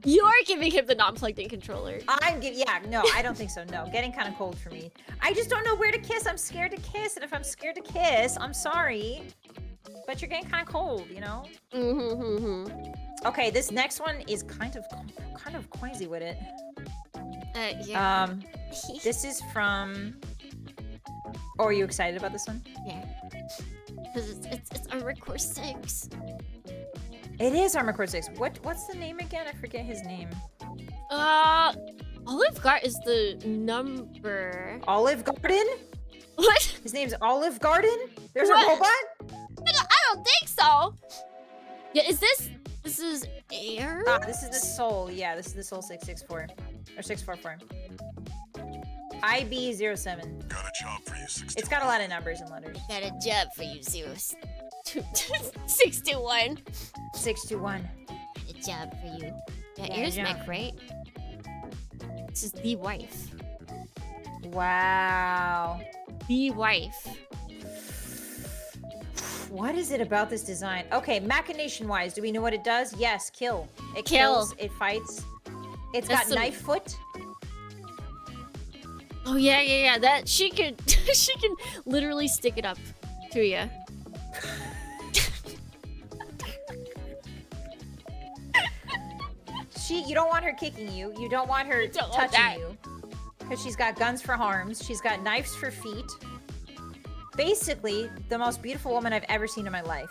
You're giving him the non-plugged in controller. No, I don't think so. No, getting kind of cold for me. I just don't know where to kiss. I'm scared to kiss, and if I'm scared to kiss, I'm sorry. But you're getting kind of cold, you know? Okay, this next one is kind of crazy with it. Yeah. This is from... Oh, are you excited about this one? Yeah. Because it's Armored Core 6. It is Armored Core 6. What's the name again? I forget his name. Olive Garden is the number. Olive Garden? What? His name's Olive Garden? There's What? a robot? I don't think so. Yeah, this is air? This is the Soul. Yeah, this is the Soul 664. Or 644. IB07. Got a job for you, 621. It's got a lot of numbers and letters. Got a job for you, Zeus. 621. 621. Got a job for you. Yeah, Yeah, Air's job. mech, right? This is the wife. Wow. The wife. What is it about this design? Okay, machination-wise, do we know what it does? Yes, kill. It Kill. kills, it fights. It's That's got some- knife foot. Oh yeah. That she can literally stick it up to you. You don't want her kicking you. You don't want her don't want touching that. you. Because she's got guns for arms. She's got knives for feet. Basically, the most beautiful woman I've ever seen in my life.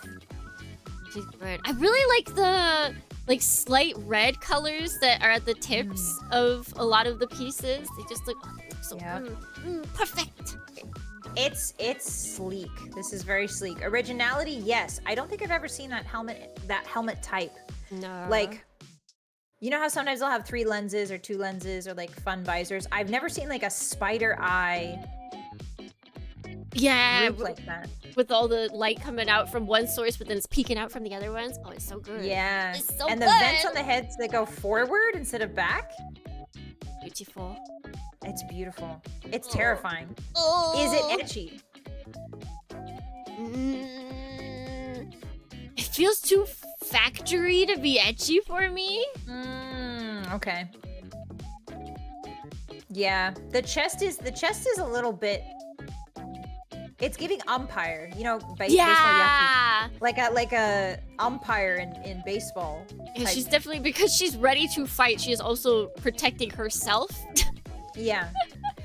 She's good. I really like the slight red colors that are at the tips of a lot of the pieces. They just look, they look so Yeah. perfect. It's sleek. This is very sleek. Originality, yes. I don't think I've ever seen that helmet type. No. Like, you know how sometimes they'll have 3 lenses or 2 lenses or like fun visors? I've never seen like a spider eye yeah, group like that. with all the light coming out from one source, but then it's peeking out from the other ones. Oh, it's so good. Yeah. It's so and the good. vents on the heads that go forward instead of back. Beautiful. It's beautiful. It's terrifying. Oh. Is it etchy? It feels too factory to be etchy for me. Okay. Yeah, the chest is a little bit. It's giving umpire, you know, baseball Yeah. yucky. Like a umpire in baseball. Yeah, type. she's definitely, because she's ready to fight, she is also protecting herself. Yeah,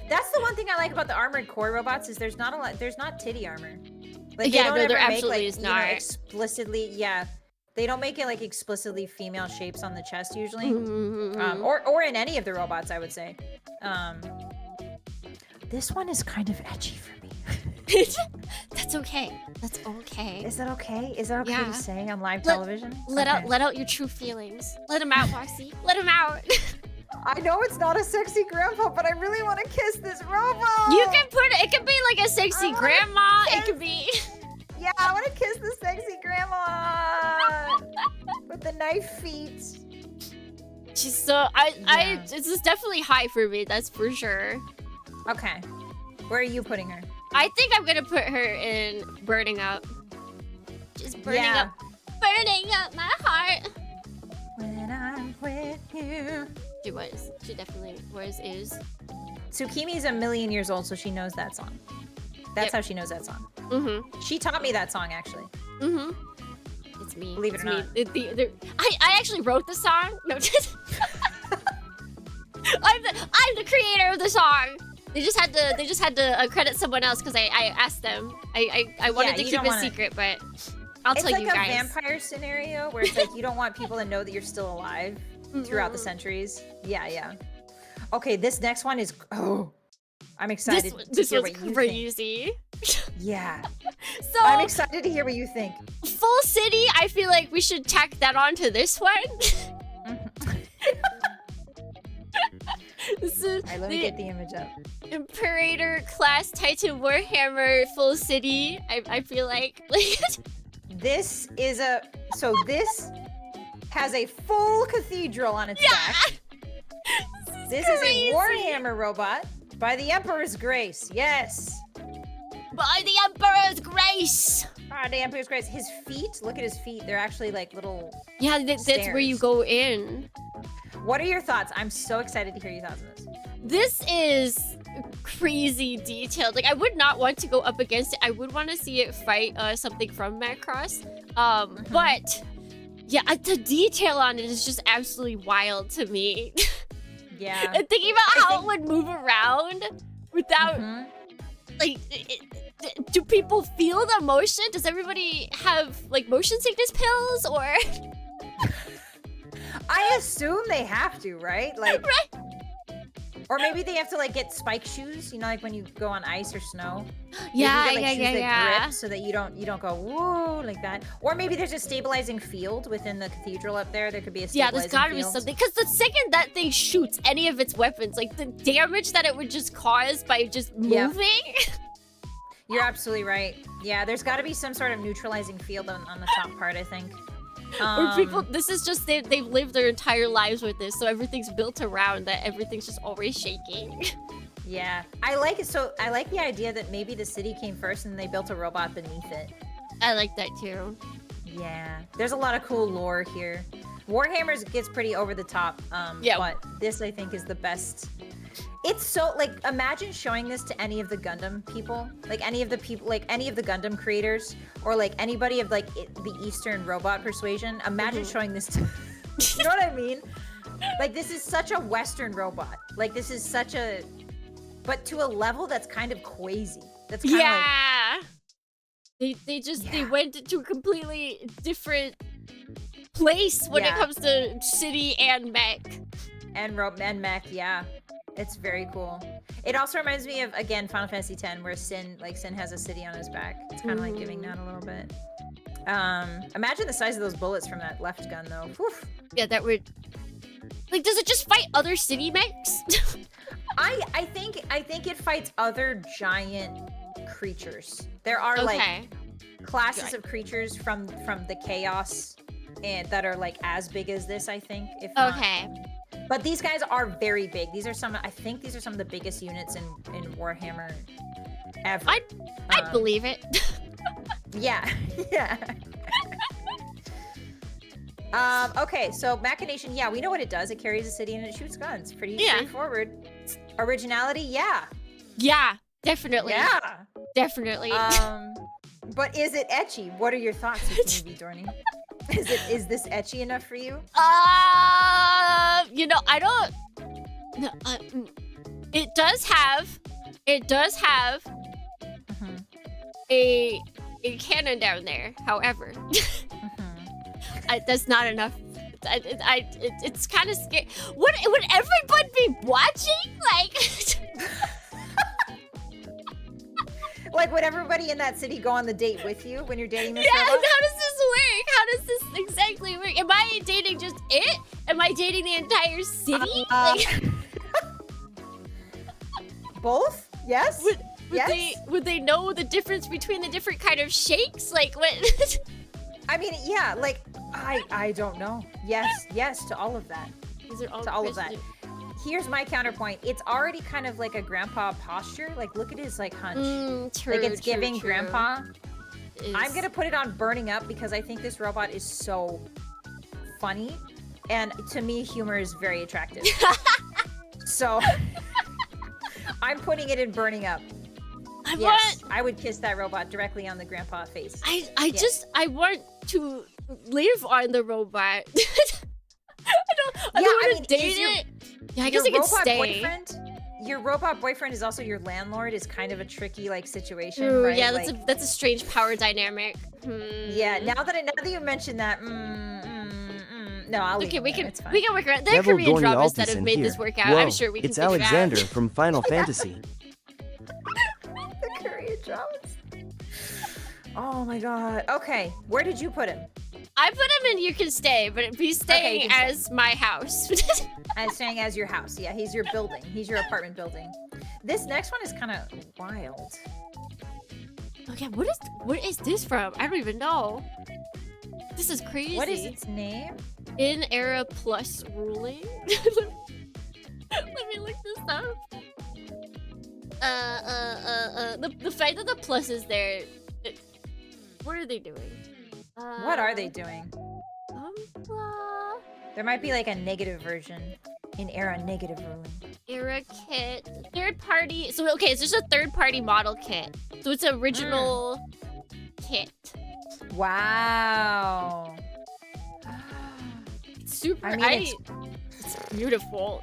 that's the one thing I like about the Armored Core robots is there's not a lot. There's not titty armor. Like Yeah, they don't no, ever there make, absolutely like, is you know, not. explicitly. Yeah, They don't make it like explicitly female shapes on the chest usually, Mhm. or in any of the robots, I would say. This one is kind of etchy for me. That's okay. That's okay. Is that okay? Is that okay Yeah. to say on live television? Let Okay. out your true feelings. Let them out, Bossy. Let them out. I know it's not a sexy grandpa, but I really want to kiss this robot. You can put it. It could be like a sexy wanna grandma. It kiss- could be. Yeah, I want to kiss the sexy grandma with the knife feet. She's so. I. Yeah. This is definitely high for me. That's for sure. Okay, where are you putting her? I think I'm gonna put her in burning up. Just burning Yeah. up my heart. When I'm with you. She was. She definitely is. Tsukimi's a million years old, so she knows that song. That's Yep. how she knows that song. Mm-hmm. She taught me that song, actually. Mm-hmm. It's me. Believe it it's or me. not. I actually wrote the song. No, just. I'm the creator of the song. They just had to credit someone else because I asked them. I wanted Yeah, to you keep don't it wanna- secret, but I'll It's tell like you a guys. vampire scenario where it's like you don't want people to know that you're still alive throughout the centuries. Yeah, yeah. Okay, this next one is I'm excited This to hear was what you think. crazy. Yeah, So I'm excited to hear what you think. full city. I feel like we should tack that onto this one. This is All right, let me get the image up. Imperator class Titan Warhammer full city. I feel like This is this has a full cathedral on its back. This is crazy. a Warhammer robot by the Emperor's grace. Yes. By the Emperor's grace. By the Emperor's grace. His feet, look at his feet. They're actually like little. Yeah, that's where you Stairs. go in. What are your thoughts? I'm so excited to hear your thoughts on this. This is crazy detailed. Like, I would not want to go up against it. I would want to see it fight something from Macross. But yeah, the detail on it is just absolutely wild to me. Yeah. And thinking about how it would move around without Mhm. like. Do people feel the motion? Does everybody have like motion sickness pills or? I assume they have to, right? Like, Right. or maybe they have to like get spike shoes. You know, like when you go on ice or snow. Maybe Yeah, you get, like, shoes that yeah. grip so that you don't go whoa like that. Or maybe there's a stabilizing field within the cathedral up there. There could be a Yeah, stabilizing there's gotta be field. something. Because the second that thing shoots any of its weapons, like the damage that it would just cause by just Yep. moving. You're absolutely right. Yeah, there's got to be some sort of neutralizing field on the top part, I think. Or people, this is just, they've lived their entire lives with this, so everything's built around that everything's just always shaking. Yeah, I like it. So I like the idea that maybe the city came first and they built a robot beneath it. I like that too. Yeah, there's a lot of cool lore here. Warhammer's gets pretty over the top, Yeah. but this I think is the best. It's so like imagine showing this to any of the Gundam people, like any of the people, like any of the Gundam creators, or like anybody of like the Eastern robot persuasion. Imagine showing this to, you know what I mean? Like this is such a Western robot. Like this is such a, but to a level that's kind of crazy. That's kind of like, Yeah. They Yeah. went into a completely different place when it Yeah. comes to city and mech. and mech, yeah. It's very cool. It also reminds me of again Final Fantasy X, where Sin has a city on his back. It's kind of like giving that a little bit. Imagine the size of those bullets from that left gun, though. Whew. Yeah, that would. Like, does it just fight other city mechs? I think it fights other giant creatures. There are like Okay. classes of creatures from the chaos and that are like as big as this. I think. If not. Okay. But these guys are very big. These are some. I think these are some of the biggest units in Warhammer ever. I'd believe it. Yeah, yeah. Okay, so Machination, yeah, we know what it does. It carries a city and it shoots guns. Pretty Yeah. straightforward. Originality, yeah. Yeah, definitely. Yeah. Definitely. But is it etchy? What are your thoughts of the movie, Dorney? Is this etchy enough for you? You know, I don't. No, it does have Mhm. a cannon down there. However, Mhm. That's not enough. It's kind of scary. Would everyone be watching? Like, Like, would everybody in that city go on the date with you when you're dating this yeah. How robot? does this work? How does this exactly work? Am I dating just it? Am I dating the entire city? Like, both? Yes? would they know the difference between the different kind of shakes? Like, what? I mean, yeah, like, I don't know. Yes to all of that. These are all To all of that. Christian- Here's my counterpoint. It's already kind of like a grandpa posture. Like, look at his, like, hunch. True, Like, it's giving true. grandpa. Is- I'm gonna put it on burning up because I think this robot is so funny. And to me, humor is very attractive. So, I'm putting it in burning up. Yes, I would kiss that robot directly on the grandpa face. I want to live on the robot. I don't want to date it. Yeah, I guess I your could robot stay. boyfriend, your robot boyfriend is also your landlord. Is kind of a tricky like situation, True, right? yeah, Like, that's a strange power dynamic. yeah. Now that you mentioned that, no, I'll leave Okay, it we there. can It's fine. work around. There are Devil Korean Dorny dramas that have Altison made here. this work out. Whoa, I'm sure we can it's figure Alexander it out. from Final Fantasy. The Korean dramas. Oh my god. Okay, where did you put him? I put him in. You can stay, but he's staying you can as my house. I'm staying as your house. Yeah, he's your building. He's your apartment building. This next one is kind of wild. Okay, what is this from? I don't even know. This is crazy. What is its name? In era plus ruling. Let me look this up. The fact that the plus is there. What are they doing? What are they doing? Blah. There might be like a negative version. In era negative ruling. Era kit. Third party. So okay, it's just a third party model kit. So it's an original kit. Wow. It's super. I mean, it's beautiful.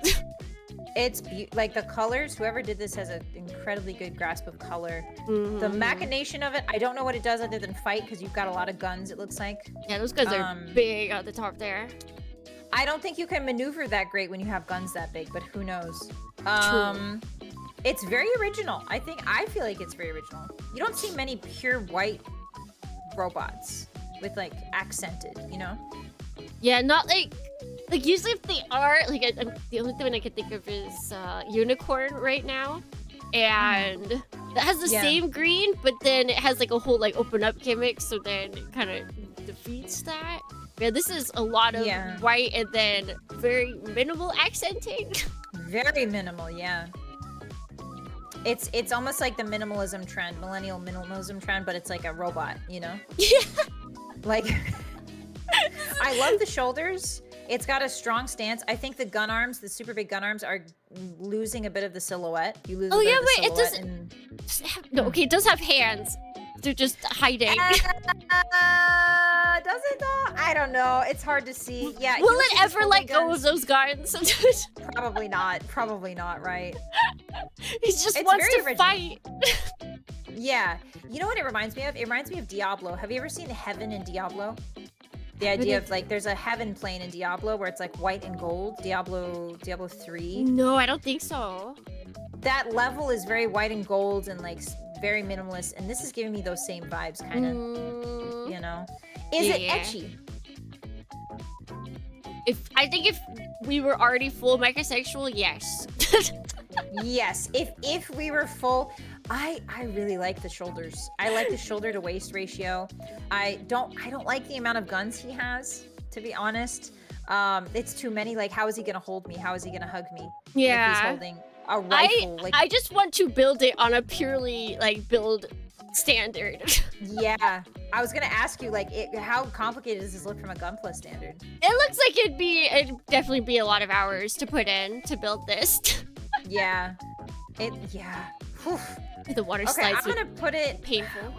It's like the colors. Whoever did this has an incredibly good grasp of color. The machination of it, I don't know what it does other than fight because you've got a lot of guns. It looks like. Yeah, those guys are big at the top there. I don't think you can maneuver that great when you have guns that big, but who knows? True. It's very original. I feel like it's very original. You don't see many pure white robots with like accented, you know? Yeah, not like usually if they are like the only thing I can think of is unicorn right now, and that has the same green, but then it has like a whole like open up gimmick, so then it kind of defeats that. Yeah, this is a lot of white and then very minimal accenting. Very minimal, yeah. It's almost like the minimalism trend, millennial minimalism trend, but it's like a robot, you know? Yeah. Like, I love the shoulders. It's got a strong stance. I think the gun arms, the super big gun arms, are losing a bit of the silhouette. You lose. Oh a bit yeah, of the wait, it does. silhouette No, okay, it does have hands. They're just hiding. Does it though? I don't know. It's hard to see. Yeah. Will it ever let go of those guns? Probably not. Probably not. Right. He just It's wants very to original. fight. Yeah. You know what it reminds me of? It reminds me of Diablo. Have you ever seen Heaven in Diablo? The idea of like there's a heaven plane in Diablo where it's like white and gold. Diablo 3. No, I don't think so. That level is very white and gold and like very minimalist, and this is giving me those same vibes, kind of. You know, is it etchy? I think if we were already full microsexual, yes. Yes. If we were full, I really like the shoulders. I like the shoulder to waist ratio. I don't like the amount of guns he has, to be honest. It's too many. Like, how is he gonna hold me? How is he gonna hug me? Yeah. If he's holding a rifle. I just want to build it on a purely like build standard. Yeah. I was gonna ask you, like, how complicated does this look from a Gunpla standard? It looks like it'd definitely be a lot of hours to put in to build this. Yeah. Yeah. Whew. The water Okay, slides. I'm gonna put it painful.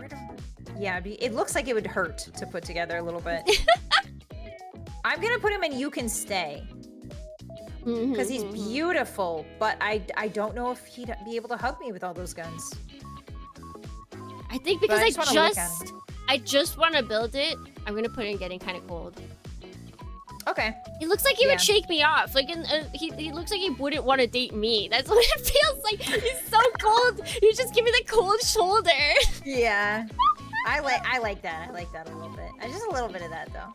Yeah, it looks like it would hurt to put together a little bit. I'm gonna put him in You Can Stay. Because he's beautiful, but I don't know if he'd be able to hug me with all those guns. I think because I just wanna look at just want to build it, I'm gonna put in Getting Kind of Cold. Okay. He looks like he Yeah. would shake me off. Like, he looks like he wouldn't want to date me. That's what it feels like. He's so cold. You just give me the cold shoulder. Yeah. I like that. I like that a little bit. Just a little bit of that though.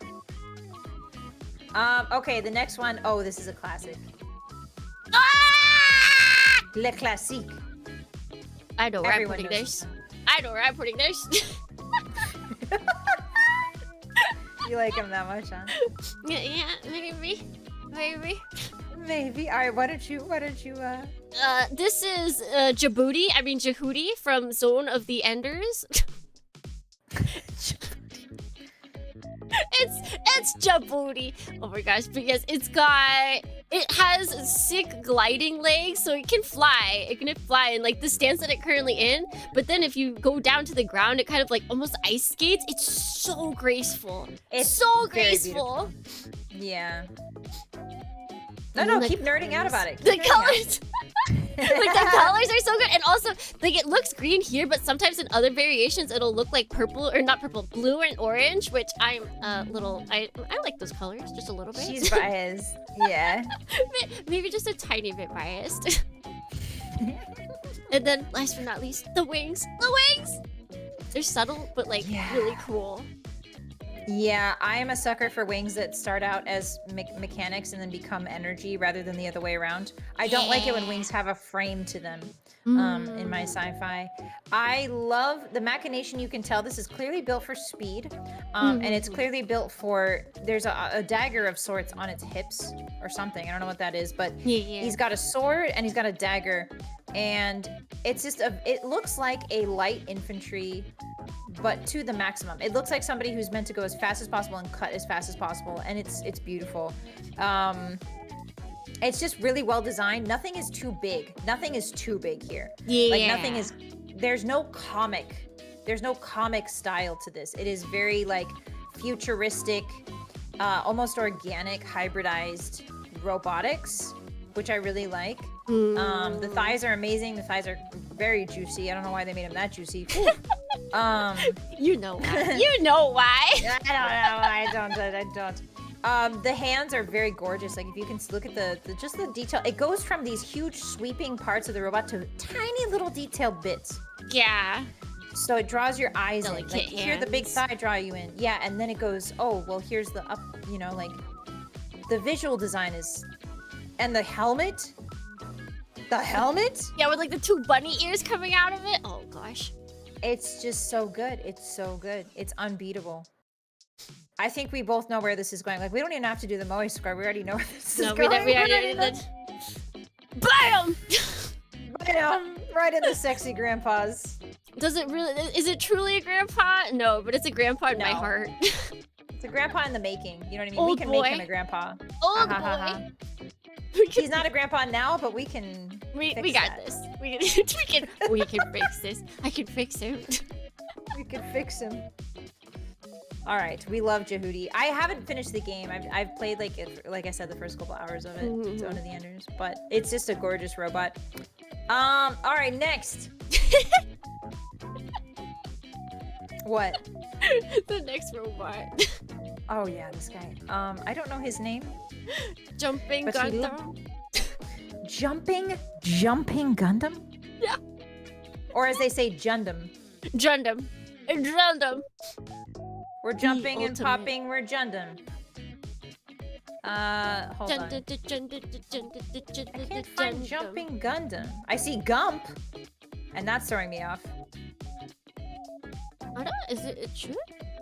Okay, the next one. Oh, this is a classic. Ah! Le classique. I know where Everyone I'm putting knows this. this one. I know where I'm putting this. You like him that much, huh? Yeah, maybe. Maybe. All right. Why don't you? This is Jehudi from Zone of the Enders. It's Djibouti. Oh my gosh, because it has sick gliding legs, so it can fly. It can fly in like the stance that it's currently in. But then if you go down to the ground, it kind of like almost ice skates. It's so graceful. It's so very graceful. Yeah. And No, then the keep nerding out about it. The Keep nerding out. colors. Like the colors are so good, and also like it looks green here, but sometimes in other variations it'll look like purple or not purple, blue and orange, which I'm a little. I like those colors just a little bit. She's biased. Yeah. Maybe just a tiny bit biased. And then last but not least, the wings. The wings. They're subtle, but like Yeah. really cool. Yeah, I am a sucker for wings that start out as mechanics and then become energy rather than the other way around. I don't like it when wings have a frame to them in my sci-fi. I love the machination. You can tell this is clearly built for speed, and it's clearly built for, there's a dagger of sorts on its hips or something. I don't know what that is, but Yeah. he's got a sword and he's got a dagger, and it's just it looks like a light infantry, but to the maximum. It looks like somebody who's meant to go as fast as possible and cut as fast as possible, and it's beautiful. It's just really well designed. Nothing is too big. Nothing is too big here. Yeah. Like nothing is. There's no comic style to this. It is very like futuristic, almost organic, hybridized robotics, which I really like. The thighs are amazing. The thighs are very juicy. I don't know why they made them that juicy. You know why? You know why? I don't know. I don't. The hands are very gorgeous. Like if you can look at just the detail, it goes from these huge sweeping parts of the robot to tiny little detailed bits. Yeah. So it draws your eyes in. Delicate Like here, the big hands. thigh draw you in. Yeah, and then it goes. Oh well, here's the up. You know, like the visual design is, and the helmet. The helmet. Yeah, with like the two bunny ears coming out of it. Oh gosh. It's just so good. It's so good. It's unbeatable. I think we both know where this is going. Like, we don't even have to do the Moe score. We already know where this is No, going. we already did. Bam! Right in the sexy grandpas. Does it really? Is it truly a grandpa? No, but it's a grandpa in my No. heart. It's a grandpa in the making. You know what I mean? Old we can boy. make him a grandpa. Old Ha, ha, ha, boy. ha. We can- He's not a grandpa now, but we can. We fix got that. this. We can fix this. I can fix it. We can fix him. All right, we love Jehudi. I haven't finished the game. I've played like I said, the first couple hours of it, Zone of the Enders, but it's just a gorgeous robot. All right, next. What? The next robot. Oh yeah, this guy. I don't know his name. Jumping But he Gundam. Jumping Gundam? Yeah. Or as they say, Jundam. Gundam. Gundam. We're jumping and ultimate. popping, we're Jundam. Hold on. I I can't find Jumping Gundam. I see Gump, and that's throwing me off. I don't. Is it? It should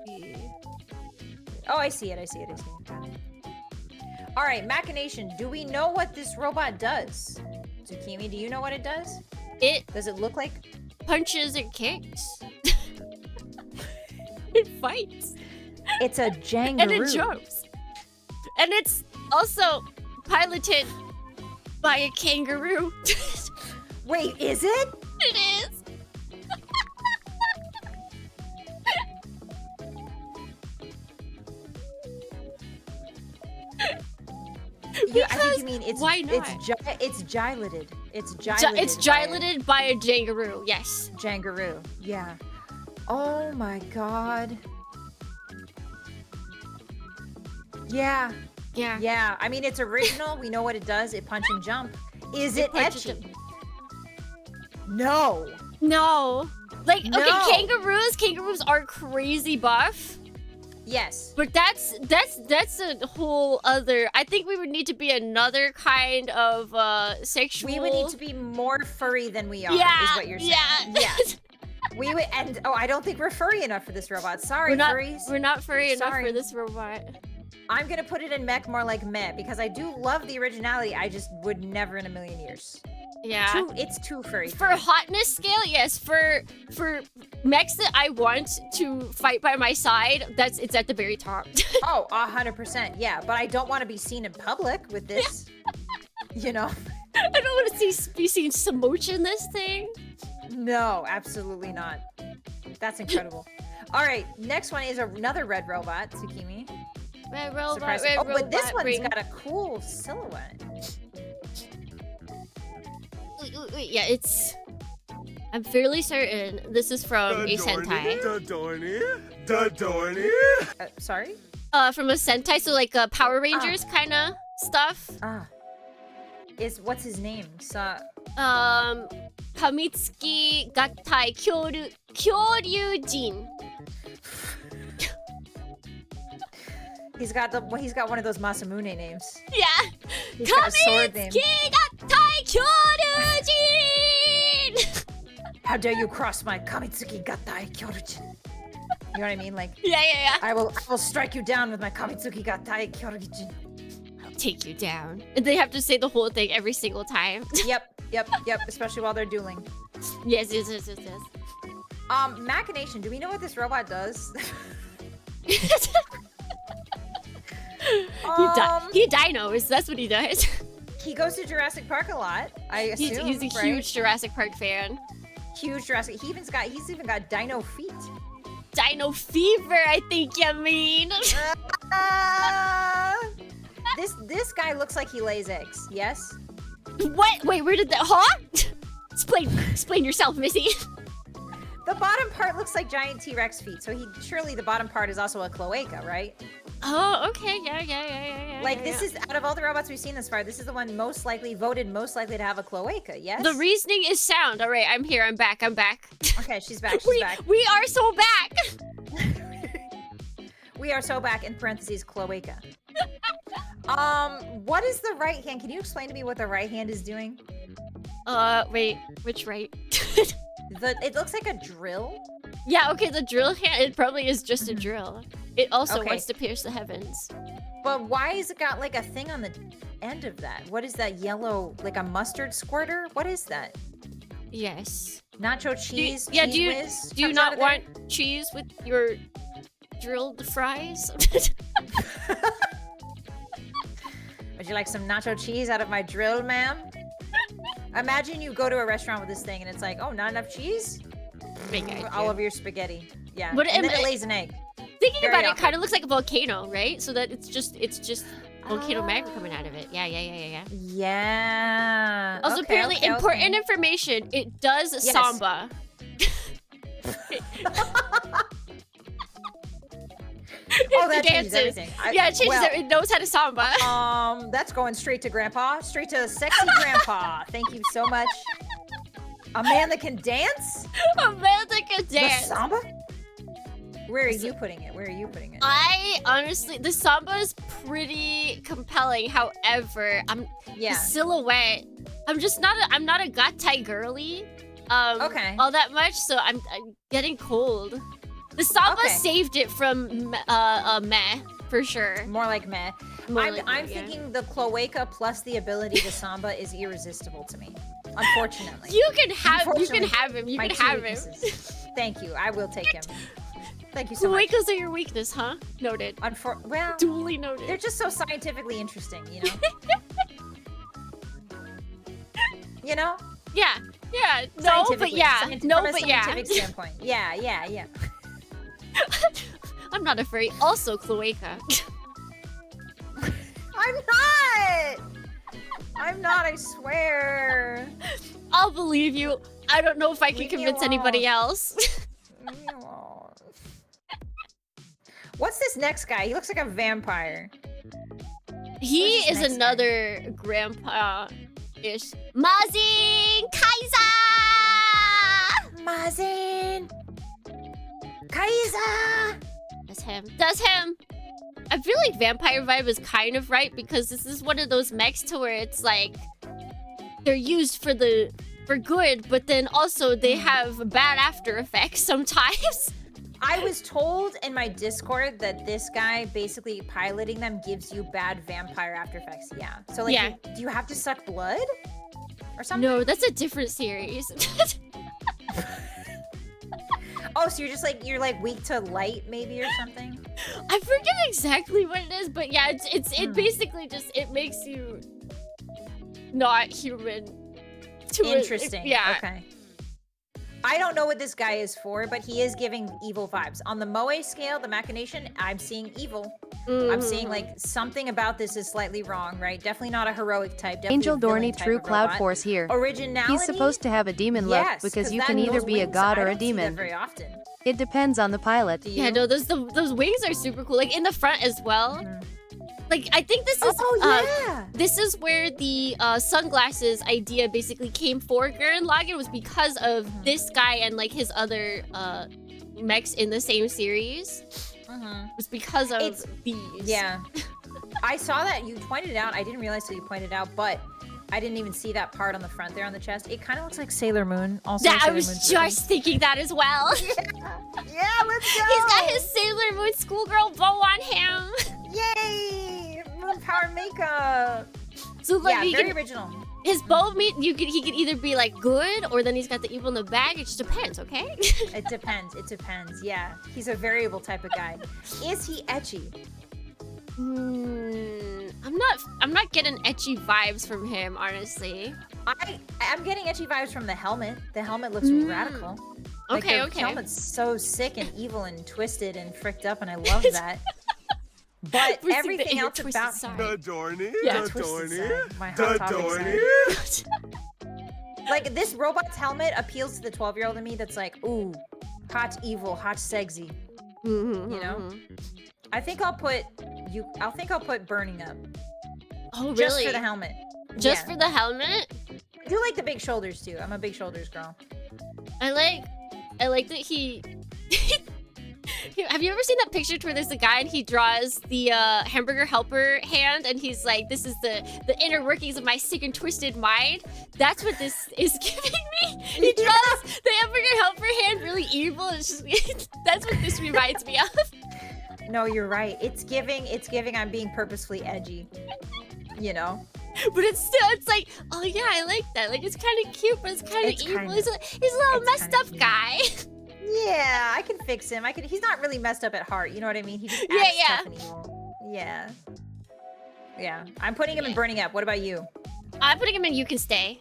be. Oh, I see it. Got it. All right, Machination. Do we know what this robot does? Tsukimi, do you know what it does? It Does it look like? punches and kicks. It fights. It's a Jangaroo. And it jumps. And it's also piloted by a kangaroo. Wait, is it? It is. I think you mean it's. why not? It's gileted. It's gileted. It's gileted by a kangaroo. Yes. Jangaroo. Yeah. Oh my god. Yeah. Yeah. Yeah, I mean, it's original. We know what it does. It punch and jump. Is it punches etchy? No. No. Like, No. okay, kangaroos are crazy buff. Yes. But that's a whole other. I think we would need to be another kind of sexual. We would need to be more furry than we are, Yeah, is what you're saying. yeah. We would, and I don't think we're furry enough for this robot. Sorry, We're not, furries. we're not furry enough Sorry. for this robot. I'm gonna put it in mech more like meh because I do love the originality. I just would never in a million years. Yeah. It's too furry. For hotness scale, yes. For mechs that I want to fight by my side, it's at the very top. Oh, 100%. Yeah, but I don't want to be seen in public with this. You know? I don't want to be seen smooching this thing. No, absolutely not. That's incredible. All right, next one is another red robot, Tsukimi. Red robot, Surprise. red Oh, robot. but this one's bring- got a cool silhouette. Wait, yeah, it's. I'm fairly certain this is from a sentai. Sorry? From a sentai, so like Power Rangers kind of stuff. What's his name? Kamitsuki Gattai Kyoryujin. He's got one of those Masamune names. Yeah. He's got a sword name. Kamitsuki Gattai Kyoryujin. How dare you cross my Kamitsuki Gattai Kyorujin? You know what I mean? Like, Yeah. I will strike you down with my Kamitsuki Gattai Kyorujin. I'll take you down. And they have to say the whole thing every single time. Yep. Especially while they're dueling. Yes. Machination. Do we know what this robot does? He dinos. That's what he does. He goes to Jurassic Park a lot. I assume. He's a right? huge Jurassic Park fan. Huge Jurassic. He's even got dino feet. Dino fever, I think you mean. This guy looks like he lays eggs. Yes. What? Wait, where did that? Huh? Explain yourself, Missy. The bottom part looks like giant T-Rex feet, so surely the bottom part is also a cloaca, right? Oh, okay. Yeah. Like this is out of all the robots we've seen this far, this is the one voted most likely to have a cloaca. Yes. The reasoning is sound. All right, I'm here. I'm back. Okay, she's back. We are so back. We are so back. In parentheses, cloaca. What is the right hand? Can you explain to me what the right hand is doing? Wait, which right? It looks like a drill. Yeah, okay, the drill hand, it probably is just a drill. It also wants to pierce the heavens. But why has it got like a thing on the end of that? What is that yellow, like a mustard squirter? What is that? Yes. Nacho cheese? Do you comes out not of there? want cheese with your drilled fries? Would you like some nacho cheese out of my drill, ma'am? Imagine you go to a restaurant with this thing and it's like, oh, not enough cheese? Big idea. All over your spaghetti. Yeah. But and then it lays an egg. Thinking Very about it, awkward. kind of looks like a volcano, right? So that it's just volcano magma coming out of it. Yeah. Yeah. Also, apparently, important information. It does Yes. samba. Oh, that It changes dances. everything. Yeah, it changes. It knows how to samba. That's going straight to Grandpa. Straight to sexy Grandpa. Thank you so much. A man that can dance? Amanda can dance. The samba? Where are you putting it? I honestly, the samba is pretty compelling. However, the silhouette. I'm not a gattai girly. Okay. All that much, so I'm getting cold. The samba saved it from meh for sure. More like meh. I'm thinking the cloaca plus the ability to samba is irresistible to me. Unfortunately. You can have him. You my can two have him. weaknesses. Thank you. I will take him. Thank you so much. Cloacas are your weakness, huh? Noted. Well, Duly noted. they're just so scientifically interesting, you know? You know? Yeah. No, but Scientifically. yeah. No, From a but yeah. scientific standpoint. Yeah. I'm not a furry. Also, cloaca. I'm not, I swear. I'll believe you. I don't know if I can Leave me convince anybody alone. else. Leave me alone. What's this next guy? He looks like a vampire. He Who's this is next guy? another grandpa-ish. Mazin Kaiser! Mazin! Kaiser! That's him. That's him! I feel like Vampire Vibe is kind of right because this is one of those mechs to where it's like they're used for good, but then also they have bad after effects sometimes. I was told in my Discord that this guy basically piloting them gives you bad vampire after effects. Yeah. So like, Yeah. do you have to suck blood or something? No, that's a different series. Oh, so you're like weak to light maybe or something? I forget exactly what it is, but yeah, it basically just it makes you not human. Interesting. Yeah. Okay. I don't know what this guy is for, but he is giving evil vibes. On the Moe scale, the machination, I'm seeing evil. I'm seeing like something about this is slightly wrong, right? Definitely not a heroic type. Definitely Angel a villain Dorney type True of Cloud robot. Force here. Originality. He's supposed to have a demon look Yes, because you that- can either those be a wings, god I or a don't see that demon. very often. It depends on the pilot. Do you? Yeah, no, those wings are super cool. Like in the front as well. Like I think this is this is where the sunglasses idea basically came for Gurren Lagann was because of this guy and like his other mechs in the same series. It was because of these. Yeah. I saw that you pointed it out. I didn't realize till you pointed it out, but I didn't even see that part on the front there on the chest. It kind of looks like Sailor Moon. Also, Yeah, I Sailor was Moon's just thinking that as well. Yeah, let's go. He's got his Sailor Moon schoolgirl bow on him. Yay! Moon power makeup. So like Yeah, he very can, original. his bow he could either be like good or then he's got the evil in the bag. It just depends, okay? It depends. It depends. Yeah, he's a variable type of guy. Is he etchy? I'm not getting etchy vibes from him, honestly. I'm getting etchy vibes from the helmet. The helmet looks radical. Like, Okay, the okay. helmet's so sick and evil and twisted and fricked up, and I love that. But We're seeing everything the else twisted about side. The Dorney, Yeah. the Twisted Dorney, side. My the hot topic Dorney. like this robot's helmet appeals to the 12-year-old in me that's like, ooh, hot evil, hot sexy. You know? I think I'll put burning up. Oh, really? Just for the helmet. Just Yeah. for the helmet? I do like the big shoulders too. I'm a big shoulders girl. I like that he have you ever seen that picture where there's a guy and he draws the hamburger helper hand and he's like, this is the inner workings of my sick and twisted mind? That's what this is giving me. He draws the hamburger helper hand really evil. It's just, that's what this reminds me of. No, you're right. It's giving I'm being purposefully edgy. You know? But it's like, oh yeah, I like that. Like it's kind of cute, but it's kind of It's evil. kinda- He's a little it's messed kinda up cute. guy. Yeah, I can fix him. He's not really messed up at heart. You know what I mean? He just acts Yeah. tough and evil. Yeah. Yeah. I'm putting him in burning up. What about you? I'm putting him in. You can stay.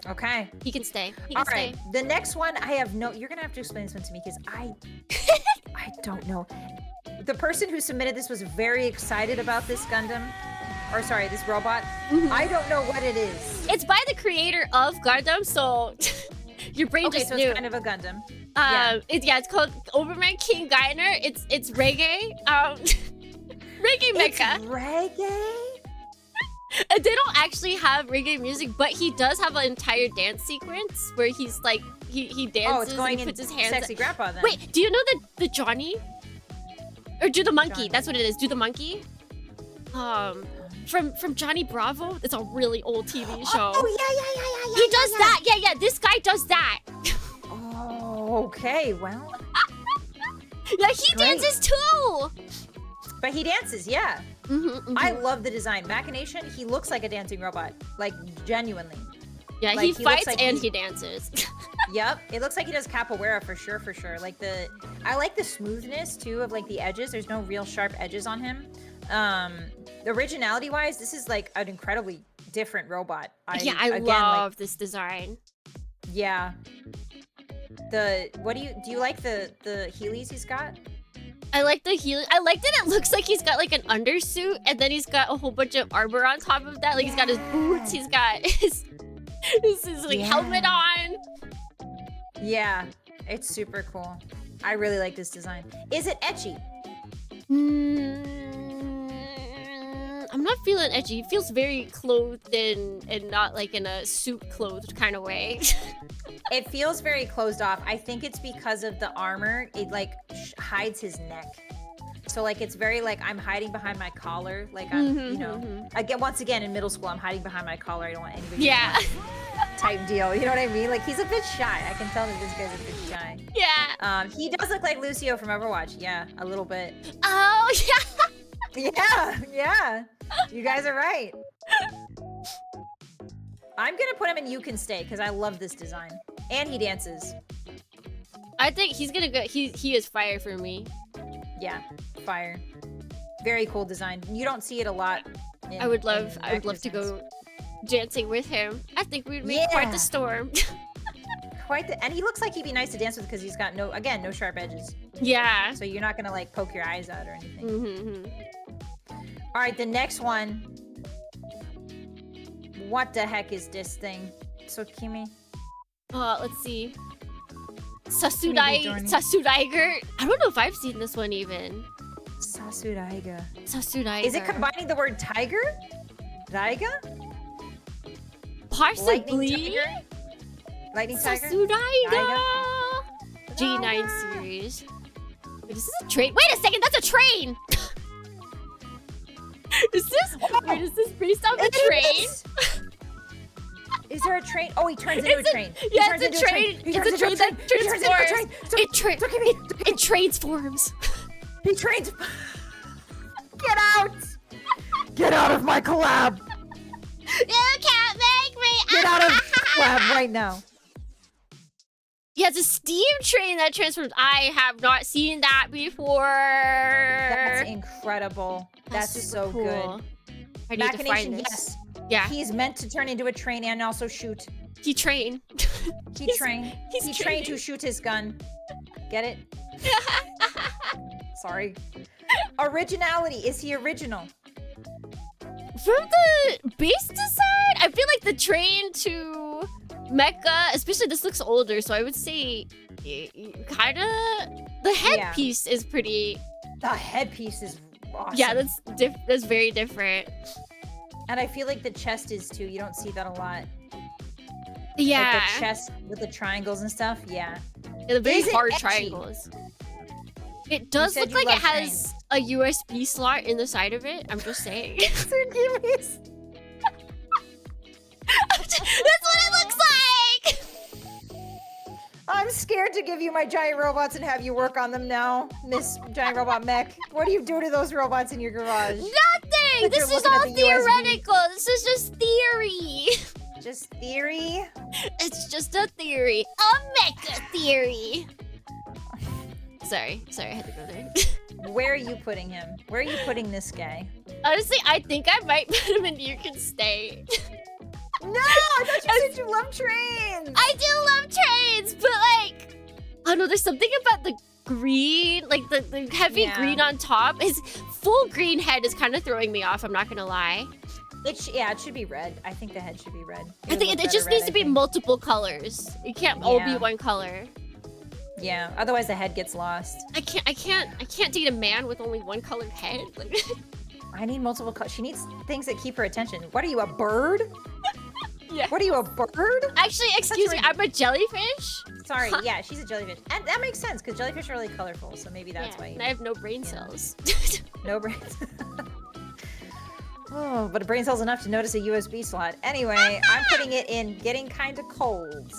Okay. He can stay. He All can right. stay. The next one, I have no. You're gonna have to explain this one to me because I don't know. The person who submitted this was very excited about this Gundam, or sorry, this robot. I don't know what it is. It's by the creator of Gundam, so your brain Okay, just so knew. it's kind of a Gundam. It's called Overman King Geiner. It's reggae. Reggae It's mecha. reggae. And they don't actually have reggae music, but he does have an entire dance sequence where he's like he dances Oh, it's going and he in puts his hands. sexy grandpa then. Wait, do you know the Johnny? Or do the monkey? Johnny. That's what it is. Do the monkey? From Johnny Bravo. It's a really old TV show. Oh yeah. He does that. Yeah. This guy does that. Oh, okay. Well, Yeah, he Great. dances too. but he dances. Yeah. Mm-hmm. I love the design. Machination. He looks like a dancing robot. Like genuinely. Yeah, like, he he looks fights like and he- he dances. Yep, it looks like he does capoeira for sure. Like I like the smoothness too of like the edges. There's no real sharp edges on him. Originality wise, this is like an incredibly different robot. I again, love this design. Yeah. Do you like the Heelys he's got? I like the heel. I like that it looks like he's got like an undersuit and then he's got a whole bunch of armor on top of that. Like he's got his boots, he's got his like helmet on. Yeah, it's super cool. I really like this design. Is it etchy? I'm I'm not feeling edgy. He feels very clothed and not like in a suit clothed kind of way. It feels very closed off. I think it's because of the armor. It like hides his neck. So like it's very like I'm hiding behind my collar. Like I'm, you know, again once again in middle school I'm hiding behind my collar. I don't want anybody Yeah. to type deal. You know what I mean? Like he's a bit shy. I can tell that this guy's a bit shy. Yeah. He does look like Lucio from Overwatch. Yeah, a little bit. Oh yeah. Yeah, yeah. You guys are right. I'm gonna put him in You Can Stay because I love this design. And he dances. I think he's gonna go. He is fire for me. Yeah, fire. Very cool design. You don't see it a lot. I would love to go dancing with him. I think we'd make quite the storm. And he looks like he'd be nice to dance with because he's got no sharp edges. Yeah. So you're not gonna like poke your eyes out or anything. Mm-hmm. All right, the next one. What the heck is this thing? So Kimi. Let's see. Sasudaiger. I don't know if I've seen this one even. Sasudaiga. Sasudaiger. Is it combining the word tiger? Daiga? Possibly. Lightning tiger? Sasudaiga. G9 series. Wait, is this a train? Wait a second, that's a train! Is this? Wait, is this based on the train? Is there a train? Oh, he turns into a train. Yeah, it's a train. It's a train that transforms. It transforms. He trains. Get out! Get out of my collab! You can't make me. Get out of collab right now. Yeah, it's a steam train that transforms. I have not seen that before. That's incredible. That's so cool. good. I need to find this. Yes. Yeah. He's meant to turn into a train and also shoot. He trained. He trained to shoot his gun. Get it? Sorry. Originality. Is he original? From the base design, I feel like the train to mecha, especially this looks older, so I would say kind of the headpiece is pretty. The headpiece is awesome. Yeah, that's very different. And I feel like the chest is too. You don't see that a lot. Yeah. Like the chest with the triangles and stuff. Yeah. The very Is it hard etchy? Triangles. It does look like it has a USB slot in the side of it. I'm just saying. That's what it looks like! I'm scared to give you my giant robots and have you work on them now, Miss Giant Robot Mech. What do you do to those robots in your garage? Nothing! This is all theoretical. This is just theory. Just theory? It's just a theory. A mecha theory. Sorry, I had to go there. Where are you putting him? Where are you putting this guy? Honestly, I think I might put him in You Can Stay. No! I thought you said you love trains! I do love trains, but like, oh no, there's something about the green, like the heavy green on top. His full green head is kind of throwing me off, I'm not gonna lie. It should be red. I think the head should be red. I think it just needs to be multiple colors. It can't all be one color. Yeah, otherwise the head gets lost. I can't date a man with only one colored head. I need multiple colors. She needs things that keep her attention. What are you, a bird? Yeah. What are you, a bird? Actually, excuse me, I'm a jellyfish. Sorry, yeah, she's a jellyfish. And that makes sense, because jellyfish are really colorful, so maybe that's why. And I have no brain cells. No brains. Oh, but a brain cell's enough to notice a USB slot. Anyway, I'm putting it in getting kind of cold.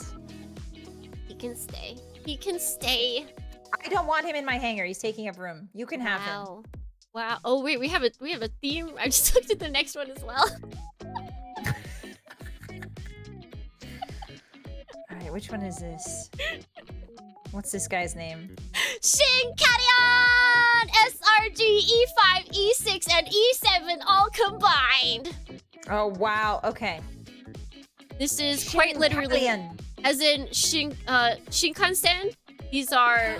He can stay. He can stay. I don't want him in my hangar. He's taking up room. You can have him. Wow. Oh wait, we have a theme. I just looked at the next one as well. Alright, which one is this? What's this guy's name? Shinkarion! SRG, E5, E6, and E7 all combined. Oh wow, okay. This is quite literally, as in Shinkansen. These are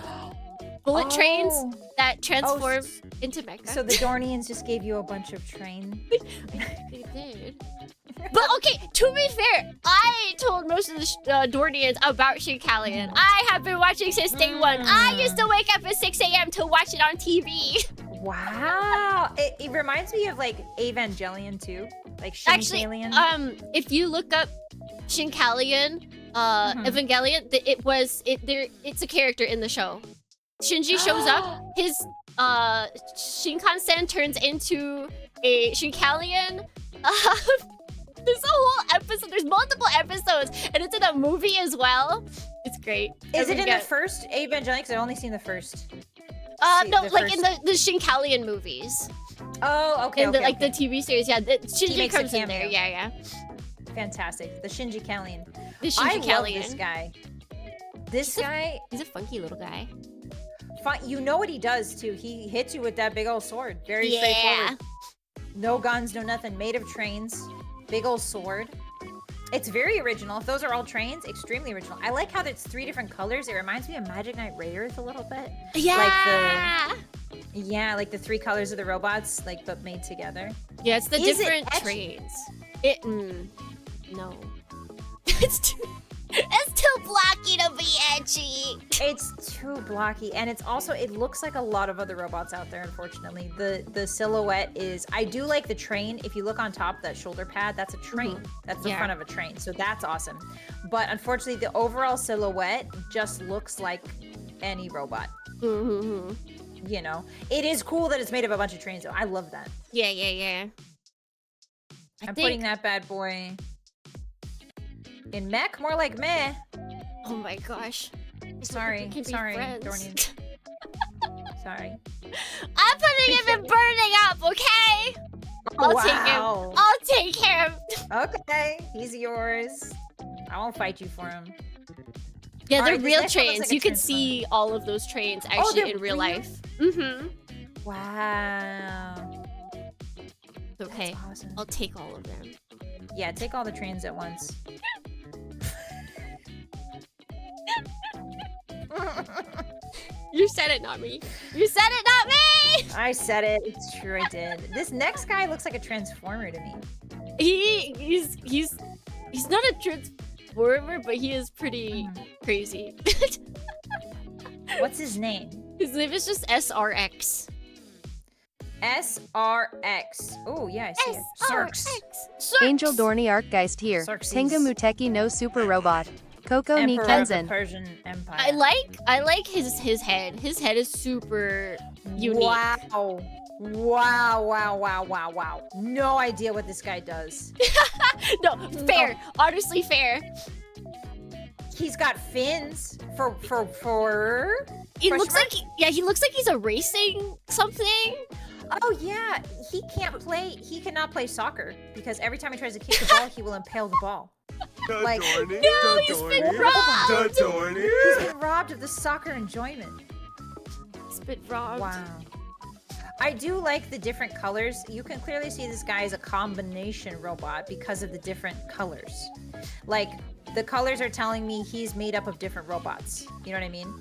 bullet trains that transform into mecha. So the Dornians just gave you a bunch of train. They did. But okay, to be fair, I told most of the Dornians about Shinkalion. I have been watching since day one. I used to wake up at 6 a.m. to watch it on TV. Wow. It reminds me of like Evangelion too. Like Actually, Shinkalion. if you look up Shinkalion, Evangelion, it's a character in the show. Shinji shows up, his Shinkansen turns into a Shinkalion. There's a whole episode, there's multiple episodes, and it's in a movie as well. It's great. Is it in the first Evangelion? Because I've only seen the first. No, like in the Shinkalion movies. Oh, okay. In the TV series, yeah. Shinji comes in there, yeah. Fantastic. The Shinji Kalian. The Shinji I love Kalian. this guy. This guy. He's a funky little guy. You know what he does too. He hits you with that big old sword. Very straightforward. No guns, no nothing. Made of trains. Big old sword. It's very original. If those are all trains, extremely original. I like how it's 3 different colors. It reminds me of Magic Knight Rayearth a little bit. Yeah. Like the 3 colors of the robots, like but made together. Yeah, it's the different trains. No. It's too blocky to be edgy. It's too blocky, and it looks like a lot of other robots out there, unfortunately. The silhouette is, I do like the train. If you look on top, that shoulder pad, that's a train. That's the front of a train, so that's awesome. But unfortunately, the overall silhouette just looks like any robot. You know? It is cool that it's made of a bunch of trains, though. I love that. Yeah. I'm putting that bad boy in mech, more like meh. Oh my gosh. Sorry, Dornian. Sorry. I'm putting him in burning up, okay? I'll take him. I'll take him. Okay, he's yours. I won't fight you for him. Yeah, they're real trains. You can see all of those trains actually in real life. Wow. Okay, awesome. I'll take all of them. Yeah, take all the trains at once. You said it, not me. You said it, not me! I said it. It's true, I did. This next guy looks like a transformer to me. He's not a transformer, but he is pretty crazy. What's his name? His name is just SRX. SRX. Oh, yeah, I see it. Sarks. Angel Dorny Arkgeist here. Xerxes. Tenga Muteki no Super Robot. Coco ni Emperor of the Kenzen. Persian Empire. I like his head. His head is super unique. Wow. No idea what this guy does. No, fair. Honestly, fair. He's got fins for He looks like he looks like he's erasing something. Oh yeah, he cannot play soccer because every time he tries to kick the ball, he will impale the ball. Like, no, he's been robbed. He's been robbed of the soccer enjoyment. He's been robbed. Wow. I do like the different colors. You can clearly see this guy is a combination robot because of the different colors. Like, the colors are telling me he's made up of different robots. You know what I mean?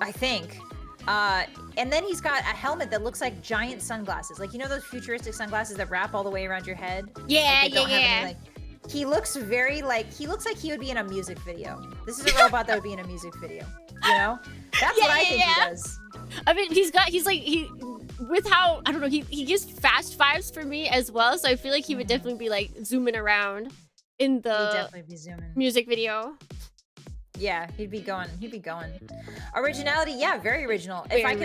I think. And then he's got a helmet that looks like giant sunglasses. Like, you know those futuristic sunglasses that wrap all the way around your head? Yeah, yeah. He looks very like, he looks like he would be in a music video. This is a robot that would be in a music video. You know? That's what I think he does. I mean, with how, I don't know, he gives fast vibes for me as well. So I feel like he would definitely be like zooming around in the He'd definitely be zooming. music video. Yeah, he'd be going. Originality, yeah, very original. If I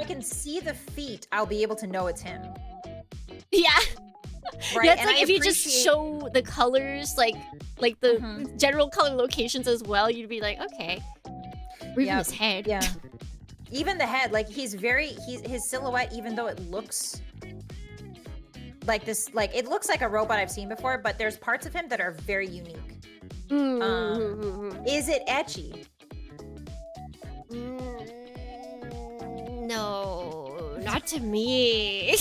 can see the feet, I'll be able to know it's him. Yeah. Right. Yeah, it's like if you just show the colors, like the general color locations as well, you'd be like, okay. Or even his head. Yeah. Even the head, like his silhouette, even though it looks like this, like it looks like a robot I've seen before, but there's parts of him that are very unique. Is it ecchi? No, not to me.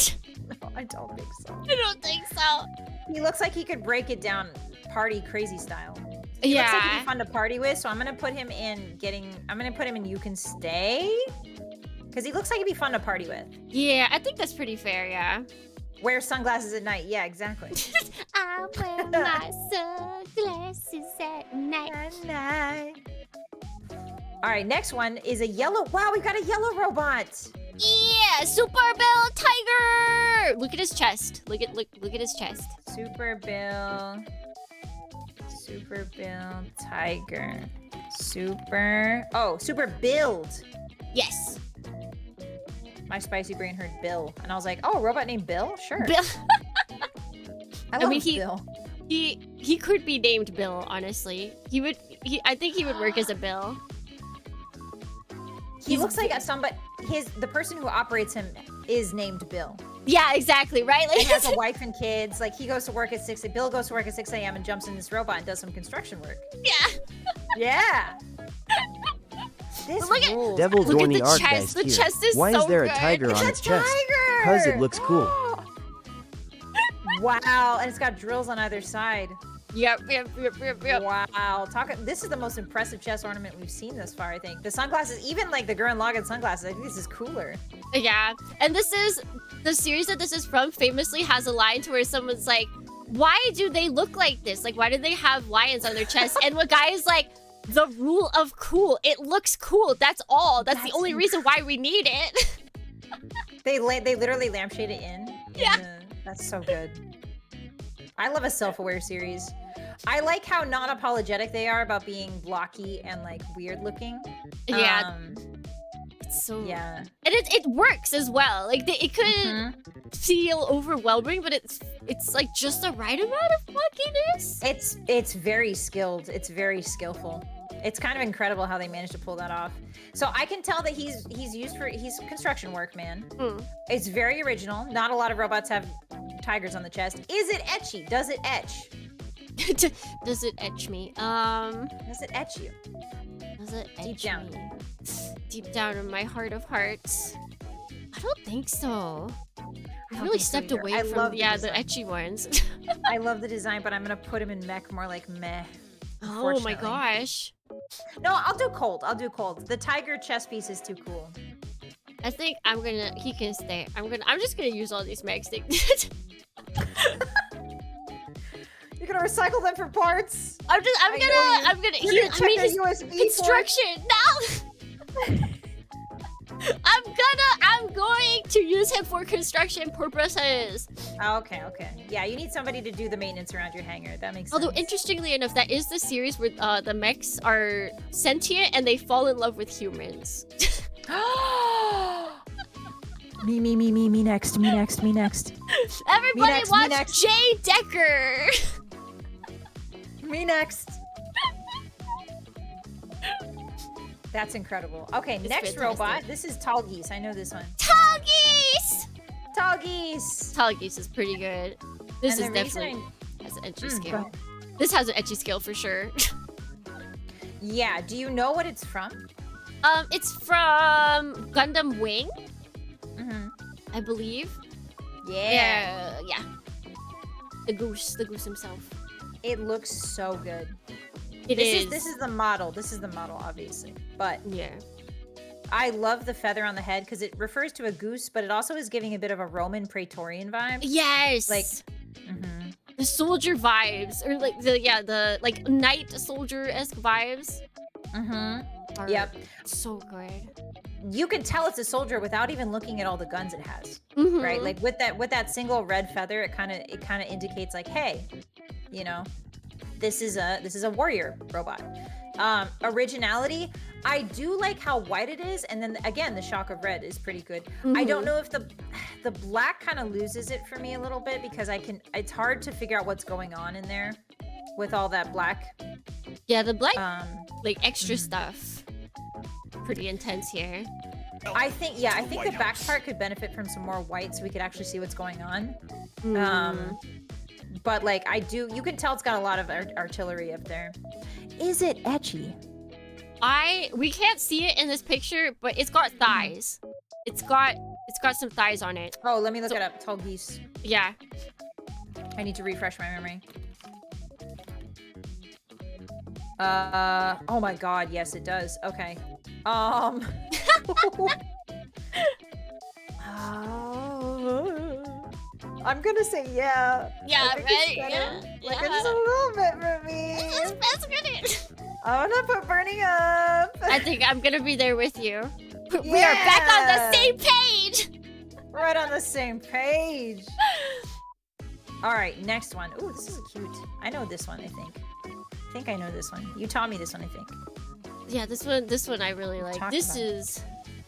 No, I don't think so. I don't think so. He looks like he could break it down party crazy style. He looks like he'd be fun to party with, so I'm gonna put him in You Can Stay. Because he looks like he'd be fun to party with. Yeah, I think that's pretty fair, yeah. Wear sunglasses at night. Yeah, exactly. I wear my sunglasses at night. All right, next one is a yellow. Wow, we got a yellow robot. Yeah, Super Bill Tiger. Look at his chest. Look at his chest. Super Bill Tiger. Super build. Yes. My spicy brain heard Bill, and I was like, oh, a robot named Bill? Sure. Bill. I love mean, Bill. He could be named Bill, honestly. I think he would work as a Bill. He looks like somebody. The person who operates him is named Bill. Yeah, exactly, right? Like He has a wife and kids. Like he goes to work at 6. Bill goes to work at 6 a.m. and jumps in this robot and does some construction work. Yeah. Yeah. This Look at- rules. Devil Look at Dorny the Art chest. Geist The here. chest is Why so is there good. a tiger It's on a its chest? tiger! Because it looks cool. Wow, and it's got drills on either side. Yep. Wow, this is the most impressive chest ornament we've seen this far, I think. The sunglasses, even like the Gurren Lagann sunglasses, I think this is cooler. Yeah. And this is the series that this is from famously has a line to where someone's like, why do they look like this? Like, why do they have lions on their chest? And the guy is like, the rule of cool. It looks cool. That's all. That's the only reason why we need it. They literally lampshade it in. Yeah. That's so good. I love a self-aware series. I like how non-apologetic they are about being blocky and like weird looking. Yeah. It's so Yeah. And it works as well. Like it could feel overwhelming, but it's like just the right amount of blockiness. It's very skilled. It's very skillful. It's kind of incredible how they managed to pull that off. So I can tell that he's construction work, man. It's very original. Not a lot of robots have tigers on the chest. Is it etchy? Does it etch? Does it etch me? Does it etch you? Does it etch Deep down. me? Deep down in my heart of hearts. I don't think so. I really stepped away I from love the design. etchy ones. I love the design, but I'm gonna put him in mech more like meh. Oh my unfortunately. gosh. No, I'll do cold. The tiger chest piece is too cool. I think he can stay. I'm just gonna use all these mechs. You're gonna recycle them for parts. I'm gonna USB construction now. I'm going to use him for construction purposes. Okay. Yeah, you need somebody to do the maintenance around your hangar. That makes sense. Although interestingly enough, that is the series where the mechs are sentient and they fall in love with humans. Me next. Everybody watch next. Jay Decker. Me next. That's incredible. Okay, next fantastic. robot. This is Tall Geese. I know this one. Tall Geese. Tall Geese. Tall Geese is pretty good. This And is the reason definitely has an etchy go scale. ahead. This has an etchy scale for sure. Yeah, do you know what it's from? It's from Gundam Wing, Mm-hmm. I believe. Yeah. Yeah. The goose himself. It looks so good. This is the model. This is the model, obviously. But Yeah. I love the feather on the head because it refers to a goose, but it also is giving a bit of a Roman Praetorian vibe. Yes. Like, the soldier vibes, or like the like knight soldier-esque vibes. Are Yep. So good. You can tell it's a soldier without even looking at all the guns it has, right? Like with that single red feather, it kind of indicates like, hey, you know, this is a warrior robot. Originality, I do like how white it is, and then again the shock of red is pretty good. I don't know if the black kind of loses it for me a little bit because it's hard to figure out what's going on in there with all that black. Yeah, the black like extra stuff. Pretty intense here. I think the back part could benefit from some more white so we could actually see what's going on. But like you can tell it's got a lot of artillery up there. Is it etchy? We can't see it in this picture, but it's got thighs. It's got some thighs on it. Oh, let me look it up. Tall Geese. Yeah. I need to refresh my memory. Oh my god, yes it does. Okay. I'm gonna say yeah. Yeah, I think right? it's better. Yeah. Like it's a little bit for me. That's good. I wanna put burning up. I think I'm gonna be there with you. We are back on the same page. on the same page. All right, next one. Ooh, this is cute. I know this one, I think. I think I know this one. You taught me this one, I think. Yeah, this one I really like. Talk This about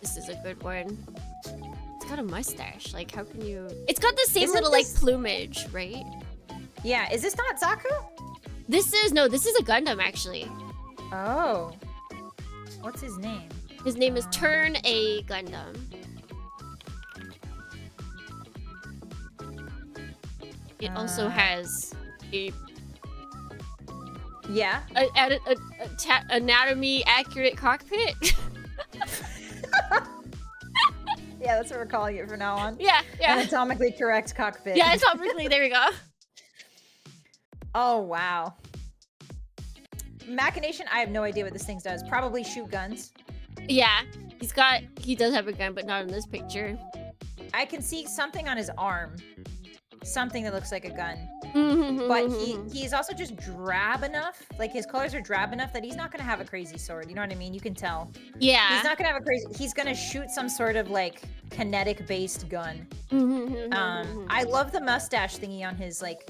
is a good one. It's got a mustache. Like, how can you? It's got the same Isn't little this- like plumage, right? Yeah, is this not Zaku? This is a Gundam actually. Oh. What's his name? His name is Turn A Gundam. It also has a Yeah. anatomy accurate cockpit. Yeah, that's what we're calling it from now on. yeah. Anatomically correct cockpit. Yeah, it's obviously there we go. Oh, wow. Machination, I have no idea what this thing does. Probably shoot guns. Yeah, he does have a gun, but not in this picture. I can see something on his arm. Something that looks like a gun. Mm-hmm, But he's also just drab enough. Like, his colors are drab enough that he's not going to have a crazy sword. You know what I mean? You can tell. yeah. He's not going to have a crazy... He's going to shoot some sort of, like, kinetic-based gun. I love the mustache thingy on his, like...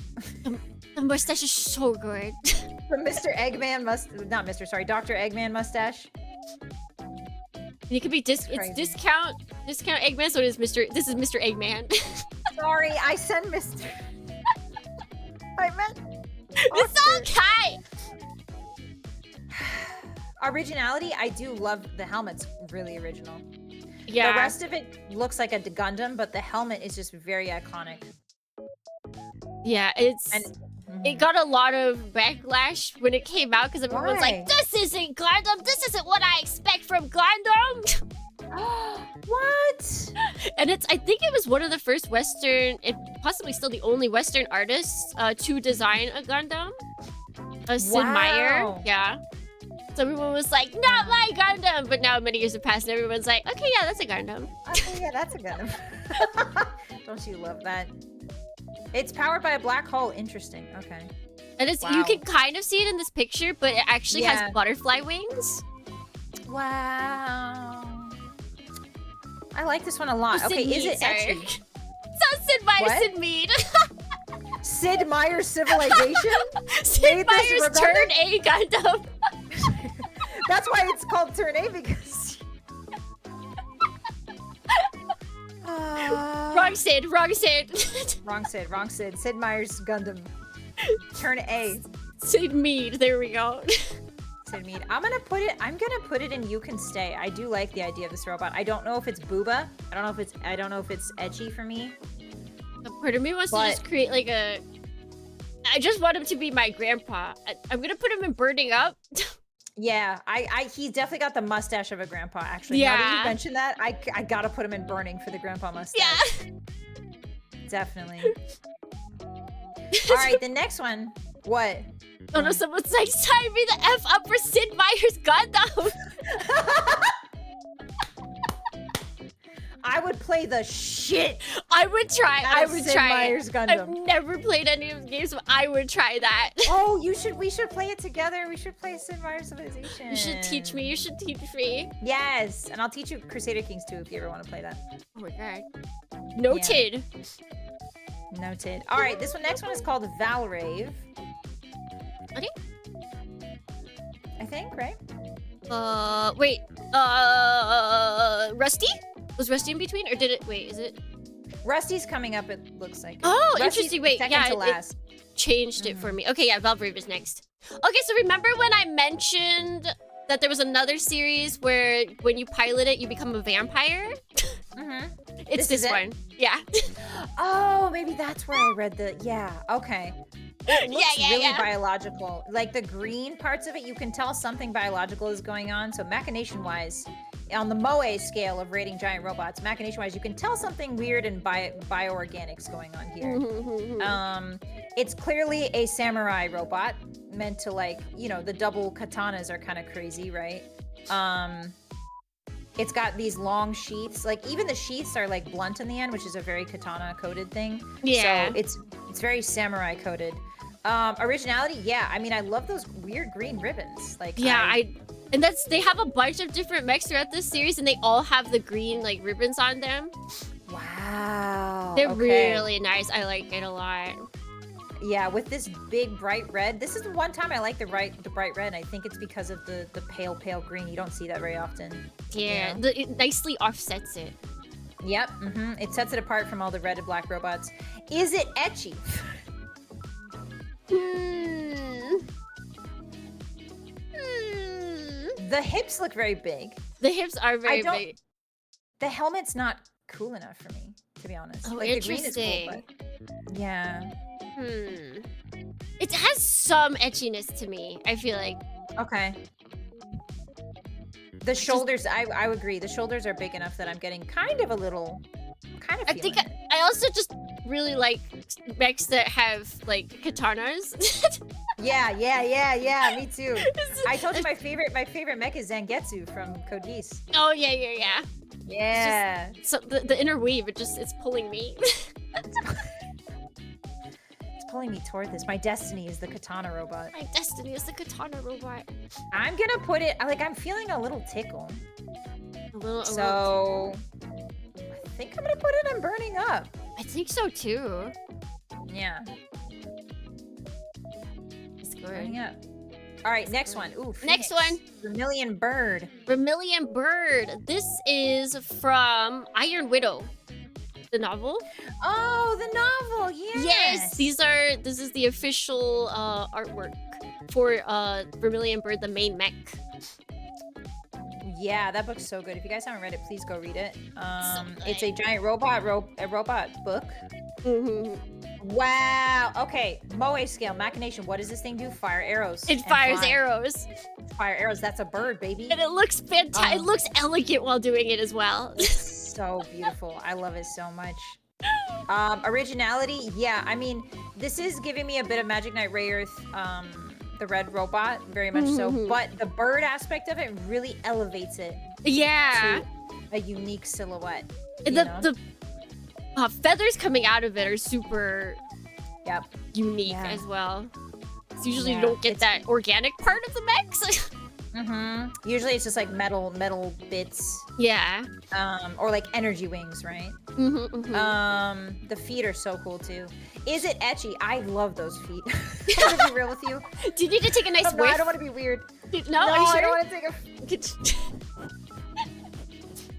The mustache is so good. The Mr. Eggman not Mr. Sorry, Dr. Eggman mustache. It could be it's crazy. discount Eggman, so this is Mr. Eggman. Sorry, I said Mr. I meant... It's okay! Originality, I do love the helmet's really original. Yeah. The rest of it looks like a Gundam, but the helmet is just very iconic. Yeah, And it got a lot of backlash when it came out because everyone was Why? like, "This isn't Gundam. This isn't what I expect from Gundam." What? And I think it was one of the first Western, and possibly still the only Western artists to design a Gundam. Sid Meier. Wow. Yeah. So everyone was like, "Not my Gundam," but now many years have passed, and everyone's like, "Okay, yeah, that's a Gundam." Okay, yeah, that's a Gundam. Don't you love that? It's powered by a black hole. Interesting. Okay. And you Wow. can kind of see it in this picture, but it actually Yeah. has butterfly wings. Wow. I like this one a lot. Sid Okay, is Mead, it sorry. etchy? So Sid Meier, What? Sid Mead. Sid Meier's Civilization? Sid Made this Meier's redundant? Turn A Gundam. That's why it's called Turn A, because... Wrong Sid, wrong Sid. Wrong Sid, wrong Sid. Sid Meier's Gundam. Turn A. Sid Mead, there we go. Sid Mead. I'm gonna put it in You Can Stay. I do like the idea of this robot. I don't know if it's booba. I don't know if it's edgy for me. Part of me wants to just create like a... I just want him to be my grandpa. I'm gonna put him in Burning Up. Yeah, he's definitely got the mustache of a grandpa, actually. Now that Yeah. you mentioned that, I gotta put him in Burning for the grandpa mustache. Yeah. Definitely. All right, the next one. What? Oh no, someone's like, sign me the F up for Sid Meier's Gundam. I would play the shit I would try. out I of would Sid try. Meier's I've Gundam. never played any of the games, but I would try that. Oh, we should play it together. We should play Sid Meier's Civilization. You should teach me. You should teach me. Yes, and I'll teach you Crusader Kings too if you ever want to play that. Oh my god. Noted. Noted. All right, this next one is called Valrave. Okay. I think, right? Wait. Rusty? Was Rusty in between, or did it? Wait, is it? Rusty's coming up. It looks like. Oh, Rusty's interesting. Wait, second yeah, to it last. changed it for me. Okay, yeah, Valvrave is next. Okay, so remember when I mentioned that there was another series where when you pilot it, you become a vampire? It's This is this it? one. Yeah. Oh, maybe that's where I read the. Yeah. Okay. It looks really yeah. biological. Like the green parts of it, you can tell something biological is going on. So machination-wise, on the Moe scale of rating giant robots, machination-wise, you can tell something weird and bioorganics going on here. It's clearly a samurai robot meant to, like, you know, the double katanas are kind of crazy, right? It's got these long sheaths. Like, even the sheaths are like blunt in the end, which is a very katana coded thing. Yeah. So it's very samurai coded. Originality, yeah. I mean, I love those weird green ribbons. Like, Yeah, and they have a bunch of different mechs throughout this series, and they all have the green like ribbons on them. Wow. They're okay. really nice. I like it a lot. Yeah, with this big bright red. This is the one time I like the bright red. And I think it's because of the pale green. You don't see that very often. Yeah, Yeah. it nicely offsets it. Yep. It sets it apart from all the red and black robots. Is it etchy? The hips look very big. The hips are very big. The helmet's not cool enough for me, to be honest. Oh, like, interesting. The green is cool, but... Yeah. It has some etchiness to me, I feel like. Okay. The shoulders, I would agree. The shoulders are big enough that I'm getting kind of I think I also just really like mechs that have like katanas. yeah. Me too. I told you my favorite mech is Zangetsu from Code Geass. Oh yeah. Yeah. So the inner weave, it's pulling me. It's pulling me toward this. My destiny is the katana robot. My destiny is the katana robot. I'm gonna put it like I'm feeling a little tickle. So I think I'm gonna put it on burning up. I think so too. Yeah. It's Burning good. up. All right, next one. Ooh, Next Phoenix. one. Vermilion Bird. Vermilion Bird. This is from Iron Widow, the novel. Oh, the novel. Yes. Yes, this is the official artwork for Vermilion Bird, the main mech. Yeah, that book's so good. If you guys haven't read it, please go read it. good. It's a giant robot book. Mm-hmm. Wow. Okay, Moe scale, machination. What does this thing do? Fire arrows. It and fires fly. arrows, Fire arrows. That's a bird, baby. and it looks fantastic. It looks elegant while doing it as well. So beautiful. I love it so much. Originality. Yeah, I mean, this is giving me a bit of Magic Knight Rayearth, the red robot, very much so. But the bird aspect of it really elevates it Yeah, to a unique silhouette. the feathers coming out of it are super Yep. unique Yeah. as well. So usually Yeah, you don't get that organic part of the mechs. Usually it's just like metal bits, Yeah. or like energy wings, right? The feet are so cool too. Is it etchy? I love those feet. I'm gonna be real with you. Do you need to take a nice No, whiff? I don't want to be weird. No, are you I sure? don't want to take a. Just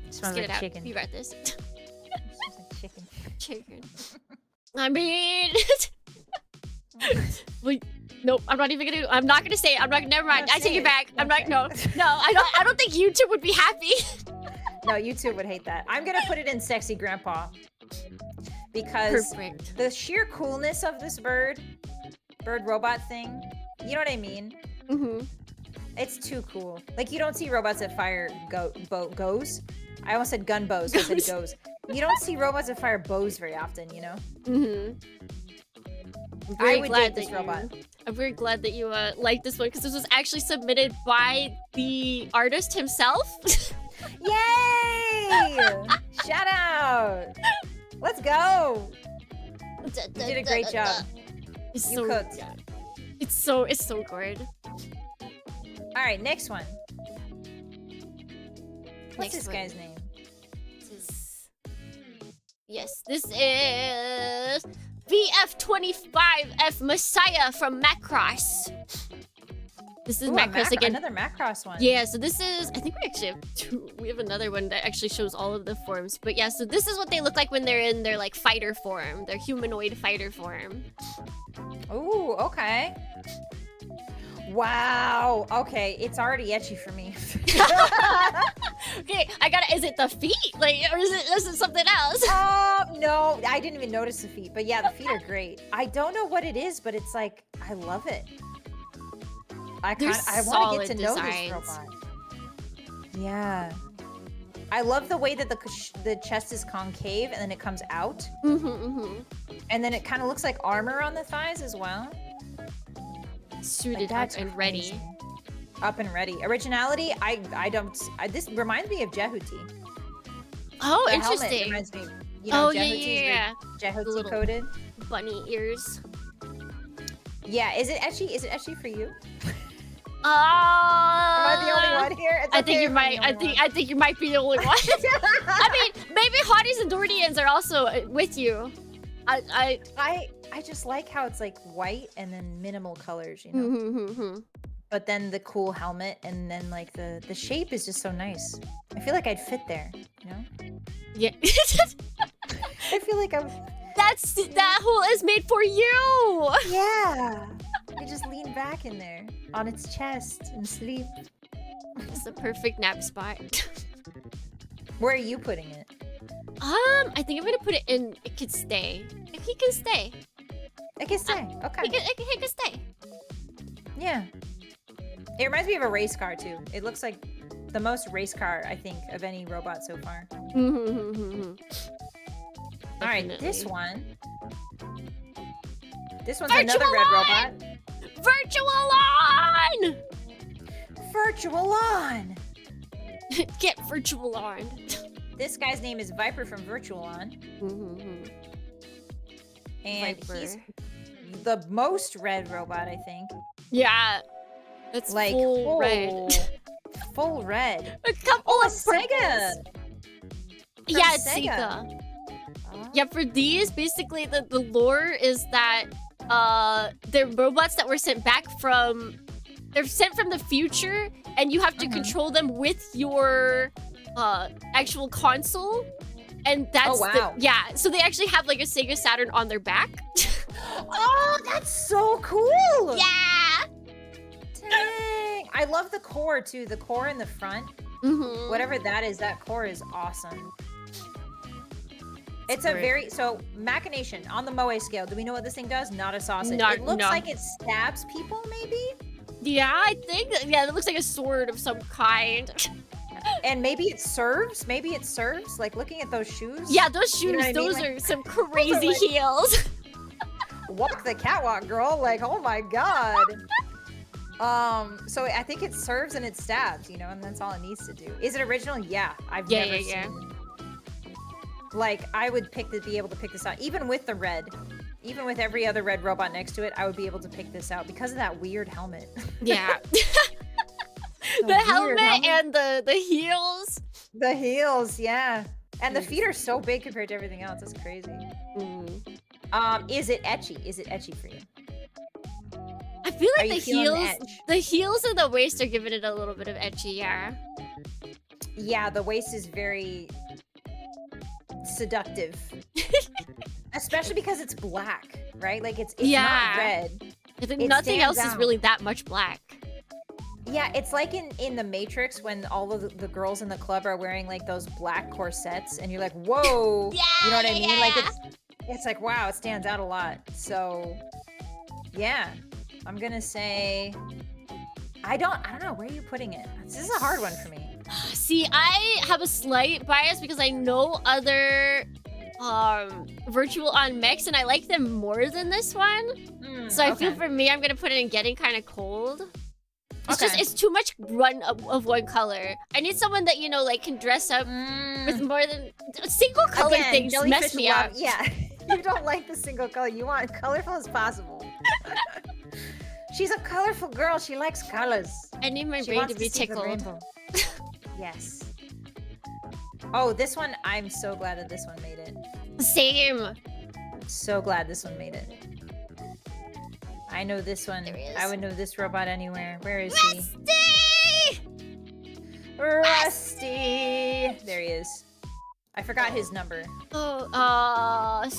Smells get it like out. chicken. You got this. Smells like chicken. Chicken. I mean, wait, nope. I'm not even gonna. I'm not gonna say it. I'm not. Never mind. No, I take say it back. it. I'm not. Okay. No. I don't think YouTube would be happy. No, YouTube would hate that. I'm gonna put it in sexy grandpa because Perfect. the sheer coolness of this bird robot thing. You know what I mean? It's too cool. Like you don't see robots that fire goes. I almost said gun bows. I said goes. You don't see robots that fire bows very often, you know? I'm I would date this robot. I'm very glad that you like this one because this was actually submitted by the artist himself. Yay! Shout out! Let's go! You did a great job. It's You so cooked. good. It's so good. All right, next one. What's Next this one. guy's name? This is VF25F Messiah from Macross. This is Ooh, Macross again. Another Macross one. Yeah, so this is, I think we actually have two. We have another one that actually shows all of the forms. But yeah, so this is what they look like when they're in their like fighter form, their humanoid fighter form. Ooh, okay. Wow. Okay, it's already etchy for me. Okay, is it the feet? Like, or is it something else? No, I didn't even notice the feet. But yeah, the feet are great. I don't know what it is, but it's like, I love it. I want to get to know this robot. Yeah. I love the way that the chest is concave and then it comes out. And then it kind of looks like armor on the thighs as well. Suited Like, up and ready. crazy. Up and ready. Originality, I don't. This reminds me of Jehuti. Oh, The helmet interesting. reminds me. You know, Oh, Jehuti's yeah. Jehuti little- coated. Bunny ears. Yeah. Is it etchy? Is it etchy for you? Am I the only one here? It's I okay think you if I'm might. the only I think you might be the only one. I mean, maybe Hotties and Dornians are also with you. I just like how it's like white and then minimal colors, you know. But then the cool helmet and then like the shape is just so nice. I feel like I'd fit there, you know. Yeah. I feel like I'm. That hole is made for you. Yeah. I just lean back in there on its chest and sleep. It's the perfect nap spot. Where are you putting it? I think I'm gonna put it in. It could stay. He can stay. It can stay. Okay. He can stay. Yeah. It reminds me of a race car too. It looks like the most race car I think of any robot so far. All right, this one. This one's another red robot. Virtual on! Virtual on! Get virtual on. This guy's name is Viper from Virtual On. And Viper. he's the most red robot, I think. Yeah. It's Like full red. Full red. A couple of Sega! purples. Yeah, it's Sega. Sega. Oh. Yeah, for these, basically the lore is that they're robots that were sent back from... They're sent from the future, and you have to control them with your actual console. And that's wow. so they actually have like a Sega Saturn on their back. Oh, that's so cool! Yeah! Dang. I love the core too. The core in the front. Whatever that is, that core is awesome. It's a very machination on the Moe scale. Do we know what this thing does? Not a sausage. It looks like it stabs people, maybe. Yeah, I think it looks like a sword of some kind. And maybe it serves. Maybe it serves. Like looking at those shoes. Yeah, those shoes. You know what I mean? Those Like, are some crazy heels. Walk the catwalk, girl. Like, oh my god. So I think it serves and it stabs, you know, and that's all it needs to do. Is it original? Yeah. I've never seen. Like, I would be able to pick this out, even with the red. Even with every other red robot next to it, I would be able to pick this out because of that weird helmet. Yeah. The helmet and the heels. The heels, yeah. And the feet are so big compared to everything else. That's crazy. Is it etchy? Is it etchy for you? I feel like the heels and the waist are giving it a little bit of etchy, yeah. Yeah, the waist is very seductive. Especially because it's black, right? Like it's not red. I think nothing else is really that much black. Yeah, it's like in the Matrix when all of the girls in the club are wearing like those black corsets and you're like, whoa. Yeah, you know what I mean? Like it's like, wow, it stands out a lot. So yeah, I'm gonna say, I don't know, where are you putting it? This is a hard one for me. See, I have a slight bias because I know other virtual on mechs and I like them more than this one. So I feel for me, I'm gonna put it in getting kind of cold. It's just, it's too much of one color. I need someone that, you know, like can dress up with more than single color things mess me up. Yeah, you don't like the single color. You want colorful as possible. She's a colorful girl. She likes colors. I need my brain to be tickled. Yes. Oh, this one, I'm so glad that this one made it. Same. So glad this one made it. I know this one. I would know this robot anywhere. Where is he? Rusty! There he is. I forgot his number. Oh, I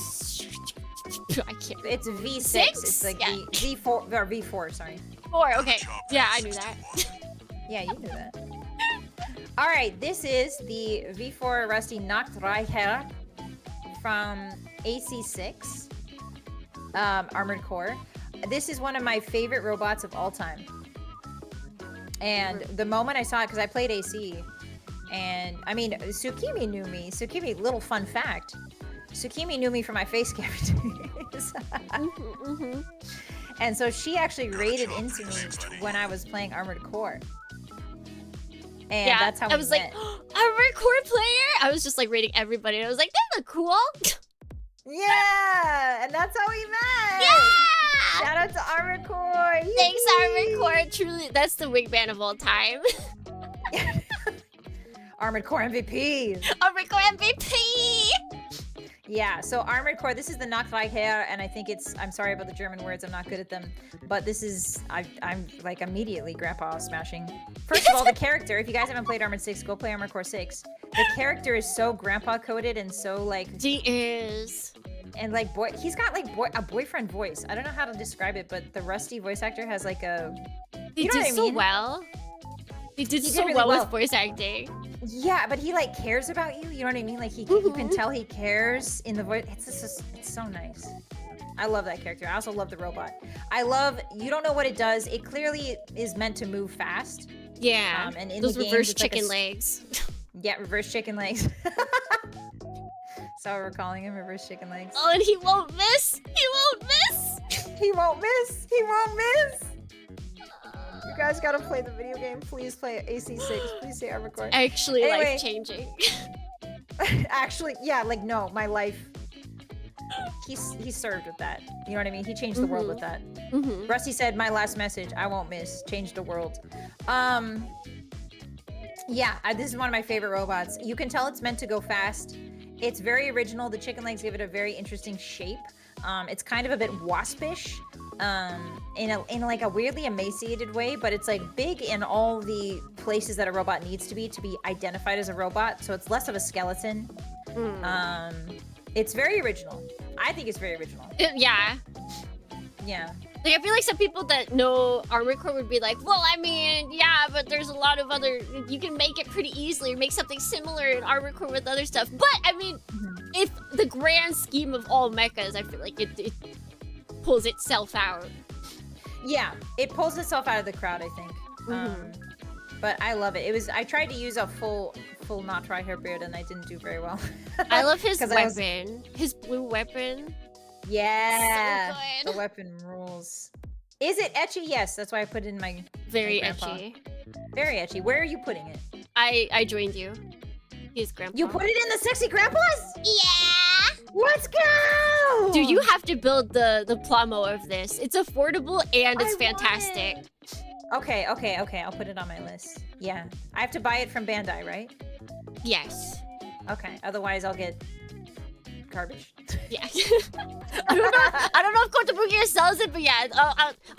can't. It's V6. Six? It's like Yeah. V4 or V4, sorry. 4, okay. Yeah, I knew that. Yeah, you knew that. All right, this is the V4 Rusty Nachtreicher from AC6 Armored Core. This is one of my favorite robots of all time. And the moment I saw it, because I played AC, and I mean, Tsukimi knew me. Tsukimi, little fun fact, Tsukimi knew me for my face cam days. And so she actually raided into me when I was playing Armored Core. And that's how I was like, Armored Core player? I was just like rating everybody. I was like, they look cool. Yeah, and that's how we met. Yeah! Shout out to Armored Core. Thanks, Yee! Armored Core. Truly, that's the wingman of all time. Armored Core MVP. Armored Core MVP! Yeah, so Armored Core, this is the Nachtreicher, and I think it's, I'm sorry about the German words, I'm not good at them, but this is, I'm like immediately grandpa smashing. First of all, the character, if you guys haven't played Armored 6, go play Armored Core 6. The character is so grandpa coded and so like, He is. and like boy, he's got like a boyfriend voice. I don't know how to describe it, but the Rusty voice actor has like a, They you know did what I so mean? well. They did He so did really well well. with voice acting. yeah, but he like cares about you, you know what I mean? Like you can tell he cares in the voice. It's just, it's so nice. I love that character. I also love the robot. I love, you don't know what it does. It clearly is meant to move fast. Yeah. And in Those the games, reverse it's like a chicken s- legs. Yeah, reverse chicken legs. So we're calling him reverse chicken legs. Oh, and he won't miss. He won't miss. He won't miss. He won't miss. You guys gotta play the video game. Please play AC6. Please say Armored Core. Actually Anyway. life-changing. Actually, yeah, like no, my life. He served with that. You know what I mean? He changed the world with that. Mm-hmm. Rusty said, "My last message. I won't miss. Change the world." Yeah, this is one of my favorite robots. You can tell it's meant to go fast. It's very original. The chicken legs give it a very interesting shape. It's kind of a bit waspish, in like a weirdly emaciated way, but it's like big in all the places that a robot needs to be identified as a robot. So it's less of a skeleton. It's very original. I think it's very original. Yeah. Yeah. Like, I feel like some people that know Armored Core would be like, well, I mean, yeah, but there's a lot of other... You can make it pretty easily or make something similar in Armored Core with other stuff. But, I mean, if the grand scheme of all mechas, I feel like it pulls itself out. Yeah, it pulls itself out of the crowd, I think. But I love it. I tried to use a full not try hair beard and I didn't do very well. I love his 'Cause I was- weapon. His blue weapon. Yeah. So good. The weapon rules. Is it etchy? Yes, that's why I put it in my Very my grandpa. etchy. Very etchy. Where are you putting it? I joined you. He's grandpa. You put it in the sexy grandpas? Yeah! Let's go! Dude, you have to build the plomo of this. It's affordable and it's I want fantastic. it. Okay. I'll put it on my list. Yeah. I have to buy it from Bandai, right? Yes. Okay. Otherwise, I'll get garbage. Yeah. I don't know if Kotobukiya sells it, but yeah,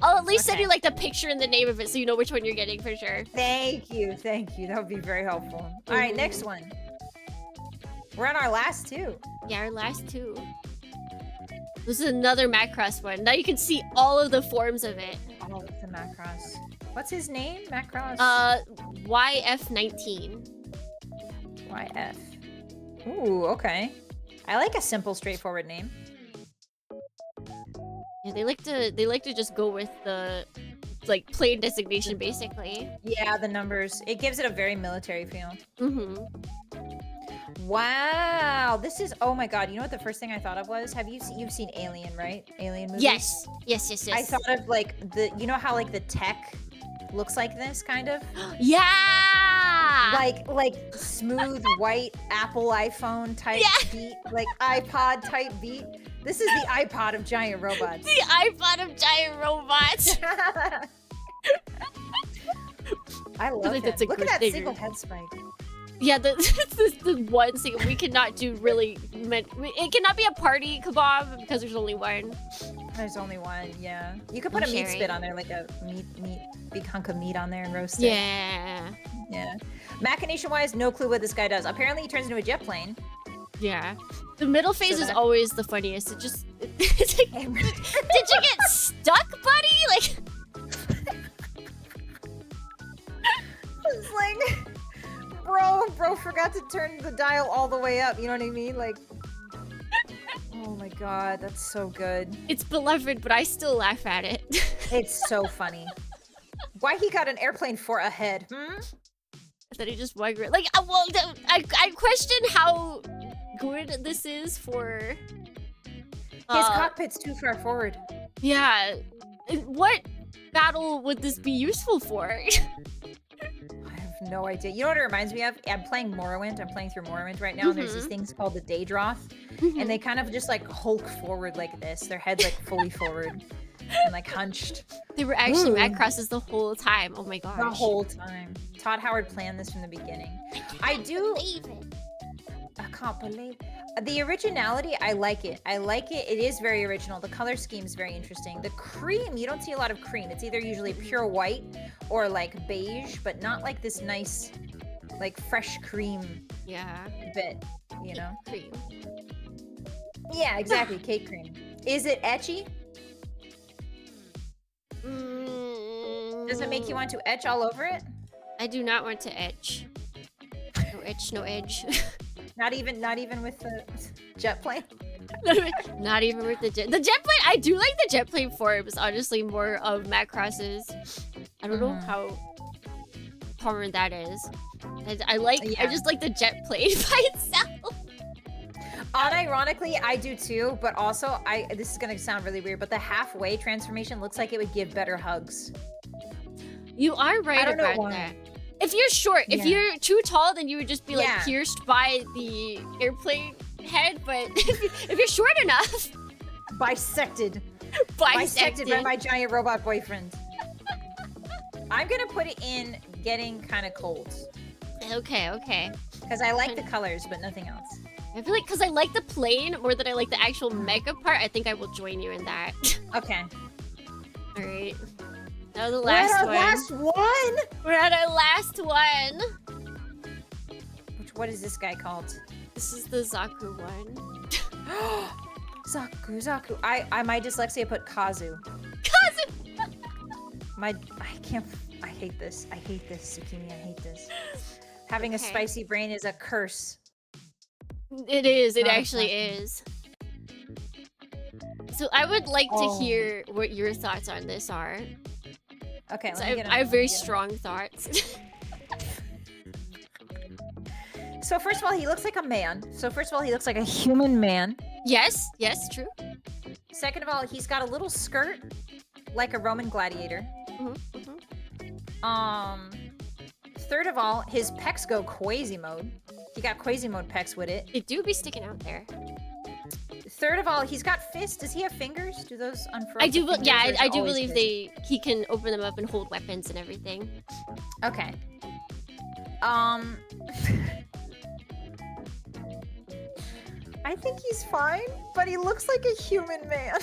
I'll at least send Okay. you like the picture and the name of it so you know which one you're getting for sure. Thank you. That would be very helpful. All right, next one. We're on our last two. Yeah, our last two. This is another Macross one. Now you can see all of the forms of it. Oh, it's a Macross. What's his name? Macross? YF19. YF. Ooh, okay. I like a simple, straightforward name. Yeah, they like to just go with the like plain designation basically. Yeah, the numbers. It gives it a very military feel. Mm-hmm. Wow, this is, oh my god, you know what the first thing I thought of was? You've seen Alien, right? Alien movies? Yes. I thought of like you know how like the tech looks like this kind of? Yeah. Like smooth white Apple iPhone type beat, like iPod type beat. This is the iPod of giant robots. The iPod of giant robots. I love think that. that's a Look at great that figure. single head spike. Yeah, the one thing we cannot do really. It cannot be a party kebab because there's only one. There's only one, yeah. You could put I'm a meat sharing. spit on there, like a big hunk of meat on there and roast it. Yeah. Yeah. Machination-wise, no clue what this guy does. Apparently, he turns into a jet plane. Yeah. The middle phase is that- always the funniest. It just. It's like, did you get stuck, buddy? Like. It's like, bro forgot to turn the dial all the way up. You know what I mean? Like, oh my god, that's so good. It's beloved, but I still laugh at it. It's so funny. Why he got an airplane for a head? That he just wagger. Like, well, I question how good this is for. His cockpit's too far forward. Yeah. What battle would this be useful for? I have no idea. You know what it reminds me of? I'm playing Morrowind. I'm playing through Morrowind right now, and there's these things called the Daedroth, and they kind of just like hulk forward like this. Their head like fully forward and like hunched. They were actually Macrosses the whole time. Oh my gosh. The whole time. Todd Howard planned this from the beginning. I can't believe the originality. I like it. I like it. It is very original. The color scheme is very interesting. The cream, you don't see a lot of cream. It's either usually pure white or like beige, but not like this nice, like fresh cream. Yeah. Bit, you know. Cream. Yeah, exactly. Cake cream. Is it etchy? Does it make you want to etch all over it? I do not want to etch. No etch, no edge. Not even with the jet plane. Not even with the jet plane. I do like the jet plane forms. Honestly, more of Macrosses. I don't know how common that is. I just like the jet plane by itself. Unironically, I do too, but also this is gonna sound really weird, but the halfway transformation looks like it would give better hugs. You are right about that. If you're short, if you're too tall, then you would just be like pierced by the airplane head. But if you're short enough, bisected by my giant robot boyfriend. I'm gonna put it in getting kind of cold. Okay. Because I like the colors, but nothing else. I feel like because I like the plane more than I like the actual mecha part, I think I will join you in that. Okay. All right. That was the last one. We're at our last one. What is this guy called? This is the Zaku one. Zaku. My dyslexia put Kazu. I hate this, Zucchini, I hate this. Having a spicy brain is a curse. It is, it actually is. So I would like to hear what your thoughts on this are. Okay, I have very strong thoughts. So first of all, he looks like a man. So first of all, he looks like a human man. Yes, true. Second of all, he's got a little skirt, like a Roman gladiator. Third of all, his pecs go Quasi mode. He got Quasi mode pecs with it. They do be sticking out there. Third of all, he's got fists. Does he have fingers? Do those unfurl? I do. Yeah, I do believe he can open them up and hold weapons and everything. Okay. I think he's fine, but he looks like a human man.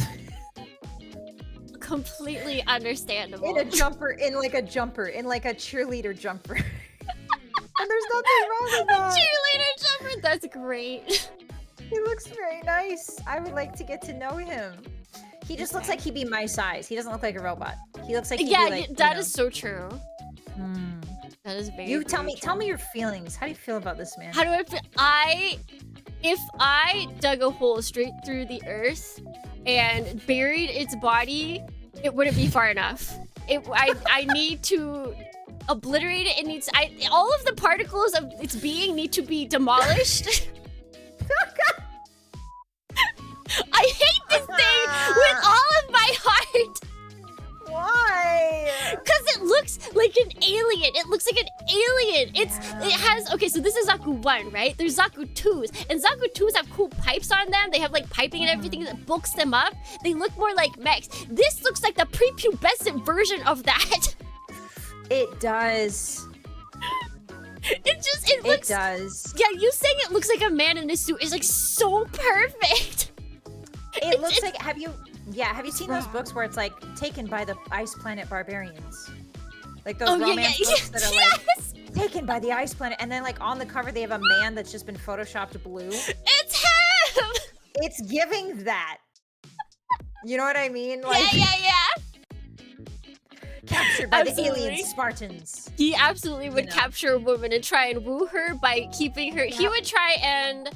Completely understandable. In a cheerleader jumper. And there's nothing wrong with that. Cheerleader jumper, that's great. He looks very nice. I would like to get to know him. He just looks like he'd be my size. He doesn't look like a robot. He looks like he'd be like, that is so true. That is very You tell me your feelings. How do you feel about this man? How do I feel? If I dug a hole straight through the earth and buried its body, it wouldn't be far enough. I need to obliterate it. It needs all of the particles of its being need to be demolished. I hate this thing with all of my heart. Why? Because it looks like an alien. It looks like an alien. It has so this is Zaku 1, right? There's Zaku 2s. And Zaku 2s have cool pipes on them. They have like piping and everything that bulks them up. They look more like mechs. This looks like the prepubescent version of that. It does. It looks. It does. Yeah, you saying it looks like a man in a suit is like so perfect. It looks like have you seen those books where it's like taken by the ice planet barbarians? Like those romance books that are like taken by the ice planet, and then like on the cover they have a man that's just been photoshopped blue. It's him! It's giving that. You know what I mean? Like, yeah. Captured by the alien Spartans. He absolutely would capture a woman and try and woo her by keeping her. He would try and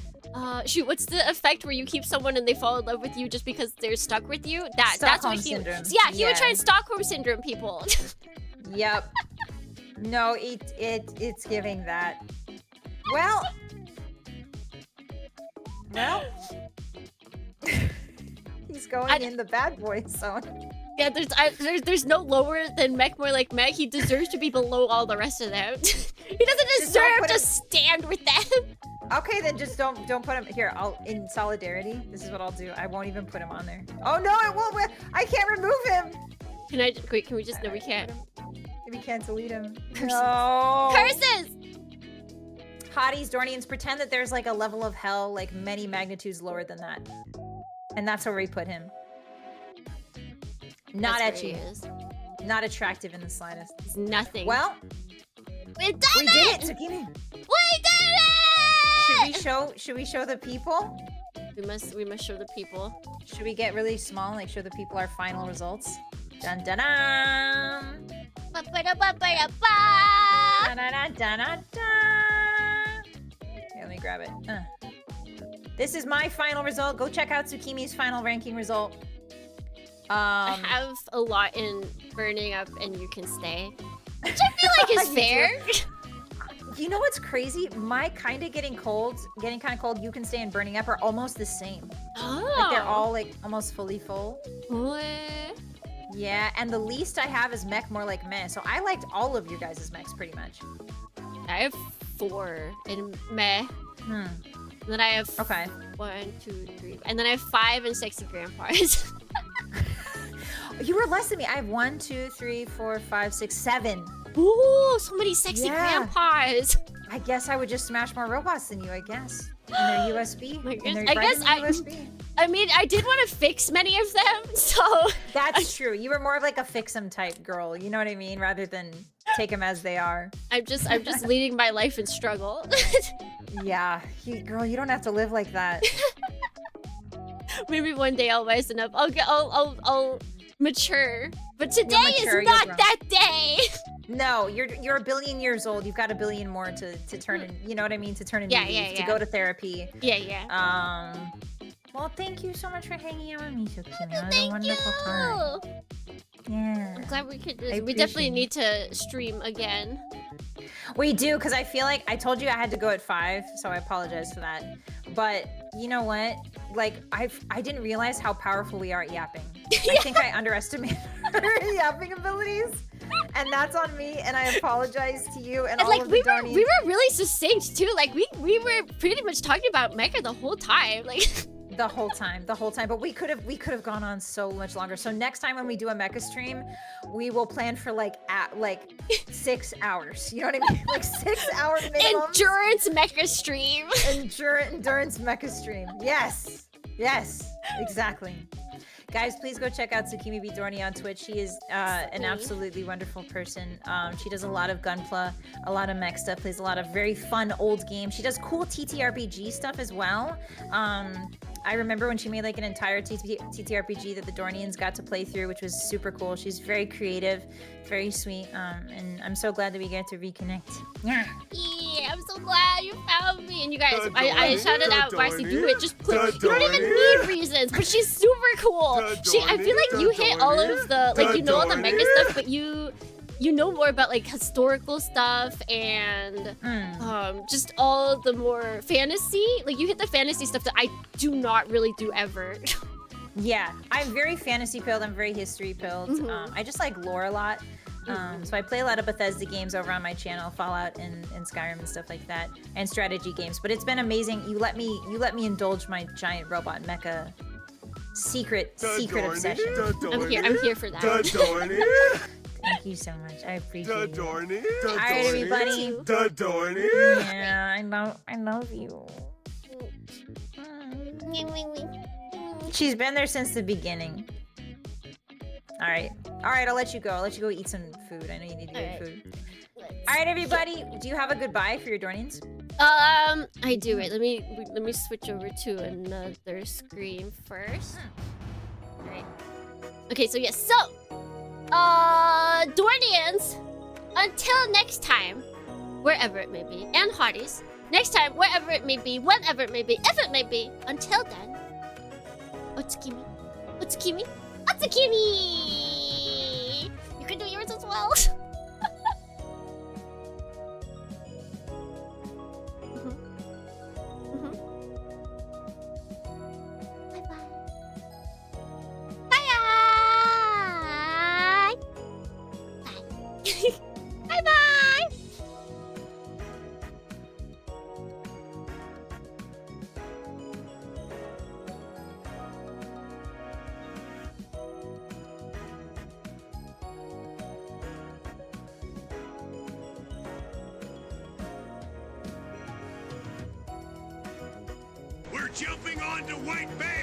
shoot, what's the effect where you keep someone and they fall in love with you just because they're stuck with you? That's what he syndrome. Yeah, he would try and Stockholm syndrome people. Yep. No, it's giving that. Well, he's going in the bad boy zone. Yeah, there's no lower than Mech, more like Mech. He deserves to be below all the rest of them. He doesn't Just don't deserve put to him- stand with them. Okay, then just don't put him here. I'll in solidarity. This is what I'll do. I won't even put him on there. Oh no, it won't. I can't remove him. Can I? Wait, can we just? No, we Alright, can't. We can't delete him. Curses. No. Curses! Hotties, Dornians, pretend that there's like a level of hell like many magnitudes lower than that, and that's where we put him. Not That's where etchy. he is. Not attractive in the slightest. It's nothing. Well, we've done we it! did it, Tsukimi. We did it! Should we show the people? We must show the people. Should we get really small and like show the people our final results? Dun dun dun. Ba-ba-da-ba-ba-da-ba! Dun dun dun dun dun. Here, let me grab it. This is my final result. Go check out Tsukimi's final ranking result. I have a lot in burning up and you can stay. Which I feel like is You fair. You know what's crazy? My kind of getting kind of cold, you can stay and burning up are almost the same. Oh. Like they're all like almost fully full. Boy. Yeah, and the least I have is mech more like meh. So I liked all of your guys' mechs pretty much. I have 4 in meh. Hmm. And then I have Okay. 1, 2, 3. And then I have 5 and 6 grandpas. You were less than me. I have 1, 2, 3, 4, 5, 6, 7. Ooh, so many sexy Yeah. grandpas. I guess I would just smash more robots than you, I guess. And their USB. My And goodness. they're I right guess in the I- USB. I mean, I did want to fix many of them, so That's true. You were more of like a fix-em type girl. You know what I mean? Rather than take them as they are. I'm just leading my life in struggle. Yeah. Girl, you don't have to live like that. Maybe one day I'll wisen up. I'll mature. But today mature, is you'll not grow. that day. No, you're a billion years old. You've got a billion more to turn in, you know what I mean? To turn in Yeah, leaf, yeah, to yeah. go to therapy. Yeah. Well, thank you so much for hanging out with me, Tsukimi. It was a Thank wonderful time. you. Yeah. I'm glad we could. I We definitely appreciate need to stream again. We do, because I feel like I told you I had to go at 5, so I apologize for that. But you know what? Like, I didn't realize how powerful we are at yapping. I think I underestimated our yapping abilities. And that's on me, and I apologize to you and all And like of we the were Donies. really succinct too. Like we were pretty much talking about Mecha the whole time. Like The whole time. But we could have gone on so much longer. So next time when we do a mecha stream, we will plan for like 6 hours. You know what I mean? Like 6 hour minimum. endurance Mecha stream. Endurance mecha stream. Yes, exactly. Guys, please go check out Tsukimi B. Dorney on Twitch. She is an absolutely wonderful person. She does a lot of gunpla, a lot of mech stuff, plays a lot of very fun old games. She does cool TTRPG stuff as well. I remember when she made like an entire TTRPG that the Dornians got to play through, which was super cool. She's very creative, very sweet, and I'm so glad that we get to reconnect. Yeah. Yeah, I'm so glad you found me. And you guys, The I Dorney, shouted the out Bossy, do Dorney, it. Just put. the You don't even Dorney. need reasons, but she's super cool. The I feel like Dorney, you the hit all Dorney, of the like the you know all the Mecha Dorney. stuff, but you know more about like historical stuff and just all the more fantasy. Like you hit the fantasy stuff that I do not really do ever. Yeah, I'm very fantasy pilled. I'm very history pilled. Mhm. I just like lore a lot. So I play a lot of Bethesda games over on my channel, Fallout and Skyrim and stuff like that, and strategy games. But it's been amazing. You let me indulge my giant robot mecha secret obsession. I'm here for that. The Dorney. Thank you so much. I appreciate The it. Dorney. The All right, everybody. Dorney. The Dorney. Yeah, I love you. She's been there since the beginning. All right, I'll let you go. I'll let you go eat some food. I know you need to All eat right. food. All right, everybody. Do you have a goodbye for your Dornians? I do it. Let me switch over to another screen first. Alright. Okay, so yes, so Dornians, until next time, wherever it may be, and Hotties, next time, wherever it may be, whenever it may be, if it may be, until then, Otsukimi, Otsukimi, Otsukimi! You can do yours as well. Bye bye. Bye bye. jumping onto white bear.